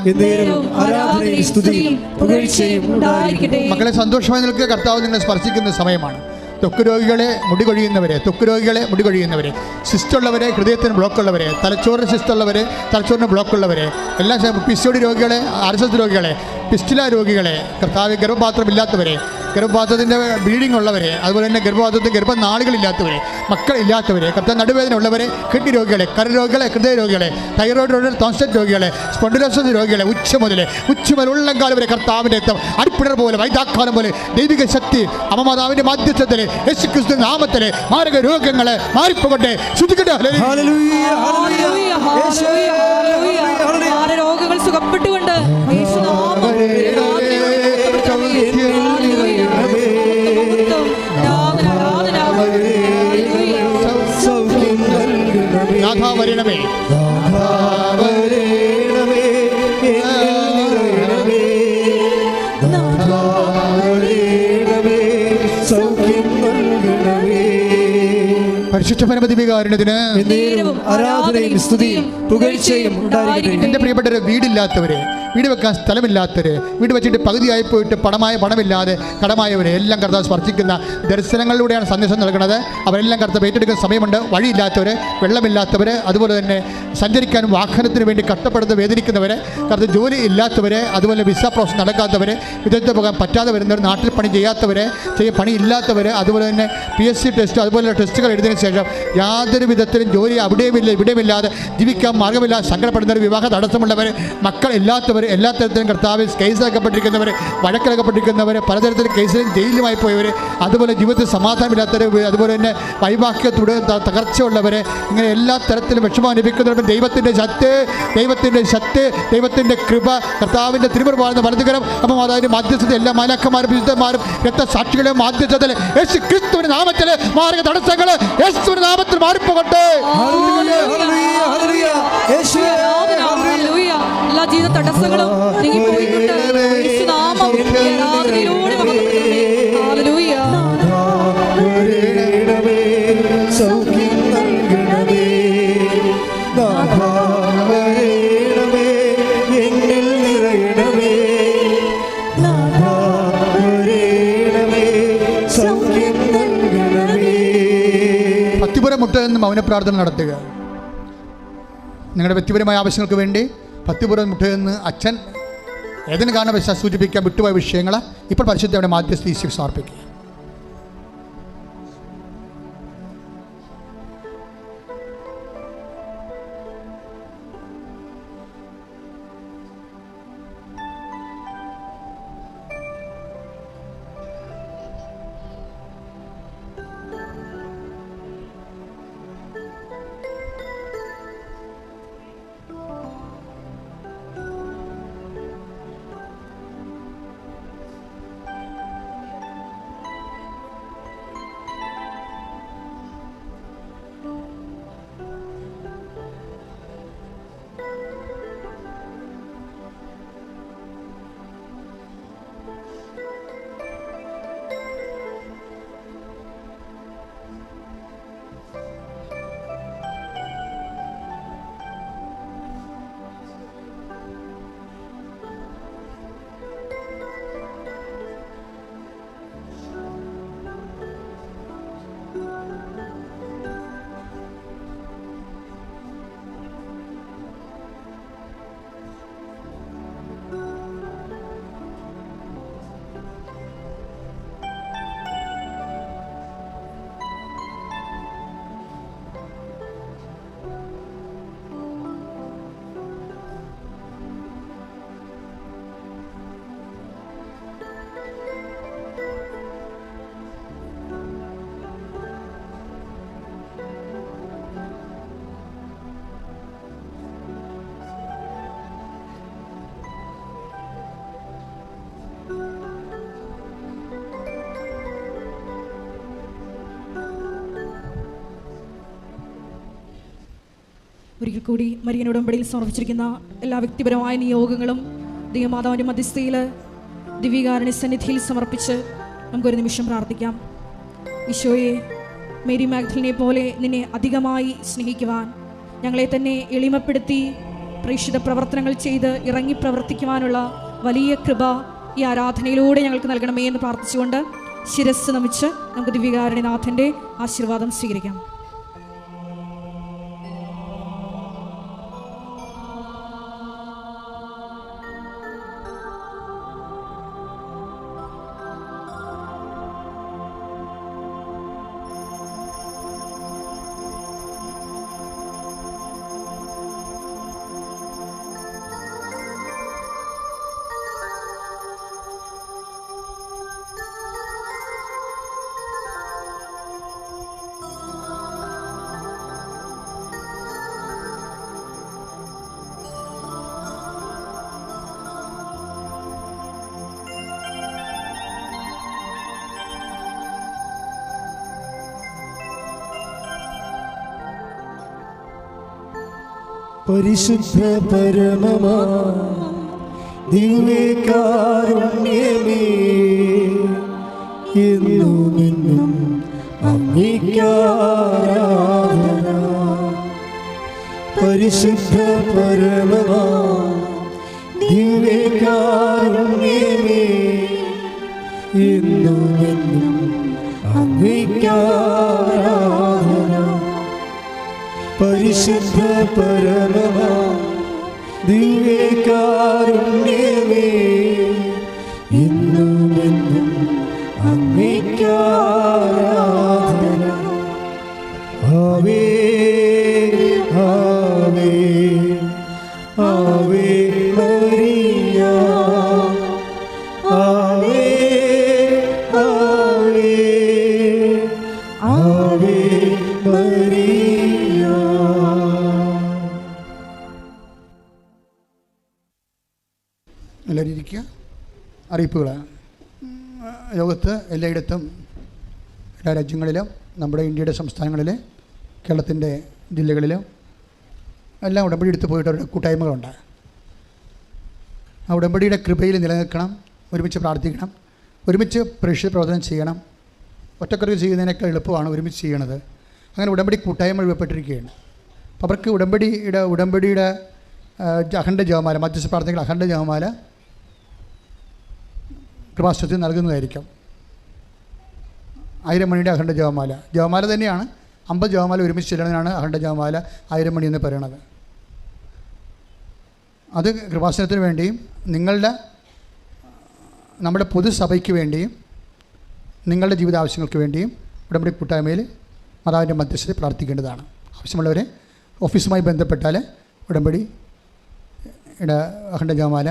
മക്കളെ സന്തോഷമായി നിൽക്കുക. കർത്താവ് നിങ്ങളെ സ്പർശിക്കുന്ന സമയമാണ്. ത്വക്ക് രോഗികളെ, മുടി കൊഴിയുന്നവരെ, സിസ്റ്റുള്ളവരെ, ഹൃദയത്തിന് ബ്ലോക്കുള്ളവരെ, തലച്ചോറിന് സിസ്റ്റുള്ളവരെ, തലച്ചോറിന് ബ്ലോക്കുള്ളവരെ, എല്ലാം PCOD രോഗികളെ, RSS രോഗികളെ, പിസ്റ്റുല രോഗികളെ, കർത്താവ് ഗർഭപാത്രമില്ലാത്തവരെ, ഗർഭപാത്രത്തിൻ്റെ ബ്ലീഡിംഗ് ഉള്ളവരെ, അതുപോലെ തന്നെ ഗർഭപാത്രത്തിൽ ഗർഭനാളുകളില്ലാത്തവരെ, മക്കളില്ലാത്തവരെ, കർത്താവ് നടുവേദന ഉള്ളവരെ, കിഡ്നി രോഗികളെ, കരരോഗികളെ, ഹൃദയ രോഗികളെ, തൈറോയ്ഡ് രോഗികളെ, തോൺസെറ്റ് രോഗികളെ, സ്പോണ്ടിലോസിസ് രോഗികളെ, ഉച്ച മുതൽ ഉള്ളംകാലം വരെ കർത്താവിൻ്റെ രക്തം അടിപ്പിടർ പോലെ വൈദാക്കാലം പോലെ ദൈവിക ശക്തി അമ്മമാതാവിൻ്റെ മാധ്യസ്ഥത്തിൽ യേശുക്രിസ്തു നാമത്തിൽ മാരക രോഗങ്ങളെ മാറിപ്പോകട്ടെ. ശ്രദ്ധിക്കട്ടെ.
രോഗങ്ങൾ സുഖപ്പെട്ടുകൊണ്ട്
വരണമേ. പരിശുദ്ധ പരമദിവ്യകാരുണ്യത്തിന്
ആരാധനയും സ്തുതിയും പുകഴ്ചയും ഉണ്ടായിരിക്കട്ടെ.
എൻ്റെ പ്രിയപ്പെട്ടവരെ, വീടില്ലാത്തവരെ, വീട് വെക്കാൻ സ്ഥലമില്ലാത്തവർ, വീട് വെച്ചിട്ട് പകുതിയായി പോയിട്ട് പണമില്ലാതെ കടമായവരെ എല്ലാം കർത്താവ് സ്പർശിക്കുന്ന ദർശനങ്ങളിലൂടെയാണ് സന്ദേശം നൽകുന്നത്. അവരെല്ലാം കർത്താവ് ഏറ്റെടുക്കുന്ന സമയമുണ്ട്. വഴിയില്ലാത്തവർ, വെള്ളമില്ലാത്തവർ, അതുപോലെ തന്നെ സഞ്ചരിക്കാൻ വാഹനത്തിന് വേണ്ടി കഷ്ടപ്പെടുന്ന വേദനിക്കുന്നവർ, കർത്താവ് ജോലി ഇല്ലാത്തവർ, അതുപോലെ വിസ പ്രോസസ് നടക്കാത്തവർ, വിദേശത്ത് പോകാൻ പറ്റാതെ വരുന്നവർ, നാട്ടിൽ പണി ചെയ്യാത്തവർ, പണി ഇല്ലാത്തവർ, അതുപോലെ തന്നെ PSC ടെസ്റ്റ് അതുപോലെ ടെസ്റ്റുകൾ എഴുതിയതിനു ശേഷം യാതൊരു വിധത്തിലും ജോലി അവിടെയുമില്ല ഇവിടെയുമില്ലാതെ ജീവിക്കാൻ മാർഗമില്ലാതെ സങ്കടപ്പെടുന്നവർ, വിവാഹ തടസ്സമുള്ളവർ, മക്കളില്ലാത്തവർ, എല്ലാ തരത്തിലും കർത്താവിൽ കേസിലാക്കപ്പെട്ടിരിക്കുന്നവർ, വഴക്കിലാക്കപ്പെട്ടിരിക്കുന്നവർ, പലതരത്തിലും കേസിലും ജയിലുമായി പോയവർ, അതുപോലെ ജീവിതത്തിൽ സമാധാനമില്ലാത്തവർ, അതുപോലെ തന്നെ വൈവാഹിക തകർച്ചയുള്ളവർ, ഇങ്ങനെ എല്ലാ തരത്തിലും വിഷമം അനുഭവിക്കുന്നവർ ദൈവത്തിൻ്റെ ശക്തി, ദൈവത്തിൻ്റെ കൃപ, കർത്താവിൻ്റെ തിരുമുറുമാർന്ന വലതുകരം അമ്മമാതാവിൻ്റെ മാധ്യസ്ഥത, എല്ലാ മാലാഖമാരും വിശുദ്ധന്മാരും രക്തസാക്ഷികളുടെ മാധ്യസ്ഥതയിൽ യേശു ക്രിസ്തുവിന്റെ നാമത്തിൽ മാർഗ തടസ്സങ്ങൾ യേശുവിന്റെ നാമത്തിൽ മാറിപ്പോകട്ടെ.
എല്ലാ ജീവിത തടസ്സങ്ങളും നീങ്ങിപ്പോയിക്കൊണ്ട് യേശുനാമം ആരാധനയിലൂടെ മഹത്വപ്പെടുത്തണമേ. ഹല്ലേലൂയ.
സൗഖ്യം നൽകണമേ. നാഥാവരേണമേ, എന്നിൽ നിറയണമേ. നാഥാവരേണമേ, സൗഖ്യം നൽകണമേ.
ഭക്തിപുരം മുട്ട എന്ന് മൗനപ്രാർത്ഥന നടത്തുക. നിങ്ങളുടെ വ്യക്തിപരമായ ആവശ്യങ്ങൾക്ക് വേണ്ടി ഭക്തിപൂർവ്വം മുട്ടുകയെന്ന് അച്ഛൻ ഏതെങ്കിലും കാരണവശാൽ സൂചിപ്പിക്കാൻ വിട്ടുപോയ വിഷയങ്ങൾ ഇപ്പോൾ പരിശുദ്ധയുടെ മാധ്യസ്ഥ ഈശോയ്ക്ക് സമർപ്പിക്കുക.
ഒരിക്കൽ കൂടി മരിയൻ ഉടമ്പടിയിൽ സമർപ്പിച്ചിരിക്കുന്ന എല്ലാ വ്യക്തിപരമായ നിയോഗങ്ങളും ദൈവമാതാവിൻ്റെ മധ്യസ്ഥയിൽ ദിവ്യകാരുണ്യ സന്നിധിയിൽ സമർപ്പിച്ച് നമുക്കൊരു നിമിഷം പ്രാർത്ഥിക്കാം. ഈശോയെ, മേരി മാഗ്ദലിനെ പോലെ നിന്നെ അധികമായി സ്നേഹിക്കുവാൻ, ഞങ്ങളെ തന്നെ എളിമപ്പെടുത്തി പ്രേക്ഷിത പ്രവർത്തനങ്ങൾ ചെയ്ത് ഇറങ്ങി പ്രവർത്തിക്കുവാനുള്ള വലിയ കൃപ ഈ ആരാധനയിലൂടെ ഞങ്ങൾക്ക് നൽകണമേ എന്ന് പ്രാർത്ഥിച്ചുകൊണ്ട് ശിരസ്സ് നമിച്ച് നമുക്ക് ദിവ്യകാരുണ്യനാഥൻ്റെ ആശീർവാദം സ്വീകരിക്കാം.
പരിശുദ്ധ പരമമാ ദിവ്യകാരുണ്യമേ, എന്നുമെന്നും അങ്ങേക്കാരാധന. പരിശുദ്ധ പരമമാ ദിവ്യകാരുണ്യമേ, എന്നുമെന്നും അങ്ങേക്കാരാധന. പരിശുദ്ധ പരമമാ ദിവ്യകാരുണ്യമേ, എന്നുമെന്നും അങ്ങേക്കാരാധന. ആവേ ആവേ ആവേ മരിയ, ആവേ ആവേ ആവേ മരിയ.
എല്ലാവരും ഇരിക്കുക. അറിയിപ്പുകൾ. ലോകത്ത് എല്ലായിടത്തും, എല്ലാ രാജ്യങ്ങളിലും, നമ്മുടെ ഇന്ത്യയുടെ സംസ്ഥാനങ്ങളിൽ, കേരളത്തിൻ്റെ ജില്ലകളിലും എല്ലാം ഉടമ്പടി എടുത്ത് പോയിട്ടവരുടെ കൂട്ടായ്മകളുണ്ട്. ആ ഉടമ്പടിയുടെ കൃപയിൽ നിലനിൽക്കണം, ഒരുമിച്ച് പ്രാർത്ഥിക്കണം, ഒരുമിച്ച് പ്രേക്ഷിത പ്രവർത്തനം ചെയ്യണം. ഒറ്റക്കറി ചെയ്യുന്നതിനേക്കാൾ എളുപ്പമാണ് ഒരുമിച്ച് ചെയ്യണത്. അങ്ങനെ ഉടമ്പടി കൂട്ടായ്മ രൂപപ്പെട്ടിരിക്കുകയാണ്. അപ്പോൾ അവർക്ക് ഉടമ്പടിയുടെ അഖണ്ഡ ജപമാല, മധ്യസ്ഥ പ്രാർത്ഥനകൾ അഖണ്ഡ ജപമാല കൃപാസനത്തിൽ നൽകുന്നതായിരിക്കും. 1000 മണിയുടെ അഖണ്ഡ ജപമാല തന്നെയാണ്. 50 ജപമാല ഒരുമിച്ച് ചെല്ലുന്നതിനാണ് അഖണ്ഡ ജപമാല 1000 മണി എന്ന് പറയുന്നത്. അത് കൃപാസനത്തിന് വേണ്ടിയും നമ്മുടെ പൊതുസഭയ്ക്ക് വേണ്ടിയും നിങ്ങളുടെ ജീവിതാവശ്യങ്ങൾക്ക് വേണ്ടിയും ഉടമ്പടി കൂട്ടായ്മയിൽ മാതാവിൻ്റെ മധ്യസ്ഥതയിൽ പ്രാർത്ഥിക്കേണ്ടതാണ്. ആവശ്യമുള്ളവരെ ഓഫീസുമായി ബന്ധപ്പെട്ടാൽ ഉടമ്പടിയുടെ അഖണ്ഡ ജപമാല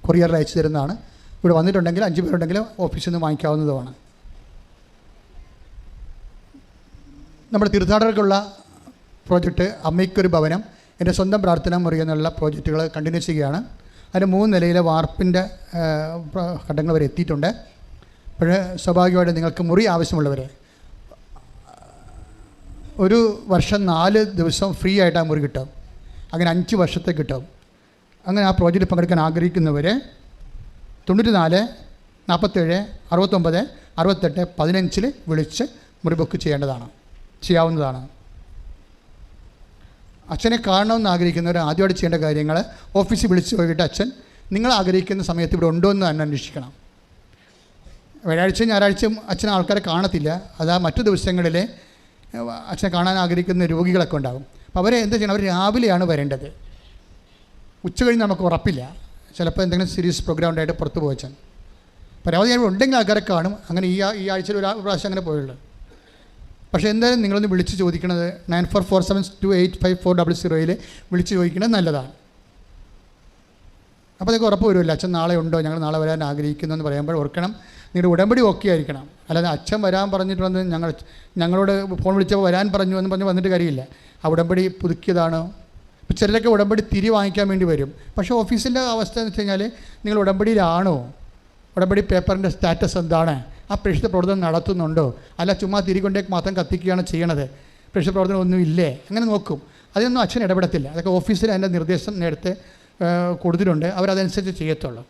കൊറിയറിൽ അയച്ചു തരുന്നതാണ്. ഇവിടെ വന്നിട്ടുണ്ടെങ്കിൽ 5 പേരുണ്ടെങ്കിൽ ഓഫീസിൽ നിന്ന് വാങ്ങിക്കാവുന്നതുമാണ്. നമ്മുടെ തീർത്ഥാടകർക്കുള്ള പ്രോജക്റ്റ് അമ്മയ്ക്കൊരു ഭവനം, എൻ്റെ സ്വന്തം പ്രാർത്ഥനാ മുറി എന്നുള്ള പ്രോജക്റ്റുകൾ കണ്ടിന്യൂ ചെയ്യുകയാണ്. അതിന് 3 നിലയിലെ വാർപ്പിൻ്റെ ഘട്ടങ്ങൾ വരെ എത്തിയിട്ടുണ്ട്. അപ്പോൾ സ്വാഭാവികമായിട്ട് നിങ്ങൾക്ക് മുറി ആവശ്യമുള്ളവർ ഒരു വർഷം 4 ദിവസം ഫ്രീ ആയിട്ട് ആ മുറി കിട്ടും. അങ്ങനെ 5 വർഷത്തെ കിട്ടും. അങ്ങനെ ആ പ്രോജക്റ്റിൽ പങ്കെടുക്കാൻ ആഗ്രഹിക്കുന്നവർ 94 47 69 68 15 വിളിച്ച് മുറി ബുക്ക് ചെയ്യാവുന്നതാണ്. അച്ഛനെ കാണണമെന്ന് ആഗ്രഹിക്കുന്നവർ ആദ്യമായിട്ട് ചെയ്യേണ്ട കാര്യങ്ങൾ ഓഫീസിൽ വിളിച്ച് പോയിട്ട് അച്ഛൻ നിങ്ങൾ ആഗ്രഹിക്കുന്ന സമയത്ത് ഇവിടെ ഉണ്ടോ എന്ന് തന്നെ അന്വേഷിക്കണം. വ്യാഴാഴ്ച ഞായറാഴ്ചയും അച്ഛൻ ആൾക്കാരെ കാണത്തില്ല. അതാ മറ്റു ദിവസങ്ങളിൽ അച്ഛനെ കാണാൻ ആഗ്രഹിക്കുന്ന രോഗികളൊക്കെ ഉണ്ടാകും. അപ്പോൾ അവരെ എന്താ ചെയ്യണം? അവർ രാവിലെയാണ് വരേണ്ടത്. ഉച്ച കഴിഞ്ഞ് നമുക്ക് ഉറപ്പില്ല. ചിലപ്പോൾ എന്തെങ്കിലും സീരീസ് പ്രോഗ്രാം ഉണ്ടായിട്ട് പുറത്ത് പോയച്ഛൻ പരമാവധി ഞാൻ ഉണ്ടെങ്കിൽ ആൾക്കാരെ കാണും. അങ്ങനെ ഈ ആഴ്ചയിൽ ഒരു പ്രാവശ്യം അങ്ങനെ പോയുള്ളൂ. പക്ഷേ എന്തായാലും നിങ്ങളൊന്ന് വിളിച്ച് ചോദിക്കണത് 9447285400 വിളിച്ച് ചോദിക്കണത് നല്ലതാണ്. അപ്പോൾ നിങ്ങൾക്ക് ഉറപ്പ് വരുമല്ലോ അച്ഛൻ നാളെ ഉണ്ടോ, ഞങ്ങൾ നാളെ വരാൻ ആഗ്രഹിക്കുന്നു എന്ന് പറയുമ്പോൾ ഓർക്കണം നിങ്ങളുടെ ഉടമ്പടി ഓക്കെ ആയിരിക്കണം. അല്ലാതെ അച്ഛൻ വരാൻ പറഞ്ഞിട്ടുണ്ടെന്ന് ഞങ്ങളോട് ഫോൺ വിളിച്ചപ്പോൾ വരാൻ പറഞ്ഞു എന്ന് പറഞ്ഞ് വന്നിട്ട് കാര്യമില്ല. ആ ഉടമ്പടി പുതുക്കിയതാണോ? ഇപ്പോൾ ചിലരൊക്കെ ഉടമ്പടി വാങ്ങിക്കാൻ വേണ്ടി വരും. പക്ഷേ ഓഫീസിൻ്റെ അവസ്ഥ എന്ന് വെച്ച് കഴിഞ്ഞാൽ നിങ്ങൾ ഉടമ്പടിയിലാണോ, ഉടമ്പടി പേപ്പറിൻ്റെ സ്റ്റാറ്റസ് എന്താണ്, ആ പ്രേക്ഷിത പ്രവർത്തനം നടത്തുന്നുണ്ടോ, അല്ല ചുമ്മാ തിരികൊണ്ടേക്ക് മാത്രം കത്തിക്കുകയാണ് ചെയ്യണത്, പ്രേക്ഷിത പ്രവർത്തനം ഒന്നും ഇല്ലേ, അങ്ങനെ നോക്കും. അതിനൊന്നും അച്ഛൻ ഇടപെടത്തില്ല. അതൊക്കെ ഓഫീസിൽ അതിൻ്റെ നിർദ്ദേശം നേരത്തെ കൊടുത്തിട്ടുണ്ട്, അവരതനുസരിച്ച് ചെയ്യത്തുള്ളൂ.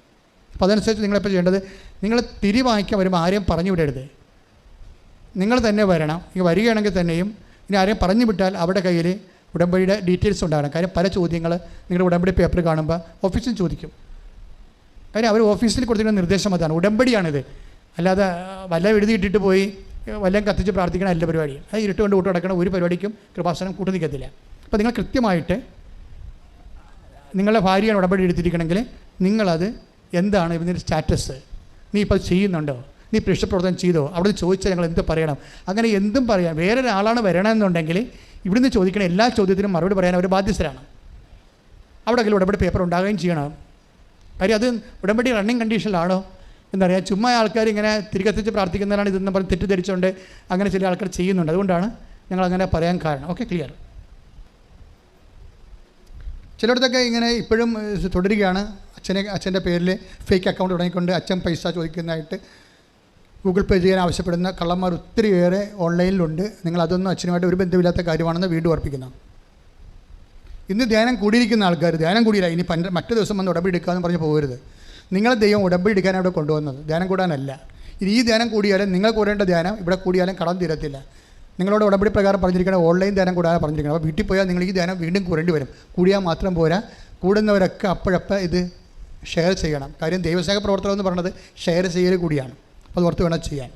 അപ്പോൾ അതനുസരിച്ച് നിങ്ങളിപ്പോൾ ചെയ്യേണ്ടത്, നിങ്ങൾ തിരി വാങ്ങിക്കാൻ വരുമ്പോൾ ആരെയും പറഞ്ഞു വിടരുത്, നിങ്ങൾ തന്നെ വരണം. ഈ വരികയാണെങ്കിൽ തന്നെയും ഇനി ആരെയും പറഞ്ഞു വിട്ടാൽ അവരുടെ കയ്യിൽ ഉടമ്പടിയുടെ ഡീറ്റെയിൽസ് ഉണ്ടാകണം. കാര്യം പല ചോദ്യങ്ങൾ നിങ്ങളുടെ ഉടമ്പടി പേപ്പർ കാണുമ്പോൾ ഓഫീസിൽ ചോദിക്കും. കാര്യം അവർ ഓഫീസിൽ കൊടുത്തിരുന്ന നിർദ്ദേശം അതാണ്, ഉടമ്പടിയാണിത്. അല്ലാതെ വല്ലതും എഴുതിയിട്ടിട്ട് പോയി വല്ലതും കത്തിച്ച് പ്രാർത്ഥിക്കണം എല്ലാ പരിപാടിയും. അത് ഇരുട്ട് കൊണ്ട് കൂട്ട് നടക്കണം, ഒരു പരിപാടിക്കും കൃപാസനം കൂട്ടു നിൽക്കത്തില്ല. അപ്പോൾ നിങ്ങൾ കൃത്യമായിട്ട് നിങ്ങളുടെ ഭാര്യയാണ് ഉടമ്പടി എടുത്തിരിക്കണമെങ്കിൽ നിങ്ങളത് എന്താണ് ഇതിൻ്റെ സ്റ്റാറ്റസ്, നീ ഇപ്പോൾ ചെയ്യുന്നുണ്ടോ, നീ പ്രേക്ഷിതപ്രവർത്തനം ചെയ്തോ, അവിടെ ചോദിച്ചാൽ ഞങ്ങൾ എന്ത് പറയണം, അങ്ങനെ എന്തും പറയാം. വേറൊരാളാണ് വരണമെന്നുണ്ടെങ്കിൽ ഇവിടുന്ന് ചോദിക്കണ എല്ലാ ചോദ്യത്തിനും മറുപടി പറയാൻ അവർ ബാധ്യസ്ഥരാണ്. അവിടെ കയ്യിൽ ഉടമ്പടി പേപ്പർ ഉണ്ടാകുകയും ചെയ്യണം. കാര്യം അത് ഉടമ്പടി റണ്ണിങ് കണ്ടീഷനിലാണോ എന്നറിയാം. ചുമ്മാ ആൾക്കാർ ഇങ്ങനെ തിരികത്തിച്ച് പ്രാർത്ഥിക്കുന്നവരാണ് ഇതെന്ന് പറഞ്ഞ് തെറ്റിദ്ധരിച്ചുകൊണ്ട് അങ്ങനെ ചില ആൾക്കാർ ചെയ്യുന്നുണ്ട്. അതുകൊണ്ടാണ് ഞങ്ങളങ്ങനെ പറയാൻ കാരണം. Okay, clear. ചിലയിടത്തൊക്കെ ഇങ്ങനെ ഇപ്പോഴും തുടരുകയാണ്. അച്ഛൻ്റെ പേരിൽ ഫേക്ക് അക്കൗണ്ട് തുടങ്ങിക്കൊണ്ട് അച്ഛൻ പൈസ ചോദിക്കുന്നതായിട്ട് ഗൂഗിൾ പേ ചെയ്യാൻ ആവശ്യപ്പെടുന്ന കള്ളന്മാർ ഒത്തിരിയേറെ ഓൺലൈനിലുണ്ട്. നിങ്ങളതൊന്നും അച്ഛനുമായിട്ട് ഒരു ബന്ധമില്ലാത്ത കാര്യമാണെന്ന് വീണ്ടും ഓർപ്പിക്കുന്നു. ഇന്ന് ധ്യാനം കൂടിയിരിക്കുന്ന ആൾക്കാർ ധ്യാനം കൂടിയില്ല, ഇനി മറ്റു ദിവസം വന്ന് ഉടമ്പടി എടുക്കാമെന്ന് പറഞ്ഞ് പോകരുത്. നിങ്ങളെ ദൈവം ഉടമ്പടി എടുക്കാൻ അവിടെ കൊണ്ടുവന്നത്, ധ്യാനം കൂടാനല്ല. ഇനി ഈ ധ്യാനം കൂടിയാലും നിങ്ങൾ കൂടേണ്ട ധ്യാനം ഇവിടെ കൂടിയാലും കടം തീരത്തില്ല. നിങ്ങളോട് ഉടമ്പടി പ്രകാരം പറഞ്ഞിരിക്കണം ഓൺലൈൻ ധ്യാനം കൂടാതെ പറഞ്ഞിരിക്കണം. അപ്പോൾ വീട്ടിൽ പോയാൽ നിങ്ങൾ ഈ ധ്യാനം വീണ്ടും കൂടേണ്ടി വരും. കൂടിയാൽ മാത്രം പോരാ, കൂടുന്നവരൊക്കെ അപ്പോഴപ്പോൾ ഇത് ഷെയർ ചെയ്യണം. കാര്യം ദൈവസേവക പ്രവർത്തനം എന്ന് പറയുന്നത് ഷെയർ ചെയ്യൽ കൂടിയാണ്. അത് ഓർത്ത് വേണം ചെയ്യാൻ.